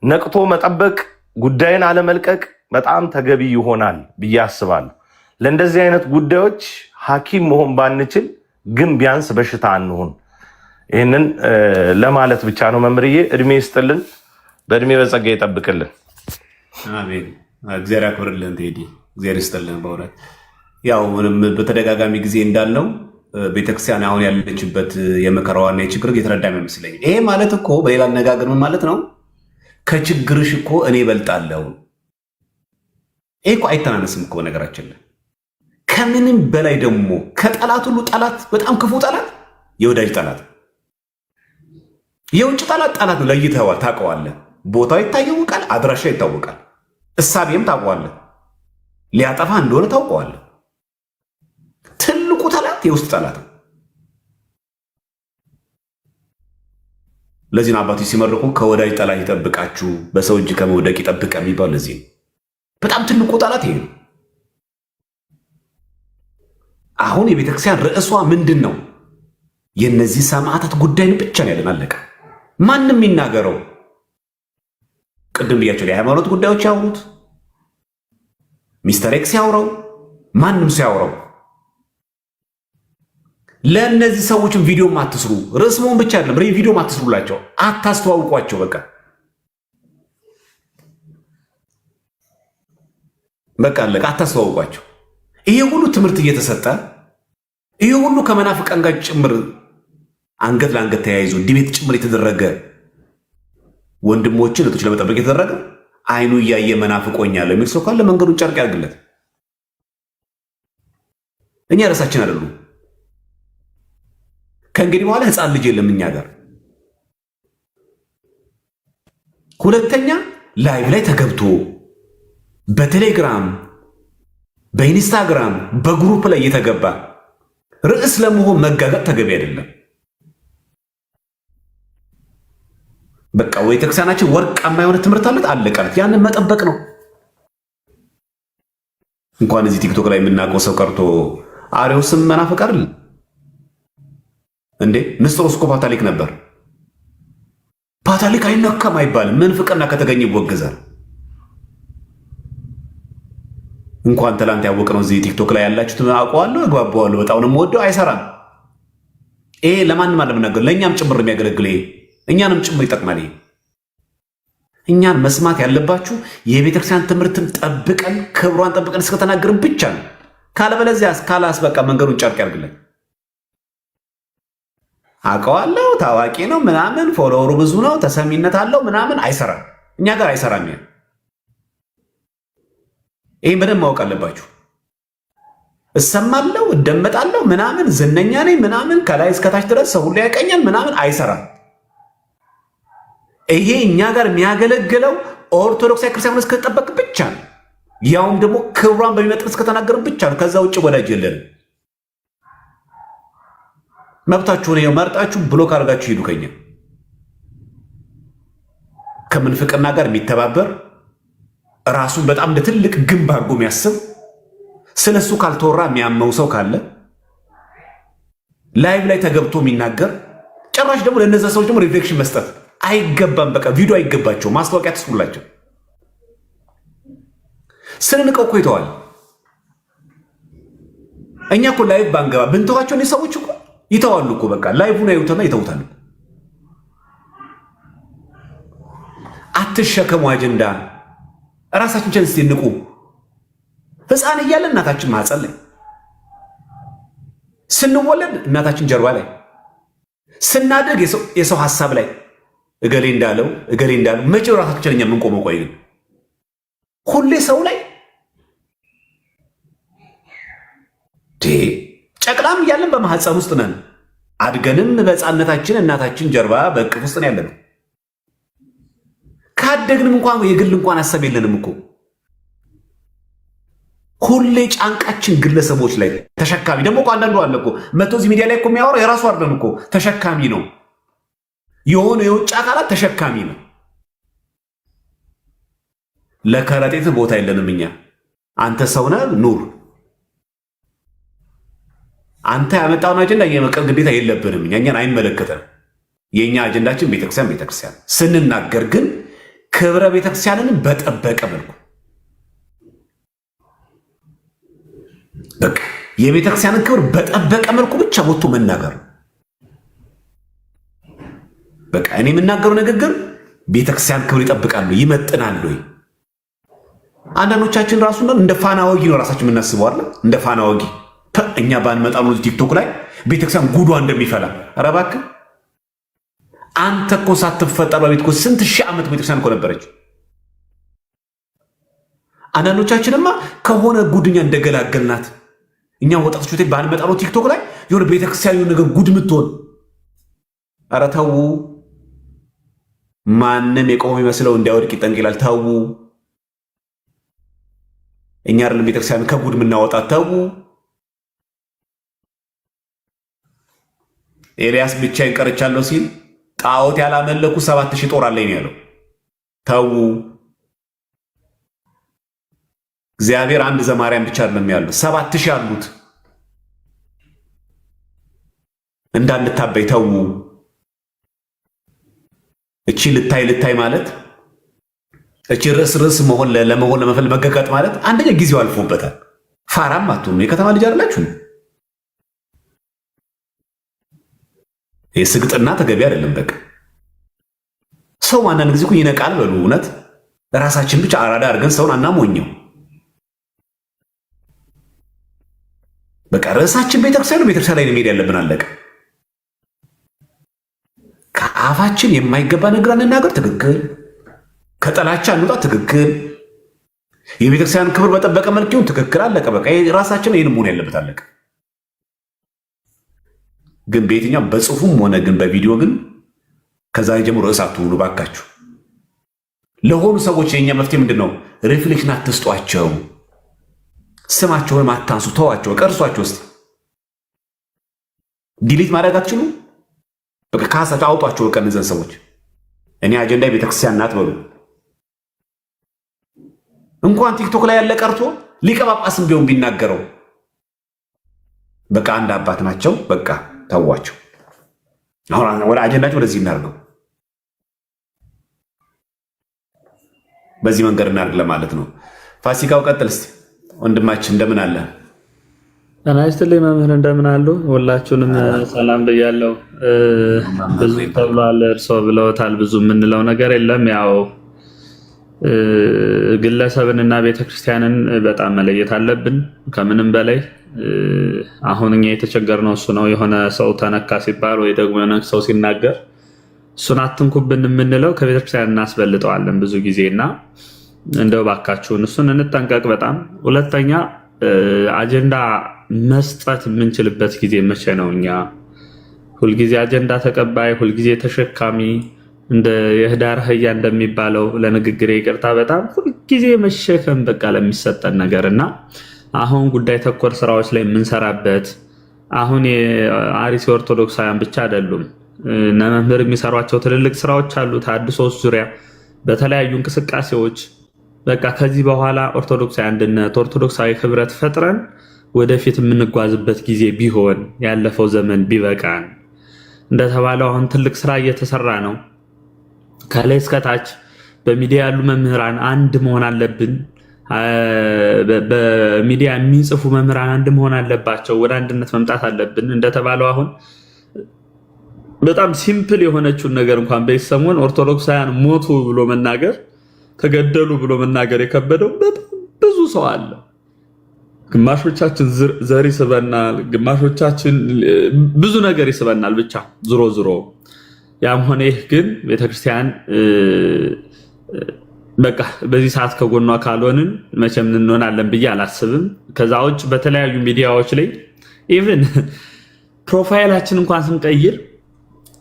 ነቅቶ መጠበቅ፣ ጉዳይን አለመልቀቅ በጣም ተገቢ ይሆናል ብዬ አስባለሁ። ለእንደዚህ አይነት ጉዳዮች ሐኪም መሆን ባንችል ግን ቢያንስ በሽታ አንሁን። ይህንን ለማለት ብቻ ነው። መምርዬ እድሜ ይስጥልን፣ በእድሜ በጸጋ ይጠብቅልን። አሜን። እግዚአብሔር ያክብርልን ቴዲ፣ እግዚአብሔር ይስጥልን። በእውነት ያው ምንም በተደጋጋሚ ጊዜ እንዳለው ቤተክርስቲያን አሁን ያለችበት የመከራዋና የችግር እየተረዳ ይመስለኝ። ይሄ ማለት እኮ በሌላ አነጋገር ምን ማለት ነው? ከችግርሽ እኮ እኔ እበልጣለሁ። ይሄ እኮ አይተናነስም እኮ ነገራችን ላይ። ከምንም በላይ ደግሞ ከጠላት ሁሉ ጠላት፣ በጣም ክፉ ጠላት የወዳጅ ጠላት፣ የውጭ ጠላት ነው። ለይተዋል፣ ታውቀዋለህ። ቦታው ይታወቃል፣ አድራሻ ይታወቃል፣ እሳቤም ታውቀዋለህ፣ ሊያጠፋ እንደሆነ ታውቀዋለህ። ትልቁ ጠላት የውስጥ ጠላት ነው። ለዚህ ነው አባቶች ሲመርቁ ከወዳጅ ጠላት ይጠብቃችሁ፣ በሰው እጅ ከመውደቅ ይጠብቀ የሚባል። ለዚህ በጣም ትልቁ ጠላት ይሄ ነው። አሁን የቤተክርስቲያን ርዕሷ ምንድን ነው? የነዚህ ሰማዕታት ጉዳይን ብቻ ነው ያለን። አለቀ። ማንም የሚናገረው ቅድም ብያቸው የሃይማኖት ጉዳዮች ያወሩት ሚስተር ኤክስ ያወራው ማንም ሰው ያወራው። ለእነዚህ ሰዎችም ቪዲዮም አትስሩ። ርዕስ መሆን ብቻ አይደለም፣ ቪዲዮም አትስሩላቸው፣ አታስተዋውቋቸው። በቃ አለቀ። አታስተዋውቋቸው። ይሄ ሁሉ ትምህርት እየተሰጠ ይሄ ሁሉ ከመናፍቃን ጋር ጭምር አንገት ለአንገት ተያይዞ ዲቤት ጭምር የተደረገ ወንድሞችን እህቶች ለመጠበቅ የተደረገ አይኑ እያየ መናፍቆኛለሁ የሚል ሰው ካለ መንገዱን ጨርቅ ያርግለት። እኛ ራሳችን አይደሉም። ከእንግዲህ በኋላ ህፃን ልጅ የለም እኛ ጋር። ሁለተኛ ላይቭ ላይ ተገብቶ በቴሌግራም በኢንስታግራም በግሩፕ ላይ እየተገባ ርዕስ ለመሆን መጋጋጥ ተገቢ አይደለም። በቃ ቤተክርስቲያናችን ወርቃማ የሆነ ትምህርት አለት፣ አለቀለት። ያንን መጠበቅ ነው። እንኳን እዚህ ቲክቶክ ላይ የምናውቀው ሰው ቀርቶ አርዮስም መናፍቅ አይደል እንዴ? ንስጥሮስ እኮ ፓታሊክ ነበር። ፓታሊክ አይነካም አይባልም። ምንፍቅና ከተገኘ ይወገዛል። እንኳን ትላንት ያወቅነው እዚህ ቲክቶክ ላይ ያላችሁት አውቀዋለሁ፣ እግባባዋለሁ፣ በጣም ነው የምወደው። አይሰራም። ይሄ ለማንም አለመናገር፣ ለእኛም ጭምር የሚያገለግል ይሄ እኛንም ጭምር ይጠቅማል። ይሄ እኛን መስማት ያለባችሁ የቤተክርስቲያን ትምህርትን ጠብቀን ክብሯን ጠብቀን እስከተናገርን ብቻ ነው። ካለበለዚያ ካላስ በቃ መንገዱን ጨርቅ ያርግልን። አውቀዋለሁ፣ ታዋቂ ነው ምናምን፣ ፎሎወሩ ብዙ ነው፣ ተሰሚነት አለው ምናምን፣ አይሰራም። እኛ ጋር አይሰራም። ይሄን በደንብ ማወቅ አለባችሁ። እሰማለሁ፣ እደመጣለሁ፣ ምናምን ዝነኛ ነኝ ምናምን ከላይ እስከታች ድረስ ሰው ሁሉ ያቀኛል ምናምን አይሰራም። ይሄ እኛ ጋር የሚያገለግለው ኦርቶዶክሳዊ ክርስቲያን እስከተጠበቅ ብቻ ነው። ያውም ደግሞ ክብሯን በሚመጥን እስከተናገሩ ብቻ ነው። ከዛ ውጭ ወዳጅ የለንም። መብታችሁን ነው መርጣችሁ ብሎክ አድርጋችሁ ሂዱ። ከኛ ከምንፍቅና ጋር የሚተባበር ራሱን በጣም እንደ ትልቅ ግንብ አድርጎ የሚያስብ ስለሱ ካልተወራ የሚያመው ሰው ካለ ላይቭ ላይ ተገብቶ የሚናገር ጭራሽ ደግሞ ለነዛ ሰዎች ደግሞ ሪፍሌክሽን መስጠት አይገባም። በቃ ቪዲዮ አይገባቸው፣ ማስታወቂያ ትስሩላቸው። ስንንቀው እኮ ይተዋል። እኛ እኮ ላይቭ ባንገባ ብንተዋቸው እኔ ሰዎች እኮ ይተዋሉ እኮ በቃ ላይቭን ያዩትና ይተውታል። አትሸከሙ አጀንዳ። ራሳችን ቸንስ ንቁ። ሕፃን እያለ እናታችን ማህፀን ላይ፣ ስንወለድ እናታችን ጀርባ ላይ፣ ስናደግ የሰው ሐሳብ ላይ እገሌ እንዳለው መቼው ራሳችን እኛ የምንቆመው? ቆይ ግን ሁሌ ሰው ላይ ጨቅላም እያለን በማህፀን ውስጥ ነን። አድገንም በሕፃንነታችን እናታችን ጀርባ በእቅፍ ውስጥ ነው ያለነው። ካደግንም እንኳን የግል እንኳን ሐሳብ የለንም እኮ። ሁሌ ጫንቃችን ግለሰቦች ላይ ተሸካሚ። ደግሞ እኮ አንዳንዱ አለ እኮ መቶ እዚህ ሚዲያ ላይ እኮ የሚያወራው የራሱ አይደለም እኮ ተሸካሚ ነው። የሆነ የውጭ አካላት ተሸካሚ ነው። ለከረጢት ቦታ የለንም እኛ። አንተ ሰውነህ ኑር። አንተ ያመጣውን አጀንዳ የመቀበል ግዴታ የለብንም። እኛን አይመለከተንም። የኛ አጀንዳችን ቤተክርስቲያን ስንናገር ግን ክብረ ቤተክርስቲያንን በጠበቀ መልኩ በቃ የቤተክርስቲያንን ክብር በጠበቀ መልኩ ብቻ ወጥቶ መናገር። በቃ እኔ የምናገረው ንግግር ቤተክርስቲያን ክብር ይጠብቃሉ፣ ይመጥናሉ። አንዳንዶቻችን ራሱ እንደ ፋና ወጊ ነው ራሳችን የምናስበው አይደል? እንደ ፋና ወጊ እኛ ባንመጣ ነው ቲክቶክ ላይ ቤተክርስቲያን ጉዷ እንደሚፈላ። ኧረ እባክህ አንተ እኮ ሳትፈጠር በቤት እኮ ስንት ሺህ ዓመት ቤተክርስቲያን እኮ ነበረች። አንዳንዶቻችንማ ከሆነ ጉድኛ እንደገላገልናት እኛ ወጣቶች ቤት ባንመጣ ነው ቲክቶክ ላይ የሆነ ቤተክርስቲያን የሆነ ነገር ጉድ ምትሆን። ኧረ ተው፣ ማንም የቆመ ይመስለው እንዳይወድቅ ይጠንቅ ይላል። ተው፣ እኛ አይደለም ቤተክርስቲያን ከጉድ የምናወጣት። ተው። ኤልያስ ብቻዬን ቀርቻለሁ ሲል ጣዖት ያላመለኩ 7000 ጦር አለኝ ያለው። ተው። እግዚአብሔር አንድ ዘማርያም ብቻ አይደለም ያለው 7000 አሉት። እንዳንታበይ ተው። እቺ ልታይ ማለት እቺ ርዕስ መሆን ለመፈል መገጋጥ ማለት አንደኛ ጊዜው አልፎበታል። ፋራም አትሁኑ። የከተማ ልጅ አይደላችሁ። የስግጥና ተገቢ አይደለም። በቃ ሰው አንዳንድ ጊዜ እኮ ይነቃል። በሉ እውነት ራሳችን ብቻ አራዳ አድርገን ሰውን አናሞኘው። በቃ ርዕሳችን ቤተክርስቲያን ላይ መሄድ ያለብን አለቀ። ከአፋችን የማይገባ ነገር እንናገር፣ ትክክል። ከጠላቻ እንውጣ፣ ትክክል። የቤተክርስቲያን ክብር በጠበቀ መልክ ይሁን፣ ትክክል። አለቀ። በቃ ራሳችን ይህን መሆን ያለበት አለቀ። ግን በየትኛው በጽሁፉም ሆነ ግን በቪዲዮ ግን ከዛሬ ጀምሮ ርዕስ አትሁኑ ባካችሁ። ለሆኑ ሰዎች የኛ መፍትሄ ምንድን ነው? ሪፍሌክሽን አትስጧቸው፣ ስማቸውን አታንሱ፣ ተዋቸው፣ ቀርሷቸው። እስቲ ዲሊት ማድረግ አትችሉ። በቃ ከሀሳቸው አውጧቸው። በቃ እነዚያን ሰዎች እኔ አጀንዳ ቤተክርስቲያን ናት በሉ። እንኳን ቲክቶክ ላይ ያለ ቀርቶ ሊቀ ጳጳስም ቢሆን ቢናገረው በቃ አንድ አባት ናቸው። በቃ ተዋቸው። አሁን ወደ አጀንዳቸው ወደዚህ እናድርገው። በዚህ መንገድ እናድርግ ለማለት ነው። ፋሲካው ቀጥል እስቲ ወንድማችን፣ እንደምን አለ? ጤና ይስጥልኝ መምህር፣ እንደምን አሉ? ሁላችሁንም ሰላም ብያለሁ። ብዙ ተብሏል፣ እርስዎ ብለውታል። ብዙ የምንለው ነገር የለም። ያው ግለሰብንና ቤተክርስቲያንን በጣም መለየት አለብን ከምንም በላይ። አሁን እኛ የተቸገርነው እሱ ነው። የሆነ ሰው ተነካ ሲባል ወይ ደግሞ የሆነ ሰው ሲናገር እሱን አትንኩብን የምንለው ከቤተክርስቲያን እናስበልጠዋለን ብዙ ጊዜ እና እንደው ባካችሁን እሱን እንጠንቀቅ በጣም። ሁለተኛ አጀንዳ መስጠት የምንችልበት ጊዜ መቼ ነው? እኛ ሁልጊዜ አጀንዳ ተቀባይ፣ ሁልጊዜ ተሸካሚ፣ እንደ የህዳር አህያ እንደሚባለው ለንግግሬ ይቅርታ፣ በጣም ሁልጊዜ መሸከም በቃ ለሚሰጠን ነገር እና አሁን ጉዳይ ተኮር ስራዎች ላይ የምንሰራበት አሁን የአርሲ ኦርቶዶክሳውያን ብቻ አይደሉም እነ መምህር የሚሰሯቸው ትልልቅ ስራዎች አሉ። ተሐድሶች ዙሪያ በተለያዩ እንቅስቃሴዎች በቃ ከዚህ በኋላ ኦርቶዶክሳዊ አንድነት፣ ኦርቶዶክሳዊ ህብረት ፈጥረን ወደፊት የምንጓዝበት ጊዜ ቢሆን ያለፈው ዘመን ቢበቃን። እንደተባለው አሁን ትልቅ ስራ እየተሰራ ነው። ከላይ እስከታች በሚዲያ ያሉ መምህራን አንድ መሆን አለብን። በሚዲያ የሚጽፉ መምህራን አንድ መሆን አለባቸው። ወደ አንድነት መምጣት አለብን። እንደተባለው አሁን በጣም ሲምፕል የሆነችውን ነገር እንኳን በዚህ ሰሞን ኦርቶዶክሳውያን ሞቱ ብሎ መናገር፣ ተገደሉ ብሎ መናገር የከበደው በጣም ብዙ ሰው አለ። ግማሾቻችን ዘር ይስበናል፣ ግማሾቻችን ብዙ ነገር ይስበናል። ብቻ ዝሮ ያም ሆነ ይህ ግን ቤተክርስቲያን በቃ በዚህ ሰዓት ከጎኗ ካልሆንን መቼም እንሆናለን ብዬ አላስብም። ከዛ ውጭ በተለያዩ ሚዲያዎች ላይ ኢቭን ፕሮፋይላችን እንኳን ስንቀይር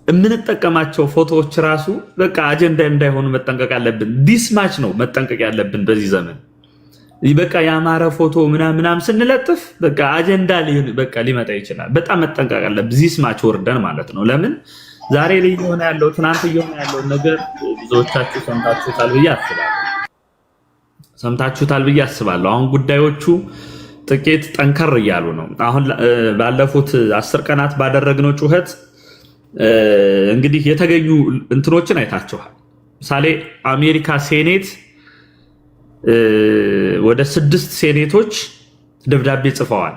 የምንጠቀማቸው ፎቶዎች ራሱ በቃ አጀንዳ እንዳይሆኑ መጠንቀቅ አለብን። ዲስማች ነው መጠንቀቅ ያለብን በዚህ ዘመን። በቃ ያማረ ፎቶ ምናምን ስንለጥፍ በቃ አጀንዳ በቃ ሊመጣ ይችላል። በጣም መጠንቀቅ አለብን። ዲስማች ወርደን ማለት ነው። ለምን ዛሬ ላይ እየሆነ ያለው ትናንት እየሆነ ያለው ነገር ብዙዎቻችሁ ሰምታችሁታል ብዬ አስባለሁ። አሁን ጉዳዮቹ ጥቂት ጠንከር እያሉ ነው። አሁን ባለፉት 10 ቀናት ባደረግነው ጩኸት እንግዲህ የተገኙ እንትኖችን አይታችኋል። ምሳሌ አሜሪካ ሴኔት ወደ 6 ሴኔቶች ደብዳቤ ጽፈዋል።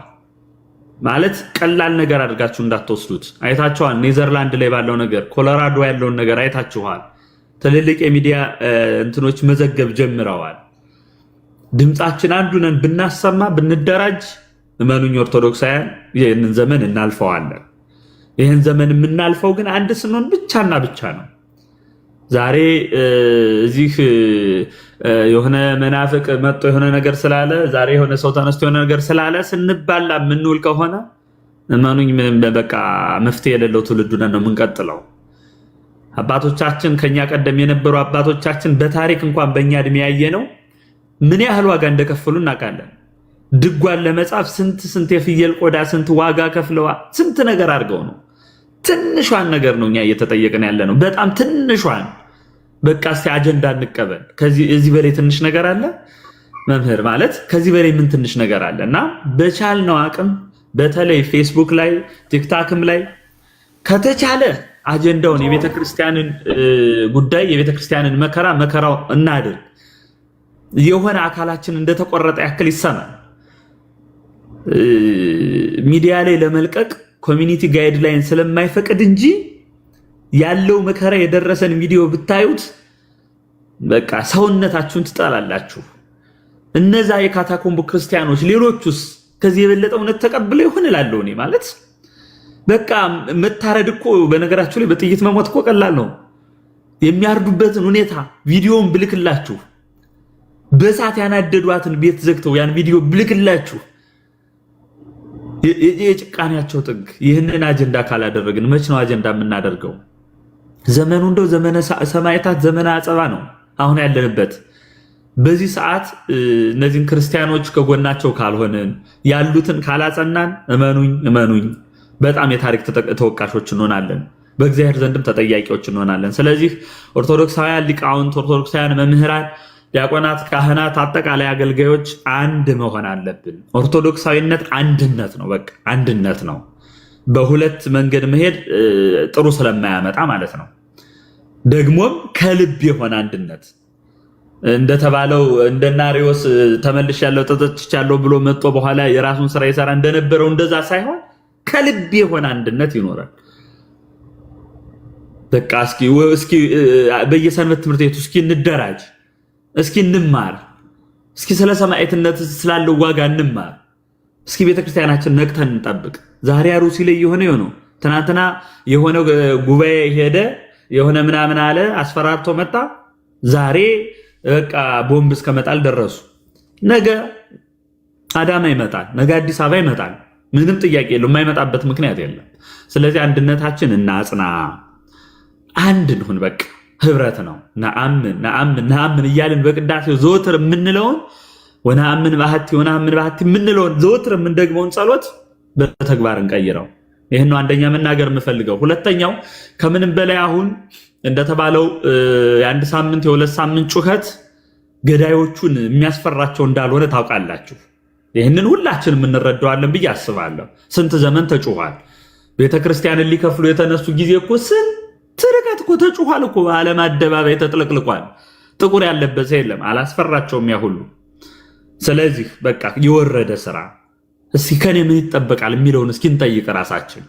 ማለት ቀላል ነገር አድርጋችሁ እንዳትወስዱት። አይታችኋል። ኔዘርላንድ ላይ ባለው ነገር፣ ኮሎራዶ ያለውን ነገር አይታችኋል። ትልልቅ የሚዲያ እንትኖች መዘገብ ጀምረዋል። ድምፃችን አንዱ ነን ብናሰማ ብንደራጅ፣ እመኑኝ ኦርቶዶክሳውያን ይህንን ዘመን እናልፈዋለን። ይህን ዘመን የምናልፈው ግን አንድ ስንሆን ብቻና ብቻ ነው። ዛሬ እዚህ የሆነ መናፍቅ መጥቶ የሆነ ነገር ስላለ፣ ዛሬ የሆነ ሰው ተነስቶ የሆነ ነገር ስላለ ስንባላ የምንውል ከሆነ እመኑኝ ምንም በቃ መፍትሄ የሌለው ትውልድ ነው የምንቀጥለው። አባቶቻችን ከኛ ቀደም የነበሩ አባቶቻችን በታሪክ እንኳን በእኛ እድሜ ያየ ነው ምን ያህል ዋጋ እንደከፈሉ እናውቃለን። ድጓን ለመጻፍ ስንት የፍየል ቆዳ ስንት ዋጋ ከፍለዋ ስንት ነገር አድርገው ነው። ትንሿን ነገር ነው እኛ እየተጠየቅን ያለ ነው። በጣም ትንሿን በቃ እስቲ አጀንዳ እንቀበል። ከዚህ በላይ ትንሽ ነገር አለ? መምህር ማለት ከዚህ በላይ ምን ትንሽ ነገር አለ? እና በቻልነው አቅም በተለይ ፌስቡክ ላይ ቲክታክም ላይ ከተቻለ አጀንዳውን የቤተክርስቲያንን ጉዳይ የቤተክርስቲያንን መከራው እናድርግ። የሆነ አካላችን እንደተቆረጠ ያክል ይሰማል። ሚዲያ ላይ ለመልቀቅ ኮሚኒቲ ጋይድላይን ስለማይፈቅድ እንጂ ያለው መከራ የደረሰን ቪዲዮ ብታዩት በቃ ሰውነታችሁን ትጠላላችሁ። እነዛ የካታኮምቡ ክርስቲያኖች ሌሎቹስ ከዚህ የበለጠ እውነት ተቀብለው ይሆን እላለሁ እኔ። ማለት በቃ መታረድ እኮ በነገራችሁ ላይ በጥይት መሞት እኮ ቀላል ነው። የሚያርዱበትን ሁኔታ ቪዲዮውን ብልክላችሁ፣ በእሳት ያናደዷትን ቤት ዘግተው ያን ቪዲዮ ብልክላችሁ፣ የጭቃኔያቸው ጥግ። ይህንን አጀንዳ ካላደረግን መች ነው አጀንዳ የምናደርገው? ዘመኑ እንደው ዘመነ ሰማዕታት ዘመነ አጸባ ነው አሁን ያለንበት። በዚህ ሰዓት እነዚህን ክርስቲያኖች ከጎናቸው ካልሆንን ያሉትን ካላጸናን፣ እመኑኝ በጣም የታሪክ ተወቃሾች እንሆናለን፣ በእግዚአብሔር ዘንድም ተጠያቂዎች እንሆናለን። ስለዚህ ኦርቶዶክሳውያን ሊቃውንት፣ ኦርቶዶክሳውያን መምህራን፣ ዲያቆናት፣ ካህናት፣ አጠቃላይ አገልጋዮች አንድ መሆን አለብን። ኦርቶዶክሳዊነት አንድነት ነው፣ በቃ አንድነት ነው። በሁለት መንገድ መሄድ ጥሩ ስለማያመጣ ማለት ነው። ደግሞም ከልብ የሆነ አንድነት እንደተባለው እንደነ አርዮስ ተመልሻለሁ ተጠጭቻለሁ ብሎ መጥቶ በኋላ የራሱን ስራ ይሰራ እንደነበረው እንደዛ ሳይሆን ከልብ የሆነ አንድነት ይኖራል። በቃ እስኪ በየሰንበት ትምህርት ቤቱ እስኪ እንደራጅ፣ እስኪ እንማር፣ እስኪ ስለ ሰማዕትነት ስላለው ዋጋ እንማር። እስኪ ቤተክርስቲያናችን ነቅተን እንጠብቅ። ዛሬ አሩሲ ላይ የሆነ ትናንትና የሆነ ጉባኤ ሄደ የሆነ ምናምን አለ አስፈራርቶ መጣ። ዛሬ በቃ ቦምብ እስከመጣል ደረሱ። ነገ አዳማ ይመጣል፣ ነገ አዲስ አበባ ይመጣል። ምንም ጥያቄ የለው፣ የማይመጣበት ምክንያት የለም። ስለዚህ አንድነታችን እናጽና፣ አንድ እንሁን። በቃ ህብረት ነው። ነአምን እያልን በቅዳሴው ዘወትር የምንለውን ወነአምን ባህቲ የምንለውን ዘወትር የምንደግመውን ጸሎት በተግባር እንቀይረው። ይህን ነው አንደኛ መናገር የምፈልገው። ሁለተኛው ከምንም በላይ አሁን እንደተባለው የአንድ ሳምንት የሁለት ሳምንት ጩኸት ገዳዮቹን የሚያስፈራቸው እንዳልሆነ ታውቃላችሁ። ይህንን ሁላችንም እንረዳዋለን ብዬ አስባለሁ። ስንት ዘመን ተጩኋል። ቤተክርስቲያንን ሊከፍሉ የተነሱ ጊዜ እኮ ስንት ርቀት እኮ ተጩኋል እኮ። ዓለም አደባባይ ተጥለቅልቋል። ጥቁር ያለበት ሰው የለም። አላስፈራቸውም ያ ሁሉ። ስለዚህ በቃ የወረደ ስራ እስኪ ከኔ ምን ይጠበቃል የሚለውን እስኪ እንጠይቅ ራሳችን።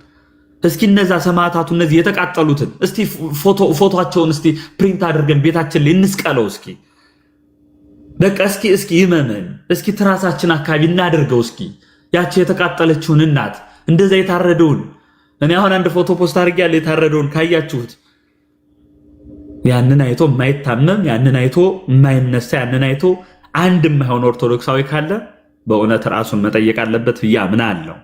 እስኪ እነዛ ሰማዕታቱ እነዚህ የተቃጠሉትን እስቲ ፎቶቸውን እስቲ ፕሪንት አድርገን ቤታችን ላይ እንስቀለው። እስኪ በቃ እስኪ ይመመን። እስኪ ትራሳችን አካባቢ እናድርገው። እስኪ ያቺ የተቃጠለችውን እናት እንደዛ የታረደውን እኔ አሁን አንድ ፎቶ ፖስት አድርጌያለሁ። የታረደውን ካያችሁት ያንን አይቶ የማይታመም ያንን አይቶ የማይነሳ ያንን አይቶ አንድ የማይሆን ኦርቶዶክሳዊ ካለ በእውነት ራሱን መጠየቅ አለበት ብዬ አምናለሁ።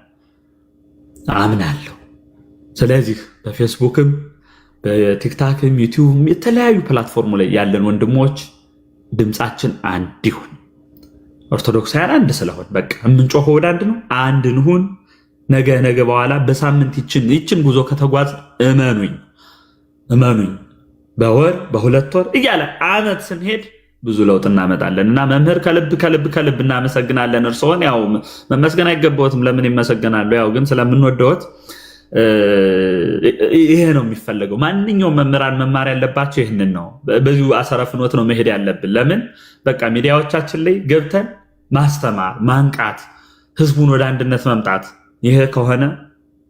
ስለዚህ በፌስቡክም በቲክታክም ዩቲዩብም የተለያዩ ፕላትፎርሙ ላይ ያለን ወንድሞች ድምፃችን አንድ ይሁን። ኦርቶዶክሳውያን አንድ ስለሆን በቃ የምንጮኸው ወደ አንድ ነው። አንድ እንሁን። ነገ በኋላ በሳምንት ይችን ጉዞ ከተጓዝ እመኑኝ በወር በሁለት ወር እያለ አመት ስንሄድ ብዙ ለውጥ እናመጣለን እና መምህር ከልብ እናመሰግናለን። እርስዎን ያው መመስገን አይገባዎትም። ለምን ይመሰገናሉ? ያው ግን ስለምንወደዎት ይሄ ነው የሚፈለገው። ማንኛውም መምህራን መማር ያለባቸው ይህንን ነው። በዚሁ አሰረ ፍኖት ነው መሄድ ያለብን። ለምን በቃ ሚዲያዎቻችን ላይ ገብተን ማስተማር፣ ማንቃት፣ ህዝቡን ወደ አንድነት መምጣት። ይሄ ከሆነ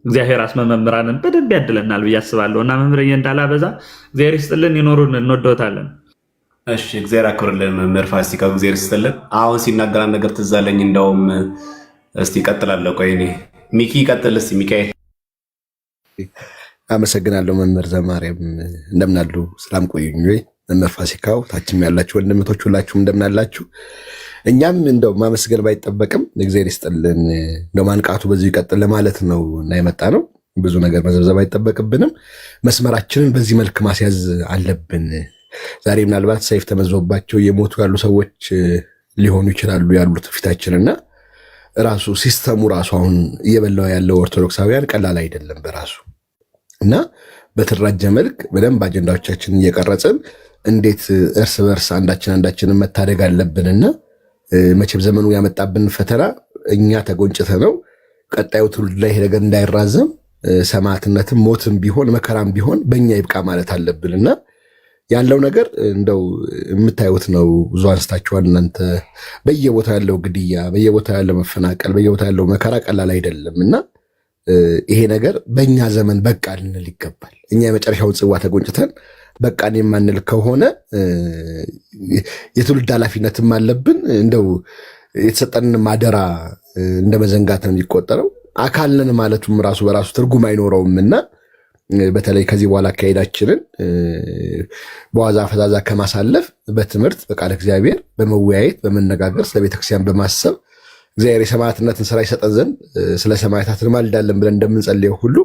እግዚአብሔር አስመ መምህራንን በደንብ ያድለናል ብዬ አስባለሁ እና መምህርዬ እንዳላበዛ እግዚአብሔር ይስጥልን፣ ይኖሩን፣ እንወደዎታለን። እሺ እግዚአብሔር አክብርልን መምህር ፋሲካው፣ እግዚአብሔር ይስጥልን። አሁን ሲናገራን ነገር ትዝ አለኝ። እንደውም እስቲ እቀጥላለሁ። ቆይ እኔ ሚኪ ይቀጥል እስቲ። ሚካኤል አመሰግናለሁ። መምህር ዘማርያም እንደምን አሉ? ሰላም ቆዩኝ ወይ? መምህር ፋሲካው፣ ታችም ያላችሁ ወንድምቶች ሁላችሁም እንደምን አላችሁ? እኛም እንደው ማመስገን ባይጠበቅም እግዚአብሔር ይስጥልን፣ እንደው ማንቃቱ በዚሁ ይቀጥል ለማለት ነው እና የመጣ ነው። ብዙ ነገር መዘብዘብ አይጠበቅብንም። መስመራችንን በዚህ መልክ ማስያዝ አለብን። ዛሬ ምናልባት ሰይፍ ተመዞባቸው የሞቱ ያሉ ሰዎች ሊሆኑ ይችላሉ ያሉት ፊታችንና ራሱ ሲስተሙ ራሱ አሁን እየበላው ያለው ኦርቶዶክሳውያን ቀላል አይደለም በራሱ እና በተደራጀ መልክ በደንብ አጀንዳዎቻችንን እየቀረጽን እንዴት እርስ በርስ አንዳችንን መታደግ አለብንና መቼም ዘመኑ ያመጣብን ፈተና እኛ ተጎንጭተ ነው ቀጣዩ ትውልድ ላይ ነገር እንዳይራዘም ሰማዕትነትም ሞትም ቢሆን መከራም ቢሆን በእኛ ይብቃ ማለት አለብንና ያለው ነገር እንደው የምታዩት ነው። ብዙ አንስታችኋል እናንተ። በየቦታው ያለው ግድያ፣ በየቦታው ያለው መፈናቀል፣ በየቦታው ያለው መከራ ቀላል አይደለም እና ይሄ ነገር በእኛ ዘመን በቃ ልንል ይገባል። እኛ የመጨረሻውን ጽዋ ተጎንጭተን በቃን የማንል ከሆነ የትውልድ ኃላፊነትም አለብን። እንደው የተሰጠንን ማደራ እንደ መዘንጋት ነው የሚቆጠረው። አካልንን ማለቱም ራሱ በራሱ ትርጉም አይኖረውም እና በተለይ ከዚህ በኋላ አካሄዳችንን በዋዛ ፈዛዛ ከማሳለፍ በትምህርት በቃለ እግዚአብሔር በመወያየት በመነጋገር ስለ ቤተክርስቲያን በማሰብ እግዚአብሔር የሰማዕትነትን ስራ ይሰጠን ዘንድ ስለ ሰማዕታት እንማልዳለን ብለን እንደምንጸልየው ሁሉ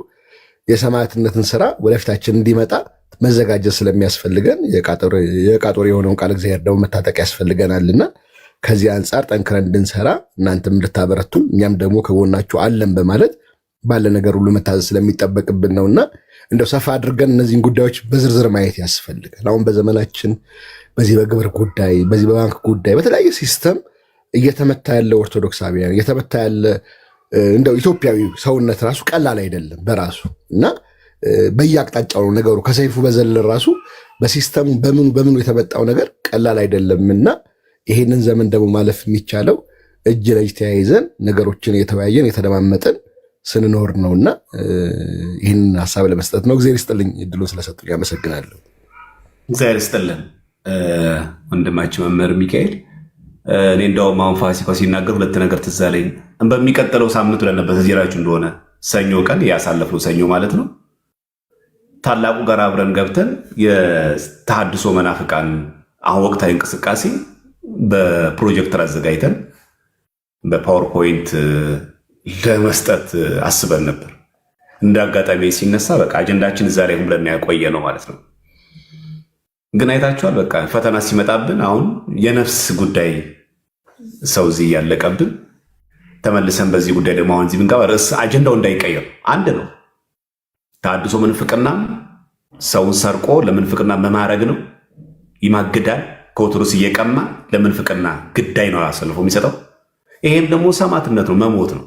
የሰማዕትነትን ስራ ወደፊታችን እንዲመጣ መዘጋጀት ስለሚያስፈልገን የቃጦር የሆነውን ቃለ እግዚአብሔር ደግሞ መታጠቅ ያስፈልገናልና ከዚህ አንጻር ጠንክረን እንድንሰራ እናንተም እንድታበረቱን እኛም ደግሞ ከጎናችሁ አለን በማለት ባለ ነገር ሁሉ መታዘዝ ስለሚጠበቅብን ነውና እንደው ሰፋ አድርገን እነዚህን ጉዳዮች በዝርዝር ማየት ያስፈልጋል። አሁን በዘመናችን በዚህ በግብር ጉዳይ፣ በዚህ በባንክ ጉዳይ፣ በተለያየ ሲስተም እየተመታ ያለ ኦርቶዶክሳዊያን እየተመታ ያለ እንደው ኢትዮጵያዊ ሰውነት ራሱ ቀላል አይደለም በራሱ እና በየአቅጣጫው ነው ነገሩ። ከሰይፉ በዘለል ራሱ በሲስተሙ በምኑ የተመጣው ነገር ቀላል አይደለምና ይሄንን ዘመን ደግሞ ማለፍ የሚቻለው እጅ ለእጅ ተያይዘን ነገሮችን እየተወያየን የተደማመጠን ስንኖር ነውና ይህን ሀሳብ ለመስጠት ነው። እግዚአብሔር ይስጥልኝ፣ እድሉን ስለሰጡኝ አመሰግናለሁ። እግዚአብሔር ይስጥልን ወንድማችን መምህር ሚካኤል። እኔ እንደውም አሁን ፋሲካው ሲናገር ሁለት ነገር ትዝ አለኝ። በሚቀጥለው ሳምንት ብለን ነበር እዚህ ላችሁ እንደሆነ ሰኞ ቀን ያሳለፍነው ሰኞ ማለት ነው ታላቁ ጋር አብረን ገብተን የተሐድሶ መናፍቃን አሁን ወቅታዊ እንቅስቃሴ በፕሮጀክተር አዘጋጅተን በፓወርፖይንት ለመስጠት አስበን ነበር። እንደ አጋጣሚ ሲነሳ በቃ አጀንዳችን እዛ ላይ ብለን ያቆየ ነው ማለት ነው። ግን አይታችኋል። በቃ ፈተና ሲመጣብን አሁን የነፍስ ጉዳይ ሰው እዚህ እያለቀብን ተመልሰን በዚህ ጉዳይ ደግሞ አሁን እዚህ ብንገባ ርዕስ አጀንዳው እንዳይቀየር አንድ ነው። ተሐድሶ ምንፍቅና ሰውን ሰርቆ ለምንፍቅና መማረግ ነው፣ ይማግዳል። ከኦርቶዶክስ እየቀማ ለምንፍቅና ግዳይ ነው አሳልፎ የሚሰጠው። ይሄም ደግሞ ሰማዕትነት ነው፣ መሞት ነው።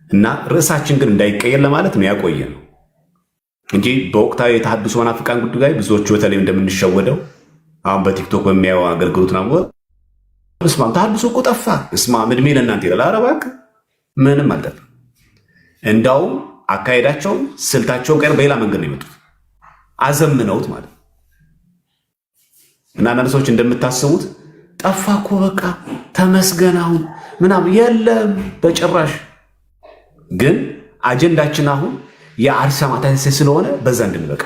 እና ርዕሳችን ግን እንዳይቀየር ለማለት ነው ያቆየ ነው እንጂ በወቅታዊ የተሐድሶ መናፍቃን ጉዳይ ብዙዎቹ በተለይ እንደምንሸወደው አሁን በቲክቶክ በሚያየው አገልግሎት ነው እስማም ተሐድሶ እኮ ጠፋ፣ እስማም እድሜ ለእናንተ ይላል። ኧረ እባክህ ምንም አልጠፋም። እንዳውም አካሄዳቸውን ስልታቸውን ቀር በሌላ መንገድ ነው የመጡት፣ አዘምነውት ማለት ነው። እና አንዳንድ ሰዎች እንደምታስቡት ጠፋ እኮ በቃ ተመስገን አሁን ምናምን የለም በጭራሽ። ግን አጀንዳችን አሁን የአዲስ ዓመት ስለሆነ በዛ እንድንበቃ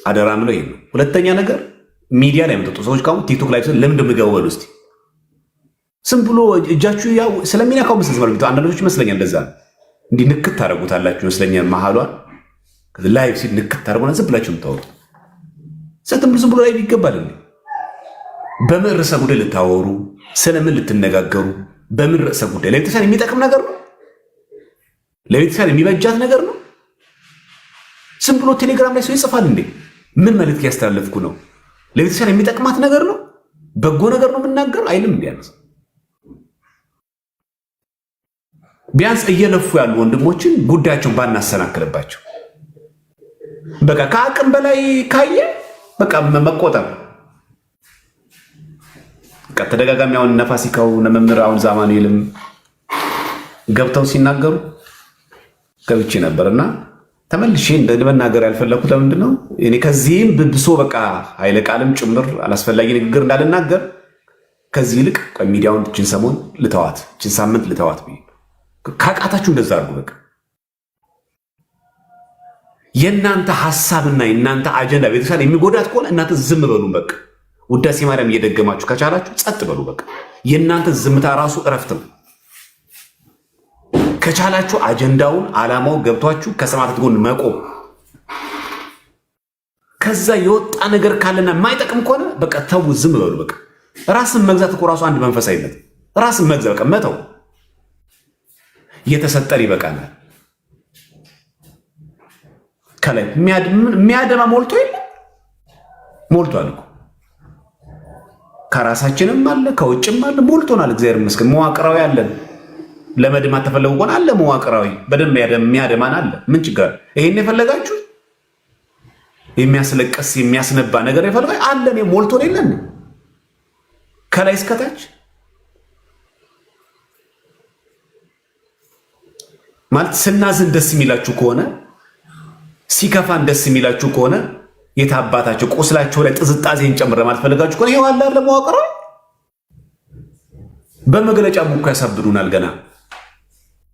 አደራ ምለው ይሄ ነው። ሁለተኛ ነገር ሚዲያ ላይ የምትወጡ ሰዎች ካሁን ቲክቶክ ላይ ለምን እንደምገወሉ እስቲ ስም ብሎ እጃችሁ ያው ስለሚነካው መስለኝ ማለት አንዳንዶች ይመስለኛል እንደዛ እንዲህ ንክት ታደርጉታላችሁ ይመስለኛል። መሀሏን ላይቭ ሲል ንክት ታደርጉና ዝም ብላችሁ የምታወሩት ሰትም ዝም ብሎ ላይቭ ይገባል እንዴ? በምን ርዕሰ ጉዳይ ልታወሩ ስለምን ልትነጋገሩ? በምን ርዕሰ ጉዳይ ለቤተክርስቲያን የሚጠቅም ነገር ነው? ለቤተክርስቲያን የሚበጃት ነገር ነው? ዝም ብሎ ቴሌግራም ላይ ሰው ይጽፋል እንዴ? ምን መልዕክት ያስተላለፍኩ ነው? ለቤተክርስቲያን የሚጠቅማት ነገር ነው? በጎ ነገር ነው የምናገር አይልም። ቢያንስ እየለፉ ያሉ ወንድሞችን ጉዳያቸውን ባናሰናክልባቸው። በቃ ከአቅም በላይ ካየ በቃ መቆጠብ። በቃ ተደጋጋሚ አሁን ነፋሲካው መምህር አሁን ዛማኑኤልም ገብተው ሲናገሩ ገብቼ ነበርና ተመልሼ እንደመናገር ያልፈለኩት ለምንድን ነው እኔ ከዚህም ብብሶ በቃ ኃይለ ቃልም ጭምር አላስፈላጊ ንግግር እንዳልናገር ከዚህ ይልቅ ሚዲያውን እችን ሰሞን ልተዋት፣ እችን ሳምንት ልተዋት ብዬ ካቃታችሁ እንደዛ አድርጉ። በቃ የእናንተ ሐሳብና የእናንተ አጀንዳ ቤተክርስቲያን የሚጎዳት ከሆነ እናንተ ዝም በሉ። በቃ ውዳሴ ማርያም እየደገማችሁ ከቻላችሁ ጸጥ በሉ። በቃ የእናንተ ዝምታ ራሱ እረፍት ነው። ከቻላችሁ አጀንዳውን ዓላማው ገብቷችሁ ከሰማዕታት ጎን መቆም። ከዛ የወጣ ነገር ካለና የማይጠቅም ከሆነ በቃ ተው፣ ዝም በሉ። በቃ ራስን መግዛት እኮ ራሱ አንድ መንፈሳዊነት፣ ራስን መግዛት በቃ መተው። የተሰጠን ይበቃናል። ከላይ የሚያደማ ሞልቶ የለ ሞልቷል እኮ ከራሳችንም አለ ከውጭም አለ ሞልቶናል። እግዚአብሔር ይመስገን። መዋቅራዊ አለን። ለመድማት ተፈለጉ ቆን አለ መዋቅራዊ በደንብ የሚያደማን አለ። ምን ችግር? ይሄን የፈለጋችሁ የሚያስለቀስ የሚያስነባ ነገር የፈለጋችሁ አለ። እኔ ሞልቶን የለን ከላይ እስከታች ማለት ስናዝን ደስ የሚላችሁ ከሆነ ሲከፋን ደስ የሚላችሁ ከሆነ የታባታችሁ ቁስላችሁ ላይ ጥዝጣዜን ጨምረ ማለት ፈልጋችሁ ከሆነ ይሄው አለ ለመዋቅራዊ በመግለጫ ሙካ ያሳብዱናል ገና።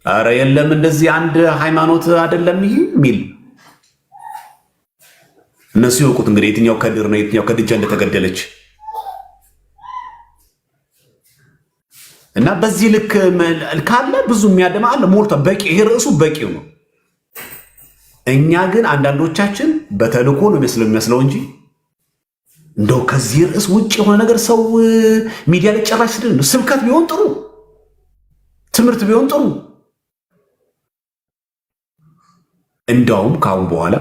አረ የለም እንደዚህ አንድ ሃይማኖት አይደለም ይሄ ሚል እነሱ ይወቁት። እንግዲህ የትኛው ከድር ነው የትኛው ከድጃ እንደተገደለች እና በዚህ ልክ ካለ ብዙ የሚያደማ አለ ሞልቷ በቂ። ይሄ ርዕሱ በቂው ነው። እኛ ግን አንዳንዶቻችን በተልኮ ነው የሚመስለው እንጂ እንደው ከዚህ ርዕስ ውጭ የሆነ ነገር ሰው ሚዲያ ላይ ጨራሽ ስድል ነው። ስብከት ቢሆን ጥሩ፣ ትምህርት ቢሆን ጥሩ። እንዳውም ካሁን በኋላ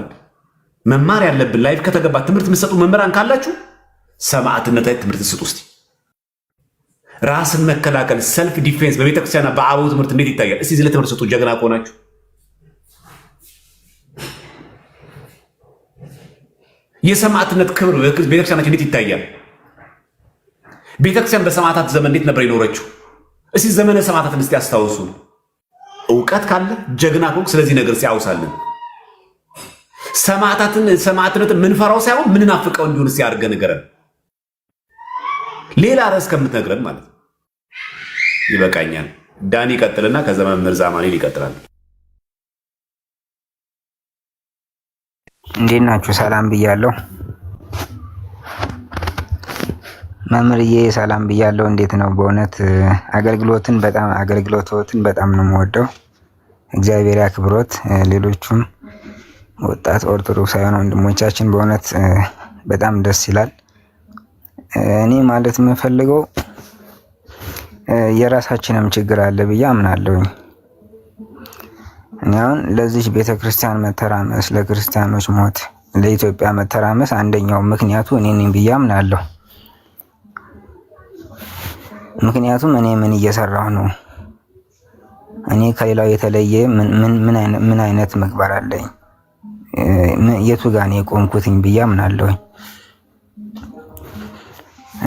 መማር ያለብን ላይፍ ከተገባ ትምህርት የምትሰጡ መምህራን ካላችሁ ሰማዕትነት ላይ ትምህርት ስጡ። እስቲ ራስን መከላከል ሰልፍ ዲፌንስ በቤተክርስቲያንና በአበው ትምህርት እንዴት ይታያል? እስቲ እዚህ ለትምህርት ስጡ። ጀግና ከሆናችሁ የሰማዕትነት ክብር ቤተክርስቲያናችን እንዴት ይታያል? ቤተክርስቲያን በሰማዕታት ዘመን እንዴት ነበር የኖረችው? እስቲ ዘመነ ሰማዕታትን እስቲ ያስታውሱ። እውቀት ካለ ጀግና ከሆንክ ስለዚህ ነገር ሲያውሳልን ሰማዕትነትን ምንፈራው ሳይሆን ምንናፍቀው እንዲሆን ሲያርገ ነገረን ሌላ ርዕስ ከምትነግረን ማለት ነው። ይበቃኛል። ዳኒ ይቀጥልና ከዛ መምህር ዛማኑኤል ይቀጥላል። እንዴት ናችሁ? ሰላም ብያለሁ። መምህርዬ ሰላም ብያለሁ። እንዴት ነው? በእውነት አገልግሎትን በጣም ነው የምወደው። እግዚአብሔር ያክብሮት። ሌሎቹም ወጣት ኦርቶዶክሳውያን ወንድሞቻችን በእውነት በጣም ደስ ይላል። እኔ ማለት የምፈልገው የራሳችንም ችግር አለ ብዬ አምናለሁኝ። እኔ አሁን ለዚህ ቤተክርስቲያን መተራመስ፣ ለክርስቲያኖች ሞት፣ ለኢትዮጵያ መተራመስ አንደኛው ምክንያቱ እኔ ነኝ ብዬ አምናለሁ። ምክንያቱም እኔ ምን እየሰራሁ ነው? እኔ ከሌላው የተለየ ምን አይነት ምግባር አለኝ? የቱ ጋር ነው የቆምኩትኝ ብዬ አምናለሁኝ።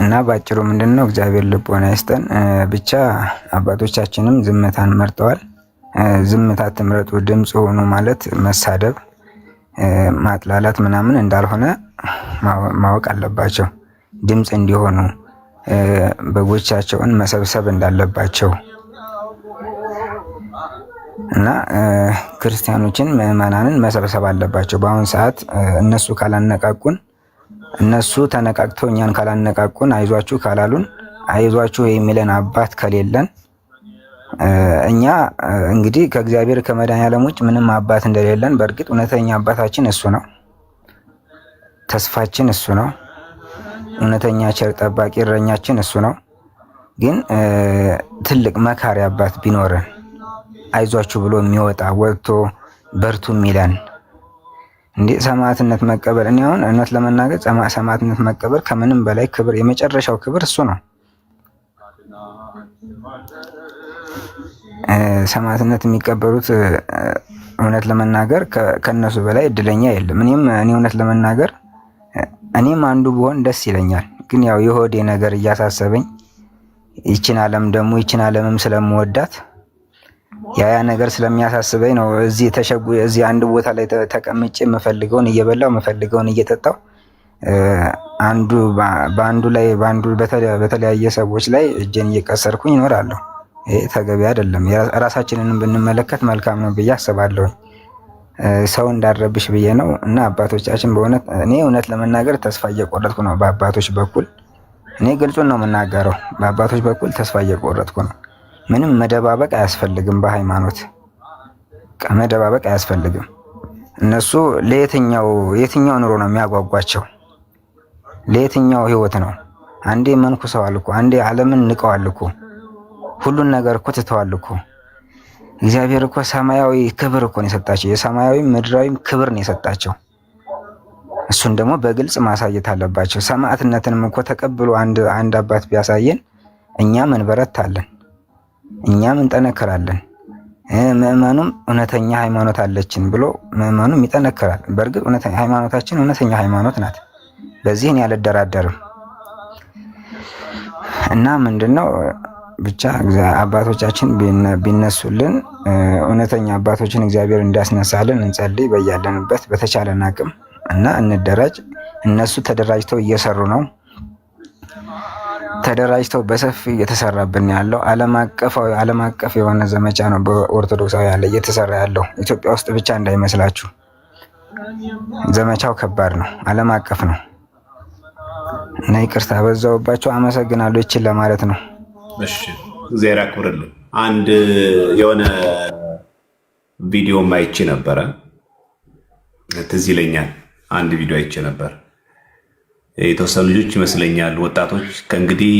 እና ባጭሩ ምንድነው እግዚአብሔር ልቦና ይስጠን። ብቻ አባቶቻችንም ዝምታን መርጠዋል። ዝምታ ትምረጡ፣ ድምፅ ሆኑ ማለት መሳደብ፣ ማጥላላት ምናምን እንዳልሆነ ማወቅ አለባቸው። ድምፅ እንዲሆኑ በጎቻቸውን መሰብሰብ እንዳለባቸው እና ክርስቲያኖችን ምዕመናንን መሰብሰብ አለባቸው። በአሁን ሰዓት እነሱ ካላነቃቁን፣ እነሱ ተነቃቅተው እኛን ካላነቃቁን፣ አይዟችሁ ካላሉን፣ አይዟችሁ የሚለን አባት ከሌለን እኛ እንግዲህ ከእግዚአብሔር ከመድኃኔዓለም ውጭ ምንም አባት እንደሌለን፣ በእርግጥ እውነተኛ አባታችን እሱ ነው። ተስፋችን እሱ ነው። እውነተኛ ቸር ጠባቂ እረኛችን እሱ ነው። ግን ትልቅ መካሪ አባት ቢኖረን አይዟችሁ ብሎ የሚወጣ ወጥቶ በርቱ የሚለን እንዴ ሰማዕትነት መቀበል። እኔ አሁን እውነት ለመናገር ሰማዕትነት መቀበል ከምንም በላይ ክብር፣ የመጨረሻው ክብር እሱ ነው። ሰማዕትነት የሚቀበሉት እውነት ለመናገር ከነሱ በላይ እድለኛ የለም። እኔ እውነት ለመናገር እኔም አንዱ ብሆን ደስ ይለኛል። ግን ያው የሆዴ ነገር እያሳሰበኝ ይችን ዓለምም ስለምወዳት ያ ነገር ስለሚያሳስበኝ ነው እዚህ አንድ ቦታ ላይ ተቀምጬ የምፈልገውን እየበላው የምፈልገውን እየጠጣው በተለያየ ሰዎች ላይ እጄን እየቀሰርኩኝ እኖራለሁ። ይሄ ተገቢ አይደለም። ራሳችንን ብንመለከት መልካም ነው ብዬ አስባለሁ። ሰው እንዳረብሽ ብዬ ነው። እና አባቶቻችን በእውነት እኔ እውነት ለመናገር ተስፋ እየቆረጥኩ ነው። በአባቶች በኩል እኔ ግልጹን ነው የምናገረው። በአባቶች በኩል ተስፋ እየቆረጥኩ ነው። ምንም መደባበቅ አያስፈልግም። በሃይማኖት መደባበቅ አያስፈልግም። እነሱ የትኛው ኑሮ ነው የሚያጓጓቸው? ለየትኛው ህይወት ነው? አንዴ መንኩሰዋል እኮ፣ አንዴ ዓለምን ንቀዋል እኮ፣ ሁሉን ነገር እኮ ትተዋል እኮ። እግዚአብሔር እኮ ሰማያዊ ክብር እኮ ነው የሰጣቸው። የሰማያዊ ምድራዊ ክብር ነው የሰጣቸው። እሱን ደግሞ በግልጽ ማሳየት አለባቸው። ሰማዕትነትንም እኮ ተቀብሎ አንድ አባት ቢያሳየን እኛም እንበረታለን፣ እኛም እንጠነከራለን። ምእመኑም እውነተኛ ሃይማኖት አለችን ብሎ ምእመኑም ይጠነከራል። በእርግጥ ሃይማኖታችን እውነተኛ ሃይማኖት ናት። በዚህ እኔ አልደራደርም። እና ምንድነው ብቻ አባቶቻችን ቢነሱልን፣ እውነተኛ አባቶችን እግዚአብሔር እንዲያስነሳልን እንጸልይ በያለንበት በተቻለን አቅም እና እንደራጅ። እነሱ ተደራጅተው እየሰሩ ነው። ተደራጅተው በሰፊ እየተሰራብን ያለው ዓለም አቀፍ የሆነ ዘመቻ ነው በኦርቶዶክሳዊ ያለ እየተሰራ ያለው። ኢትዮጵያ ውስጥ ብቻ እንዳይመስላችሁ። ዘመቻው ከባድ ነው፣ ዓለም አቀፍ ነው። እና ይቅርታ በዛውባቸው። አመሰግናለሁ። ይችል ለማለት ነው። እሺ እግዚአብሔር ያክብርልን። አንድ የሆነ ቪዲዮ አይቼ ነበረ፣ ትዝ ይለኛል። አንድ ቪዲዮ አይቼ ነበር። የተወሰኑ ልጆች ይመስለኛል ወጣቶች ከእንግዲህ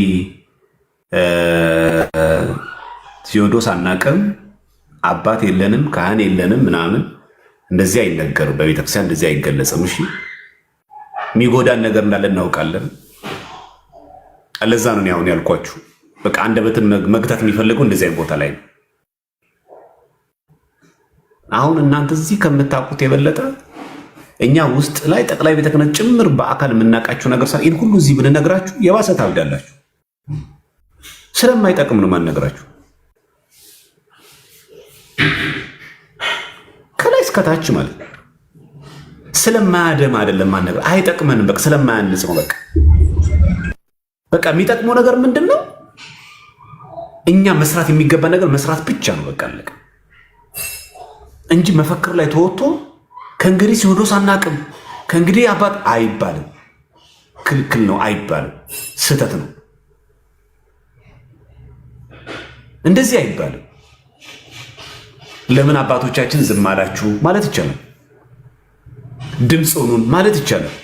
ሲኖዶስ አናቅም፣ አባት የለንም፣ ካህን የለንም ምናምን እንደዚህ አይነገርም፣ በቤተክርስቲያን እንደዚህ አይገለጽም። እሺ የሚጎዳን ነገር እንዳለ እናውቃለን። ለዛ ነው አሁን ያልኳችሁ። በቃ አንደበትን መግታት የሚፈልገው እንደዚህ አይነት ቦታ ላይ ነው። አሁን እናንተ እዚህ ከምታውቁት የበለጠ እኛ ውስጥ ላይ ጠቅላይ ቤተ ክህነት ጭምር በአካል የምናውቃችሁ ነገር ይህን ሁሉ እዚህ ብንነግራችሁ የባሰ ታብዳላችሁ። ስለማይጠቅም ነው ማንነግራችሁ። ከላይ እስከታች ማለት ነው። ስለማያደም አይደለም ማንነግር፣ አይጠቅመንም። በቃ ስለማያንጽ ነው። በቃ የሚጠቅመው ነገር ምንድን ነው? እኛ መስራት የሚገባ ነገር መስራት ብቻ ነው። በቃ አለቀ እንጂ መፈክር ላይ ተወጥቶ ከእንግዲህ ሲኖዶስ አናቅም፣ ከእንግዲህ አባት አይባልም። ክልክል ነው፣ አይባልም። ስህተት ነው። እንደዚህ አይባልም። ለምን አባቶቻችን ዝም አላችሁ ማለት ይቻላል። ድምፅ ሆኑን ማለት ይቻላል።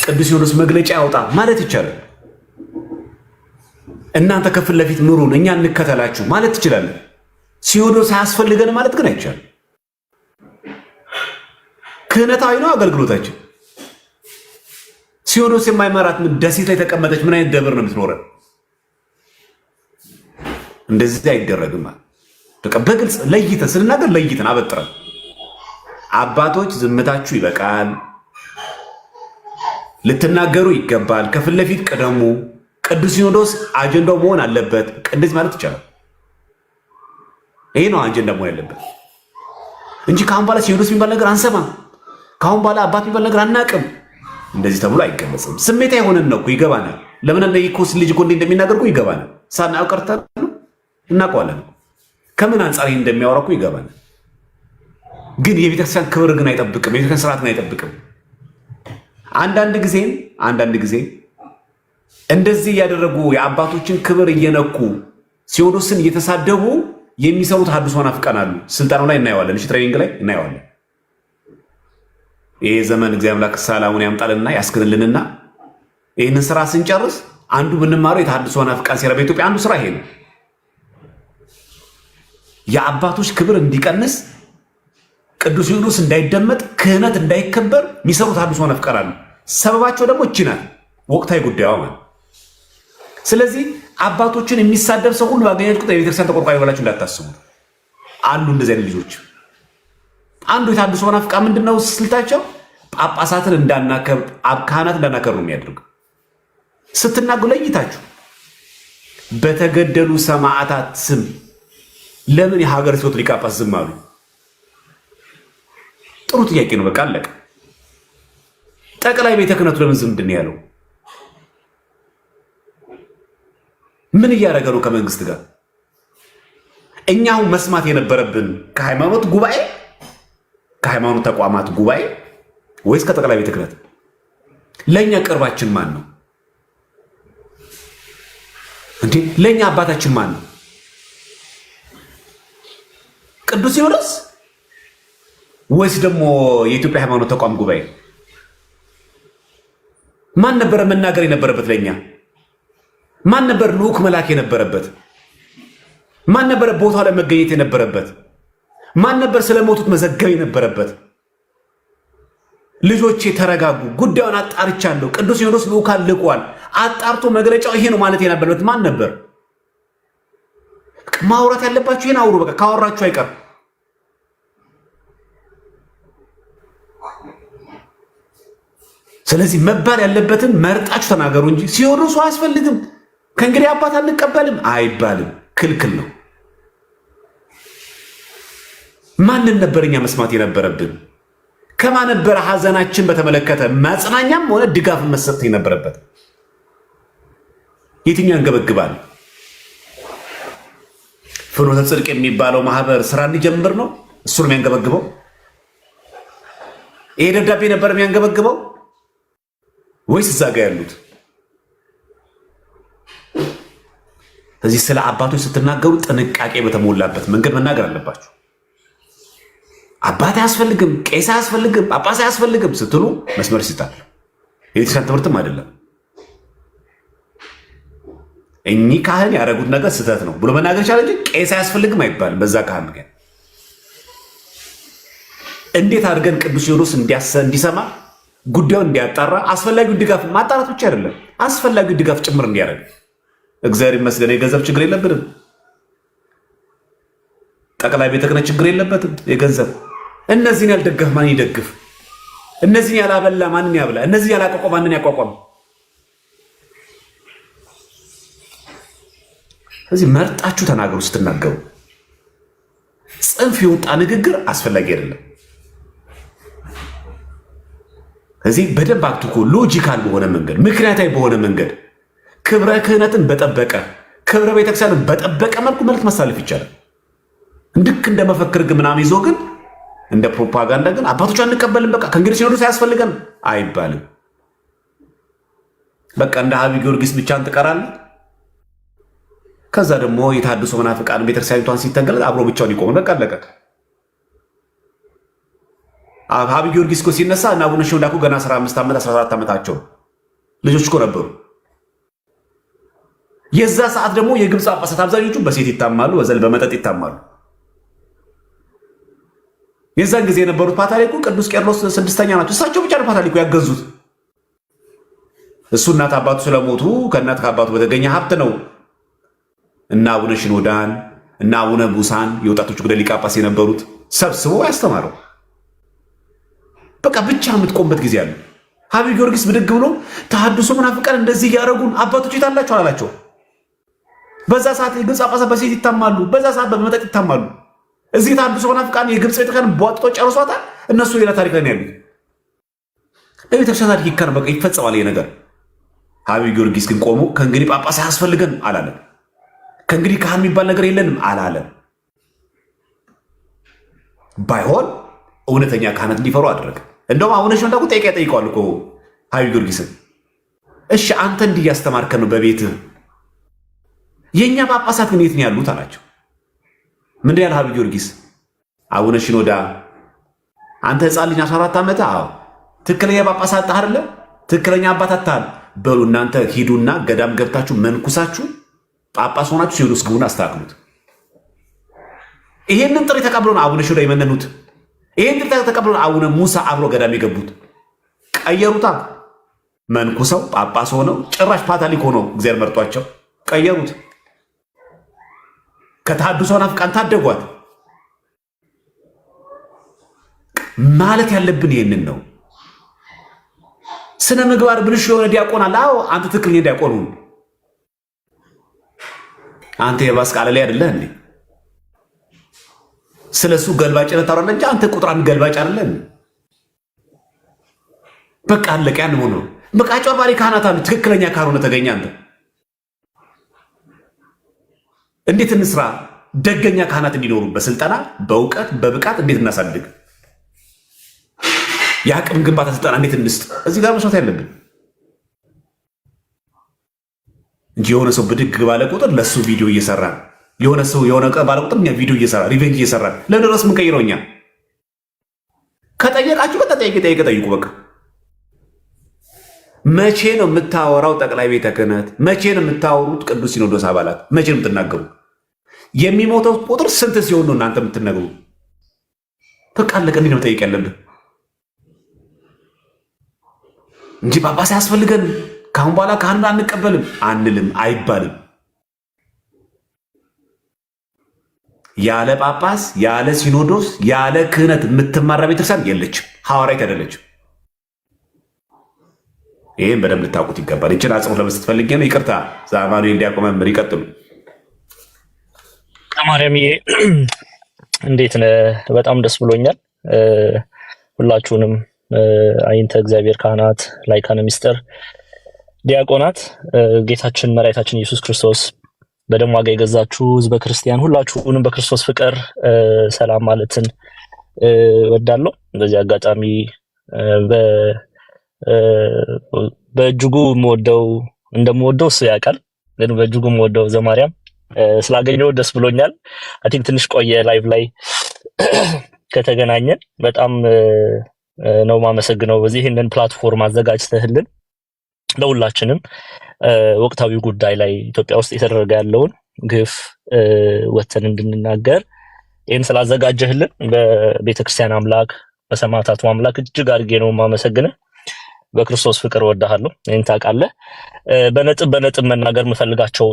ቅዱስ ሲኖዶስ መግለጫ ያውጣ ማለት ይቻላል። እናንተ ከፊት ለፊት ምሩን እኛ እንከተላችሁ ማለት ትችላለን። ሲኖዶስ አያስፈልገን ማለት ግን አይቻልም። ክህነታዊ ነው አገልግሎታችን። ሲኖዶስ የማይመራት ምን ደሴት ላይ ተቀመጠች ምን አይነት ደብር ነው የምትኖረን? እንደዚህ አይደረግም። በግልጽ ለይተን ስንናገር ለይተን አበጥረን አባቶች ዝምታችሁ ይበቃል፣ ልትናገሩ ይገባል፣ ከፊት ለፊት ቅደሙ፣ ቅዱስ ሲኖዶስ አጀንዳው መሆን አለበት። ቅዱስ ማለት ይቻላል። ይሄ ነው አጀንዳ መሆን ያለበት እንጂ ከአሁን በኋላ ሲኖዶስ የሚባል ነገር አንሰማም፣ ከአሁን በኋላ አባት የሚባል ነገር አናቅም፣ እንደዚህ ተብሎ አይገለጽም። ስሜታ የሆነን ነው እኮ ይገባናል። ለምን ኮስ ልጅ እኮ እንደሚናገር እኮ ይገባናል። ሳናየው ቀርተን እናውቀዋለን። ከምን አንጻር ይሄ እንደሚያወራ እኮ ይገባናል። ግን የቤተክርስቲያን ክብር ግን አይጠብቅም፣ የቤተክርስቲያን ስርዓት ግን አይጠብቅም። አንዳንድ ጊዜ እንደዚህ እያደረጉ የአባቶችን ክብር እየነኩ ሲኖዶስን እየተሳደቡ የሚሰሩት ሐዲስ መናፍቃን አሉ። ስልጣኑ ላይ እናየዋለን፣ ትሬኒንግ ላይ እናየዋለን። ይሄ ዘመን እግዚአብሔር አምላክ ሰላሙን ያምጣልና ያስክንልንና ይህንን ስራ ስንጨርስ አንዱ ብንማረው የተሐድሶ መናፍቃን ሴራ በኢትዮጵያ አንዱ ስራ ይሄ ነው። የአባቶች ክብር እንዲቀንስ፣ ቅዱስ ሲኖዶስ እንዳይደመጥ፣ ክህነት እንዳይከበር የሚሰሩት ሐዲስ መናፍቃን አሉ። ሰበባቸው ደግሞ እቺ ናት፣ ወቅታዊ ጉዳዩ ማለት። ስለዚህ አባቶችን የሚሳደብ ሰው ሁሉ ባገኛችሁ ቁጥር የቤተክርስቲያን ተቆርቋሪ ብላችሁ እንዳታስቡ። አሉ እንደዚህ አይነት ልጆች። አንዱ የሐዲስ መናፍቃን ምንድነው ስልታቸው? ጳጳሳትን እንዳናከብር፣ ካህናት እንዳናከብር ነው የሚያደርገው። ስትናገሩ ለይታችሁ በተገደሉ ሰማዕታት ስም ለምን የሀገረ ስብከቱ ሊቀ ጳጳስ ዝም አሉ? ጥሩ ጥያቄ ነው። በቃ አለቀ። ጠቅላይ ቤተ ክህነቱ ለምን ዝም ምንድን ያለው? ምን እያደረገ ነው ከመንግስት ጋር? እኛው መስማት የነበረብን ከሃይማኖት ጉባኤ፣ ከሃይማኖት ተቋማት ጉባኤ ወይስ ከጠቅላይ ቤተ ክህነት? ለእኛ ቅርባችን ማን ነው እንዴ? ለእኛ አባታችን ማን ነው? ቅዱስ ሲኖዶስ ወይስ ደግሞ የኢትዮጵያ ሃይማኖት ተቋም ጉባኤ? ማን ነበረ መናገር የነበረበት? ለኛ ማን ነበር ልዑክ መላክ የነበረበት? ማን ነበረ ቦታው ላይ መገኘት የነበረበት? ማን ነበር ስለሞቱት መዘገብ የነበረበት? ልጆቼ ተረጋጉ፣ ጉዳዩን አጣርቻለሁ፣ ቅዱስ ሲኖዶስ ልዑካን ልቋል፣ አጣርቶ መግለጫው ይሄ ነው ማለት የነበረበት ማን ነበር? ማውራት ያለባችሁ ይሄን አውሩ። በቃ ካወራችሁ አይቀር ስለዚህ መባል ያለበትን መርጣችሁ ተናገሩ እንጂ ሲኖዶሱ አያስፈልግም፣ ከእንግዲህ አባት አንቀበልም አይባልም። ክልክል ነው። ማንን ነበር እኛ መስማት የነበረብን? ከማን ነበረ ሐዘናችን በተመለከተ ማጽናኛም ሆነ ድጋፍ መሰጠት የነበረበት? የትኛው እንገበግባል? ፍኖተ ጽድቅ የሚባለው ማህበር ስራ እንዲጀምር ነው እሱ ነው የሚያንገበግበው? ይሄ ደብዳቤ ነበር የሚያንገበግበው ወይስ እዛ ጋ ያሉት? ስለዚህ ስለ አባቶች ስትናገሩ ጥንቃቄ በተሞላበት መንገድ መናገር አለባችሁ። አባት አያስፈልግም፣ ቄስ አያስፈልግም፣ ጳጳስ አያስፈልግም ስትሉ መስመር ይስታል። የቤተክርስቲያን ትምህርትም አይደለም። እኚህ ካህን ያደረጉት ነገር ስህተት ነው ብሎ መናገር ይቻላል እንጂ ቄስ አያስፈልግም አይባልም። በዛ ካህን ግን እንዴት አድርገን ቅዱስ ሲኖዶስ እንዲሰማ ጉዳዩን እንዲያጣራ አስፈላጊው ድጋፍ ማጣራት ብቻ አይደለም አስፈላጊው ድጋፍ ጭምር እንዲያደርግ። እግዚአብሔር ይመስገን የገንዘብ ችግር የለብንም። ጠቅላይ ቤተ ክህነት ችግር የለበትም የገንዘብ። እነዚህን ያልደገፍ ማን ይደግፍ? እነዚህን ያላበላ ማንን ያብላ? እነዚህን ያላቋቋም ማንን ያቋቋም? ስለዚህ መርጣችሁ ተናገሩ። ስትናገሩ ጽንፍ የወጣ ንግግር አስፈላጊ አይደለም። እዚህ በደንብ አክትኮ ሎጂካል በሆነ መንገድ ምክንያታዊ በሆነ መንገድ ክብረ ክህነትን በጠበቀ ክብረ ቤተክርስቲያንን በጠበቀ መልኩ መልዕክት ማስተላለፍ ይቻላል። እንድክ እንደ መፈክር ግን ምናምን ይዞ ግን እንደ ፕሮፓጋንዳ ግን አባቶች አንቀበልም፣ በቃ ከእንግዲህ ሲኖዶስ አያስፈልገን አይባልም። በቃ እንደ ሀቢ ጊዮርጊስ ብቻ እንትቀራለን። ከዛ ደግሞ የታድሶ መናፍቃን ቤተክርስቲያኒቷን ሲተገለጥ አብሮ ብቻውን ይቆም። በቃ አለቀ። አብ ጊዮርጊስ እኮ ሲነሳ እና አቡነ ሽኖዳ እኮ ገና 15 ዓመት 14 ዓመታቸው ልጆች እኮ ነበሩ። የዛ ሰዓት ደግሞ የግብፅ ጳጳሳት አብዛኞቹ በሴት ይታማሉ፣ በመጠጥ ይታማሉ። የዛን ጊዜ የነበሩት ፓትርያርኩ ቅዱስ ቄርሎስ 6ኛ ናቸው። እሳቸው ብቻ ነው ፓትርያርኩ ያገዙት። እሱ እናት አባቱ ስለሞቱ ከእናት ከአባቱ በተገኘ ሀብት ነው እና አቡነ ሽኖዳን እና አቡነ ቡሳን የወጣቶች ጉዳይ ሊቀ ጳጳስ የነበሩት ሰብስቦ ያስተማረው። በቃ ብቻ የምትቆምበት ጊዜ አለ። አብ ጊዮርጊስ ብድግ ብሎ ተሐድሶ መናፍቃን እንደዚህ እያደረጉን አባቶች የታላቸው አላላቸው። በዛ ሰዓት የግብፅ ጳጳሳት በሴት ይታማሉ፣ በዛ ሰዓት በመጠጥ ይታማሉ። እዚህ ተሐድሶ መናፍቃን የግብፅ ቤተክርስቲያን ቧጥጦ ጨርሷታል። እነሱ ሌላ ታሪክ ላይ ያሉት በቤተክርስቲያን ታሪክ ይካር በቃ ይፈጸማል ይሄ ነገር። አብ ጊዮርጊስ ግን ቆሞ ከእንግዲህ ጳጳስ አያስፈልገን አላለም። ከእንግዲህ ካህን የሚባል ነገር የለንም አላለም። ባይሆን እውነተኛ ካህናት እንዲፈሩ አደረገ። እንደውም አቡነ ሽኖዳ እኮ ጠይቀዋል እኮ አብ ጊዮርጊስን፣ እሺ አንተ እንዲህ እያስተማርከን ነው በቤትህ፣ የእኛ ጳጳሳት ግን የት ነው ያሉት አላቸው። ምንድን ያለ አብ ጊዮርጊስ? አቡነ ሽኖዳ አንተ ሕፃን ልጅ 14 ዓመት፣ አዎ ትክክለኛ ጳጳስ አጣህ አይደለ? ትክክለኛ አባት አጣህ። በሉ እናንተ ሂዱና ገዳም ገብታችሁ መንኩሳችሁ ጳጳስ ሆናችሁ ሲኖዶስ ግቡን አስተካክሉት። ይሄንን ጥሪ ተቀብሎ ነው አቡነ ሽኖዳ የመነኑት። ይሄን ጥሪ ተቀብሎ ነው አቡነ ሙሳ አብሮ ገዳም የገቡት። ቀየሩታ። መንኩሰው ጳጳስ ሆነው ጭራሽ ፓትርያርክ ሆነው እግዚአብሔር መርጧቸው ቀየሩት። ከተሐድሶ መናፍቃን ታደጓት። ማለት ያለብን ይሄንን ነው። ስነ ምግባር ብልሹ የሆነ ዲያቆን አለ። አዎ አንተ ትክክለኛ ዲያቆን ሁን። አንተ የባስ ቃል ላይ አይደለህ እንዴ? ስለሱ ገልባጭነት ታወራለህ እንጂ አንተ ቁጥር አንድ ገልባጭ አይደለህ። በቃ አለቀ። ያን ሆኖ በቃ አጭበርባሪ ካህናት አሉ። ትክክለኛ ካልሆነ ተገኘ። አንተ እንዴት እንስራ? ደገኛ ካህናት እንዲኖሩ በስልጠና በእውቀት በብቃት እንዴት እናሳድግ? የአቅም ግንባታ ስልጠና እንዴት እንስጥ? እዚህ ጋር መስራት ያለብን እንጂ የሆነ ሰው ብድግ ባለ ቁጥር ለሱ ቪዲዮ እየሰራ የሆነ ሰው የሆነ ባለ ቁጥር እኛ ቪዲዮ እየሰራ ሪቬንጅ እየሰራ ለድረስ ምን ቀይረው? እኛ ከጠየቃችሁ ጠይቁ። በቃ መቼ ነው የምታወራው? ጠቅላይ ቤተ ክህነት መቼ ነው የምታወሩት? ቅዱስ ሲኖዶስ አባላት መቼ ነው የምትናገሩ? የሚሞተው ቁጥር ስንት ሲሆን ነው እናንተ የምትነግሩ? በቃ አለቀ። እንዲህ ነው መጠየቅ ያለብን እንጂ ጳጳስ አያስፈልገንም፣ ካሁን በኋላ ካህን አንቀበልም አንልም አይባልም። ያለ ጳጳስ ያለ ሲኖዶስ ያለ ክህነት የምትመራ ቤተክርስቲያን የለችም፣ ሐዋርያት አይደለችም። ይህም በደንብ ልታውቁት ይገባል። ይችን አጽንኦት ለመስጠት ፈልጌ ነው። ይቅርታ ዛማኑ እንዲያቆመ መምህር ይቀጥሉ። ማርያምዬ እንዴት ነህ? በጣም ደስ ብሎኛል። ሁላችሁንም አይንተ እግዚአብሔር ካህናት፣ ላይካነ ምስጢር፣ ዲያቆናት ጌታችን መድኃኒታችን ኢየሱስ ክርስቶስ በደም ዋጋ የገዛችሁ ህዝበ ክርስቲያን ሁላችሁንም በክርስቶስ ፍቅር ሰላም ማለትን ወዳለሁ። በዚህ አጋጣሚ በእጅጉ እንደምወደው እሱ ያውቃል። ግን በእጅጉ የምወደው ዘማርያም ስላገኘው ደስ ብሎኛል። አይ ቲንክ ትንሽ ቆየ ላይቭ ላይ ከተገናኘን በጣም ነው ማመሰግነው። በዚህ ይህንን ፕላትፎርም አዘጋጅተህልን ለሁላችንም ወቅታዊ ጉዳይ ላይ ኢትዮጵያ ውስጥ የተደረገ ያለውን ግፍ ወተን እንድንናገር ይህን ስላዘጋጀህልን በቤተክርስቲያን አምላክ በሰማዕታቱ አምላክ እጅግ አድርጌ ነው ማመሰግነህ። በክርስቶስ ፍቅር ወዳሃለሁ። ይህን ታውቃለህ። በነጥብ መናገር የምፈልጋቸው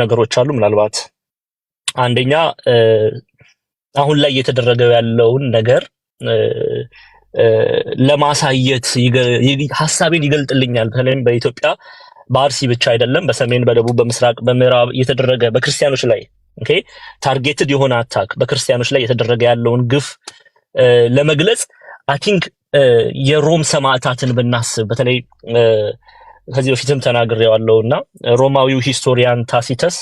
ነገሮች አሉ። ምናልባት አንደኛ አሁን ላይ እየተደረገ ያለውን ነገር ለማሳየት ሀሳቤን ይገልጥልኛል። በተለይም በኢትዮጵያ በአርሲ ብቻ አይደለም፣ በሰሜን፣ በደቡብ፣ በምስራቅ፣ በምዕራብ እየተደረገ በክርስቲያኖች ላይ ታርጌትድ የሆነ አታክ በክርስቲያኖች ላይ እየተደረገ ያለውን ግፍ ለመግለጽ አይ ቲንክ የሮም ሰማዕታትን ብናስብ በተለይ ከዚህ በፊትም ተናግሬዋለሁና ሮማዊው ሂስቶሪያን ታሲተስ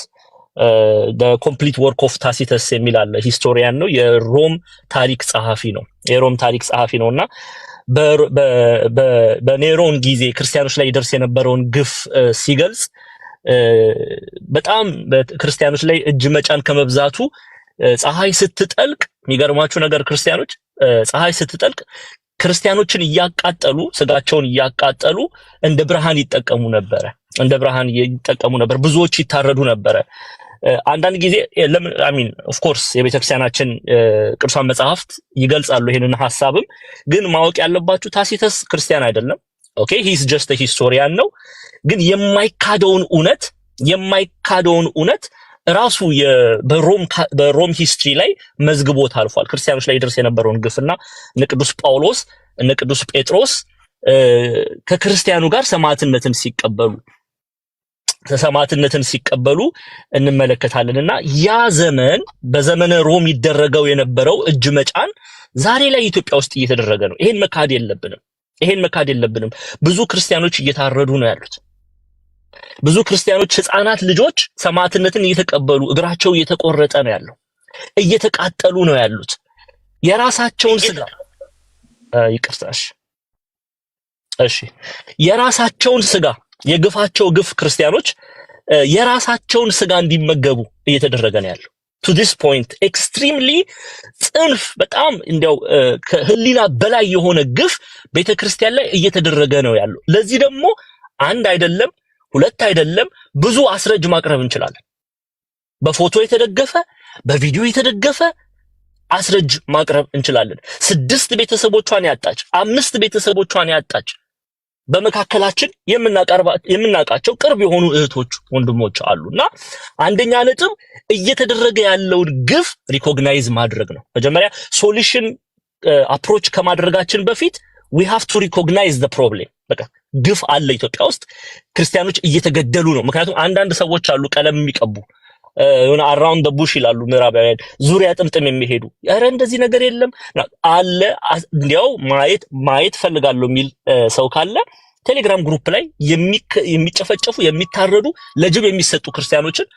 ኮምፕሊት ወርክ ኦፍ ታሲተስ የሚል አለ። ሂስቶሪያን ነው፣ የሮም ታሪክ ጸሐፊ ነው እና በኔሮን ጊዜ ክርስቲያኖች ላይ ይደርስ የነበረውን ግፍ ሲገልጽ በጣም በክርስቲያኖች ላይ እጅ መጫን ከመብዛቱ ፀሐይ ስትጠልቅ የሚገርማችሁ ነገር ክርስቲያኖች ፀሐይ ስትጠልቅ ክርስቲያኖችን እያቃጠሉ ስጋቸውን እያቃጠሉ እንደ ብርሃን ይጠቀሙ ነበር። ብዙዎች ይታረዱ ነበር። አንዳንድ ጊዜ ለምን አሚን ኦፍ ኮርስ የቤተክርስቲያናችን ቅዱሳን መጻሕፍት ይገልጻሉ ይሄንን ሐሳብም። ግን ማወቅ ያለባችሁ ታሲተስ ክርስቲያን አይደለም። ኦኬ ሂ ኢዝ ጀስት አ ሂስቶሪያን ነው። ግን የማይካደውን እውነት ራሱ በሮም ሂስትሪ ላይ መዝግቦት አልፏል። ክርስቲያኖች ላይ ይደርስ የነበረውን ግፍና እነ ቅዱስ ጳውሎስ እነ ቅዱስ ጴጥሮስ ከክርስቲያኑ ጋር ሰማዕትነትን ሲቀበሉ እንመለከታለንና ያ ዘመን በዘመነ ሮም ይደረገው የነበረው እጅ መጫን ዛሬ ላይ ኢትዮጵያ ውስጥ እየተደረገ ነው። ይሄን መካድ የለብንም። ብዙ ክርስቲያኖች እየታረዱ ነው ያሉት። ብዙ ክርስቲያኖች ህፃናት ልጆች ሰማዕትነትን እየተቀበሉ እግራቸው እየተቆረጠ ነው ያለው፣ እየተቃጠሉ ነው ያሉት። የራሳቸውን ስጋ የራሳቸውን ስጋ የግፋቸው ግፍ ክርስቲያኖች የራሳቸውን ስጋ እንዲመገቡ እየተደረገ ነው ያለው። to this point extremely ጽንፍ በጣም እንዲያው ከህሊና በላይ የሆነ ግፍ ቤተክርስቲያን ላይ እየተደረገ ነው ያለው። ለዚህ ደግሞ አንድ አይደለም ሁለት አይደለም ብዙ አስረጅ ማቅረብ እንችላለን። በፎቶ የተደገፈ በቪዲዮ የተደገፈ አስረጅ ማቅረብ እንችላለን። 6 ቤተሰቦቿን ያጣች 5 ቤተሰቦቿን ያጣች በመካከላችን የምናቃቸው ቅርብ የሆኑ እህቶች ወንድሞች አሉና አንደኛ ነጥብ እየተደረገ ያለውን ግፍ ሪኮግናይዝ ማድረግ ነው። መጀመሪያ ሶሉሽን አፕሮች ከማድረጋችን በፊት we have to recognize the problem። በቃ ግፍ አለ ኢትዮጵያ ውስጥ፣ ክርስቲያኖች እየተገደሉ ነው። ምክንያቱም አንዳንድ ሰዎች አሉ ቀለም የሚቀቡ የሆነ around the bush ይላሉ ምዕራባውያን፣ ዙሪያ ጥምጥም የሚሄዱ ኧረ እንደዚህ ነገር የለም አለ። እንዲያው ማየት ፈልጋለሁ የሚል ሰው ካለ ቴሌግራም ግሩፕ ላይ የሚጨፈጨፉ የሚታረዱ ለጅብ የሚሰጡ ክርስቲያኖችን